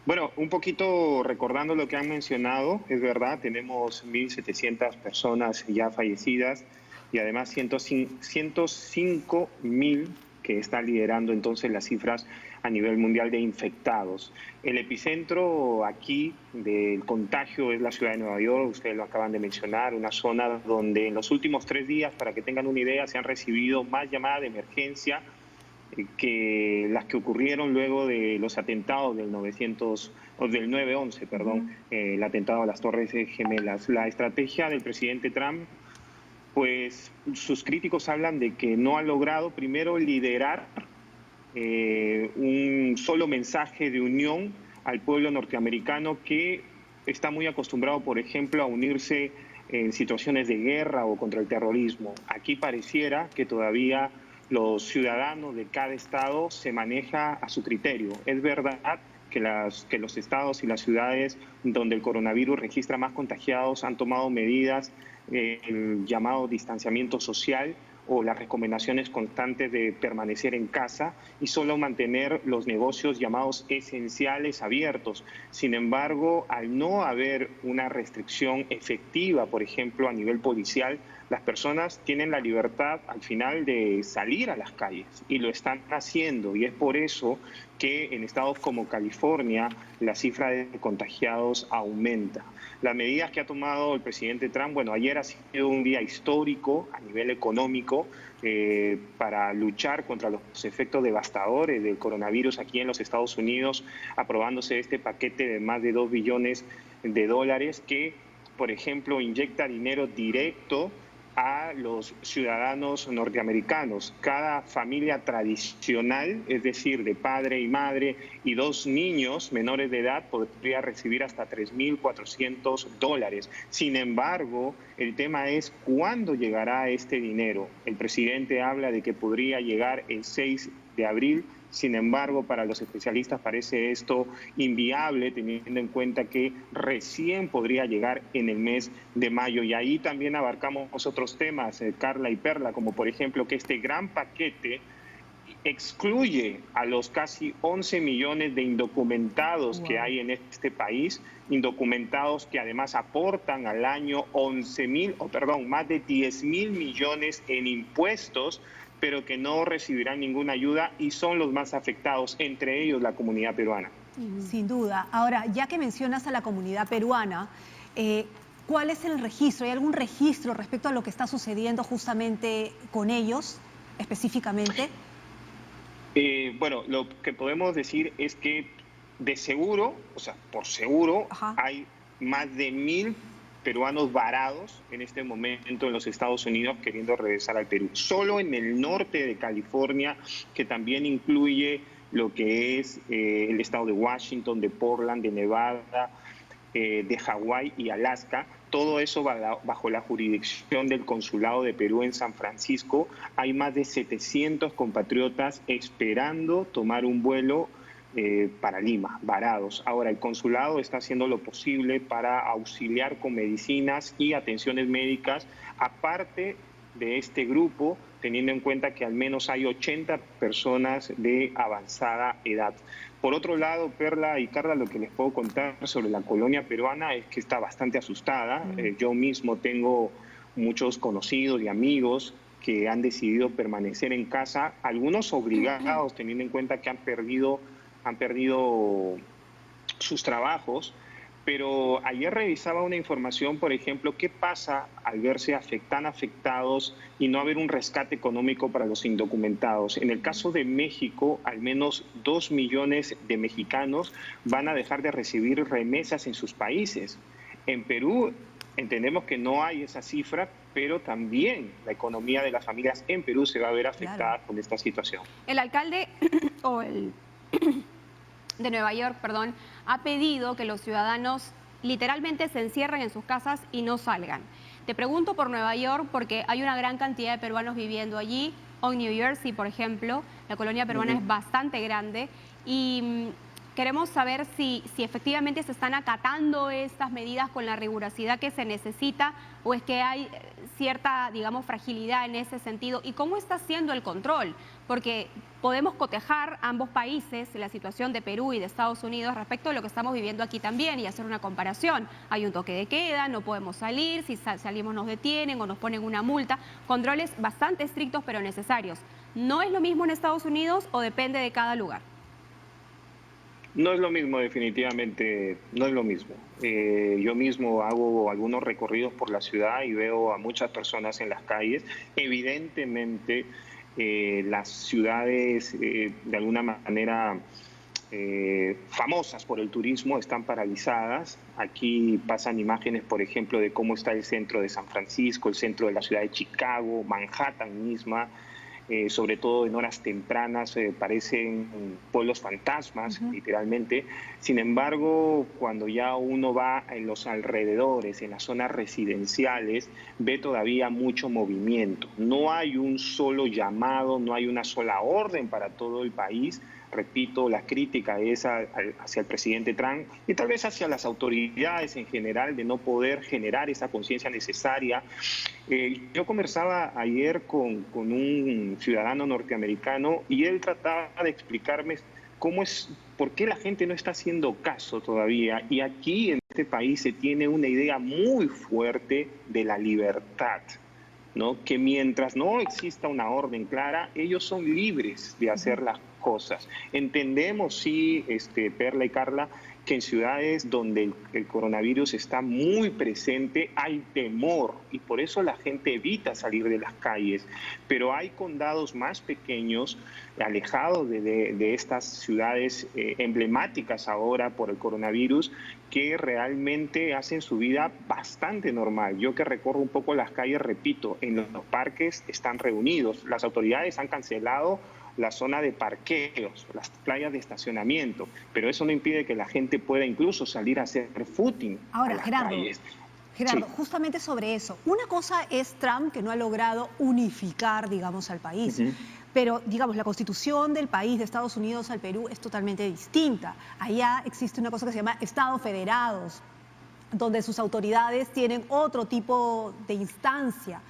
Bueno, un poquito recordando lo que han mencionado, es verdad, tenemos 1.700 personas ya fallecidas y además 105.000 que está liderando entonces las cifras a nivel mundial de infectados. El epicentro aquí del contagio es la ciudad de Nueva York, ustedes lo acaban de mencionar, una zona donde en los últimos 3 días, para que tengan una idea, se han recibido más llamadas de emergencia que las que ocurrieron luego de los atentados del 9/11, perdón, el atentado a las Torres Gemelas. La estrategia del presidente Trump, pues sus críticos hablan de que no ha logrado primero liderar un solo mensaje de unión al pueblo norteamericano que está muy acostumbrado, por ejemplo, a unirse en situaciones de guerra o contra el terrorismo. Aquí pareciera que todavía los ciudadanos de cada estado se maneja a su criterio. Es verdad que los estados y las ciudades donde el coronavirus registra más contagiados han tomado medidas, el llamado distanciamiento social o las recomendaciones constantes de permanecer en casa y solo mantener los negocios llamados esenciales abiertos. Sin embargo, al no haber una restricción efectiva, por ejemplo, a nivel policial, las personas tienen la libertad al final de salir a las calles y lo están haciendo, y es por eso que en estados como California la cifra de contagiados aumenta. Las medidas que ha tomado el presidente Trump, bueno, ayer ha sido un día histórico a nivel económico para luchar contra los efectos devastadores del coronavirus aquí en los Estados Unidos, aprobándose este paquete de más de $2 billones que, por ejemplo, inyecta dinero directo a los ciudadanos norteamericanos. Cada familia tradicional, es decir, de padre y madre y 2 niños menores de edad, podría recibir hasta $3.400. Sin embargo, el tema es cuándo llegará este dinero. El presidente habla de que podría llegar el 6 de abril. Sin embargo, para los especialistas parece esto inviable, teniendo en cuenta que recién podría llegar en el mes de mayo. Y ahí también abarcamos otros temas, Carla y Perla, como por ejemplo que este gran paquete excluye a los casi 11 millones de indocumentados que hay en este país, indocumentados que además aportan al año más de 10.000 millones en impuestos, pero que no recibirán ninguna ayuda y son los más afectados, entre ellos la comunidad peruana. Sin duda. Ahora, ya que mencionas a la comunidad peruana, ¿cuál es el registro? ¿Hay algún registro respecto a lo que está sucediendo justamente con ellos, específicamente? Bueno, lo que podemos decir es que de seguro, o sea, por seguro, hay más de 1.000 peruanos varados en este momento en los Estados Unidos queriendo regresar al Perú. Solo en el norte de California, que también incluye lo que es el estado de Washington, de Portland, de Nevada, de Hawái y Alaska. Todo eso bajo la jurisdicción del Consulado de Perú en San Francisco. Hay más de 700 compatriotas esperando tomar un vuelo para Lima, varados. Ahora, el consulado está haciendo lo posible para auxiliar con medicinas y atenciones médicas, aparte de este grupo, teniendo en cuenta que al menos hay 80 personas de avanzada edad. Por otro lado, Perla y Carla, lo que les puedo contar sobre la colonia peruana es que está bastante asustada. Yo mismo tengo muchos conocidos y amigos que han decidido permanecer en casa, algunos obligados, teniendo en cuenta que han perdido sus trabajos. Pero ayer revisaba una información, por ejemplo, qué pasa al verse tan afectados y no haber un rescate económico para los indocumentados. En el caso de México, al menos 2 millones de mexicanos van a dejar de recibir remesas en sus países. En Perú entendemos que no hay esa cifra, pero también la economía de las familias en Perú se va a ver afectada con esta situación. El alcalde de Nueva York, ha pedido que los ciudadanos literalmente se encierren en sus casas y no salgan. Te pregunto por Nueva York porque hay una gran cantidad de peruanos viviendo allí, o en New Jersey, por ejemplo. La colonia peruana es bastante grande y queremos saber si efectivamente se están acatando estas medidas con la rigurosidad que se necesita o es que hay cierta, digamos, fragilidad en ese sentido. ¿Y cómo está siendo el control? Porque podemos cotejar ambos países, la situación de Perú y de Estados Unidos respecto a lo que estamos viviendo aquí también y hacer una comparación. Hay un toque de queda, no podemos salir, si salimos nos detienen o nos ponen una multa. Controles bastante estrictos pero necesarios. ¿No es lo mismo en Estados Unidos o depende de cada lugar? No es lo mismo, definitivamente, no es lo mismo. Yo mismo hago algunos recorridos por la ciudad y veo a muchas personas en las calles. Evidentemente, las ciudades, de alguna manera, famosas por el turismo, están paralizadas. Aquí pasan imágenes, por ejemplo, de cómo está el centro de San Francisco, el centro de la ciudad de Chicago, Manhattan misma. Sobre todo en horas tempranas, parecen pueblos fantasmas, literalmente. Sin embargo, cuando ya uno va en los alrededores, en las zonas residenciales, ve todavía mucho movimiento. No hay un solo llamado, no hay una sola orden para todo el país. Repito, la crítica es hacia el presidente Trump y tal vez hacia las autoridades en general de no poder generar esa conciencia necesaria. Yo conversaba ayer con un ciudadano norteamericano y él trataba de explicarme por qué la gente no está haciendo caso todavía. Y aquí en este país se tiene una idea muy fuerte de la libertad, ¿no? Que mientras no exista una orden clara, ellos son libres de hacer las cosas. Entendemos, sí, Perla y Carla, que en ciudades donde el coronavirus está muy presente hay temor y por eso la gente evita salir de las calles. Pero hay condados más pequeños, alejados de estas ciudades emblemáticas ahora por el coronavirus, que realmente hacen su vida bastante normal. Yo que recorro un poco las calles, repito, en los parques están reunidos. Las autoridades han cancelado la zona de parqueos, las playas de estacionamiento, pero eso no impide que la gente pueda incluso salir a hacer footing. Ahora, Gerardo, sí, justamente sobre eso. Una cosa es Trump, que no ha logrado unificar, digamos, al país. Pero, digamos, la constitución del país, de Estados Unidos al Perú, es totalmente distinta. Allá existe una cosa que se llama Estados Federados, donde sus autoridades tienen otro tipo de instancia.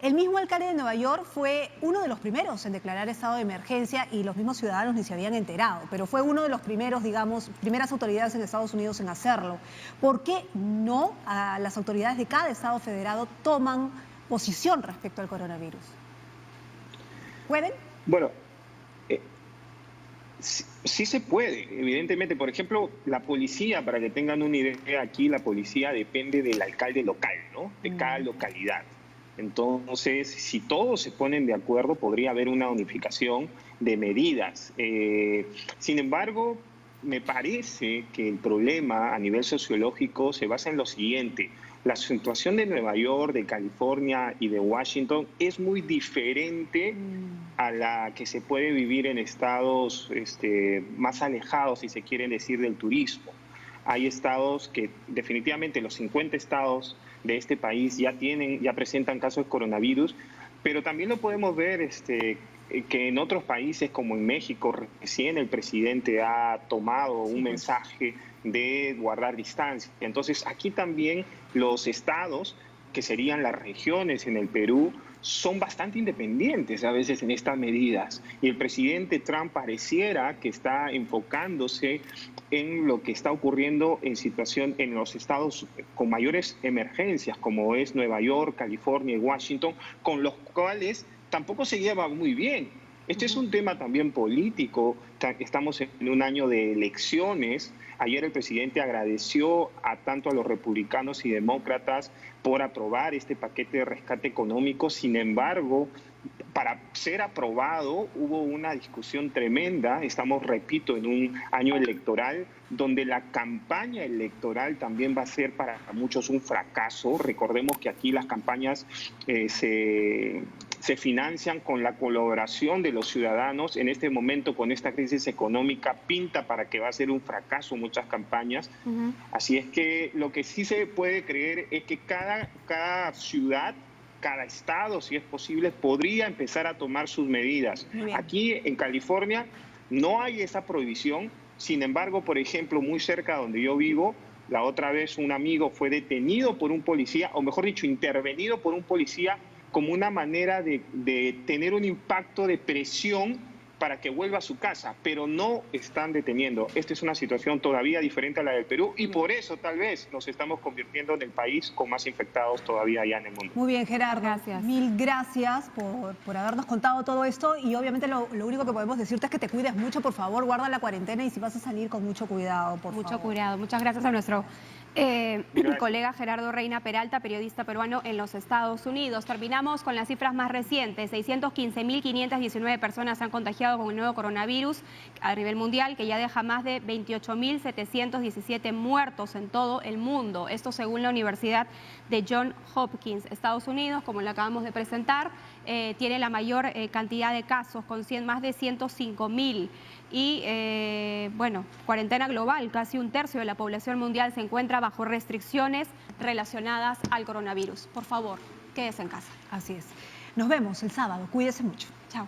El mismo alcalde de Nueva York fue uno de los primeros en declarar estado de emergencia y los mismos ciudadanos ni se habían enterado, pero fue uno de los primeros, digamos, primeras autoridades en Estados Unidos en hacerlo. ¿Por qué no las autoridades de cada estado federado toman posición respecto al coronavirus? ¿Pueden? Bueno, sí se puede, evidentemente. Por ejemplo, la policía, para que tengan una idea, aquí la policía depende del alcalde local, ¿no? De cada localidad. Entonces, si todos se ponen de acuerdo, podría haber una unificación de medidas. Sin embargo, me parece que el problema a nivel sociológico se basa en lo siguiente. La situación de Nueva York, de California y de Washington es muy diferente a la que se puede vivir en estados más alejados, si se quiere decir, del turismo. Hay estados que definitivamente los 50 estados de este país ya presentan casos de coronavirus, pero también lo podemos ver que en otros países como en México recién el presidente ha tomado un mensaje de guardar distancia. Entonces aquí también los estados, que serían las regiones en el Perú, son bastante independientes a veces en estas medidas. Y el presidente Trump pareciera que está enfocándose en lo que está ocurriendo en los estados con mayores emergencias, como es Nueva York, California y Washington, con los cuales tampoco se lleva muy bien. Este es un tema también político. Estamos en un año de elecciones. Ayer el presidente agradeció tanto a los republicanos y demócratas por aprobar este paquete de rescate económico. Sin embargo, para ser aprobado hubo una discusión tremenda. Estamos, repito, en un año electoral donde la campaña electoral también va a ser para muchos un fracaso. Recordemos que aquí las campañas se financian con la colaboración de los ciudadanos. En este momento, con esta crisis económica, pinta para que va a ser un fracaso muchas campañas. Así es que lo que sí se puede creer es que cada ciudad, cada estado, si es posible, podría empezar a tomar sus medidas. Aquí en California no hay esa prohibición. Sin embargo, por ejemplo, muy cerca donde yo vivo, la otra vez un amigo fue detenido por un policía, o mejor dicho, intervenido por un policía como una manera de tener un impacto de presión para que vuelva a su casa, pero no están deteniendo. Esta es una situación todavía diferente a la del Perú y por eso tal vez nos estamos convirtiendo en el país con más infectados todavía allá en el mundo. Muy bien, Gerardo. Gracias. Mil gracias por habernos contado todo esto y obviamente lo único que podemos decirte es que te cuides mucho, por favor, guarda la cuarentena y si vas a salir con mucho cuidado, por favor. Mucho cuidado. Muchas gracias a nuestro colega Gerardo Reina Peralta, periodista peruano en los Estados Unidos. Terminamos con las cifras más recientes. 615.519 personas se han contagiado con el nuevo coronavirus a nivel mundial, que ya deja más de 28.717 muertos en todo el mundo. Esto según la Universidad de Johns Hopkins. Estados Unidos, como le acabamos de presentar, tiene la mayor cantidad de casos, con más de 105.000. Y, bueno, cuarentena global. Casi un tercio de la población mundial se encuentra bajo restricciones relacionadas al coronavirus. Por favor, quédese en casa. Así es. Nos vemos el sábado. Cuídese mucho. Chao.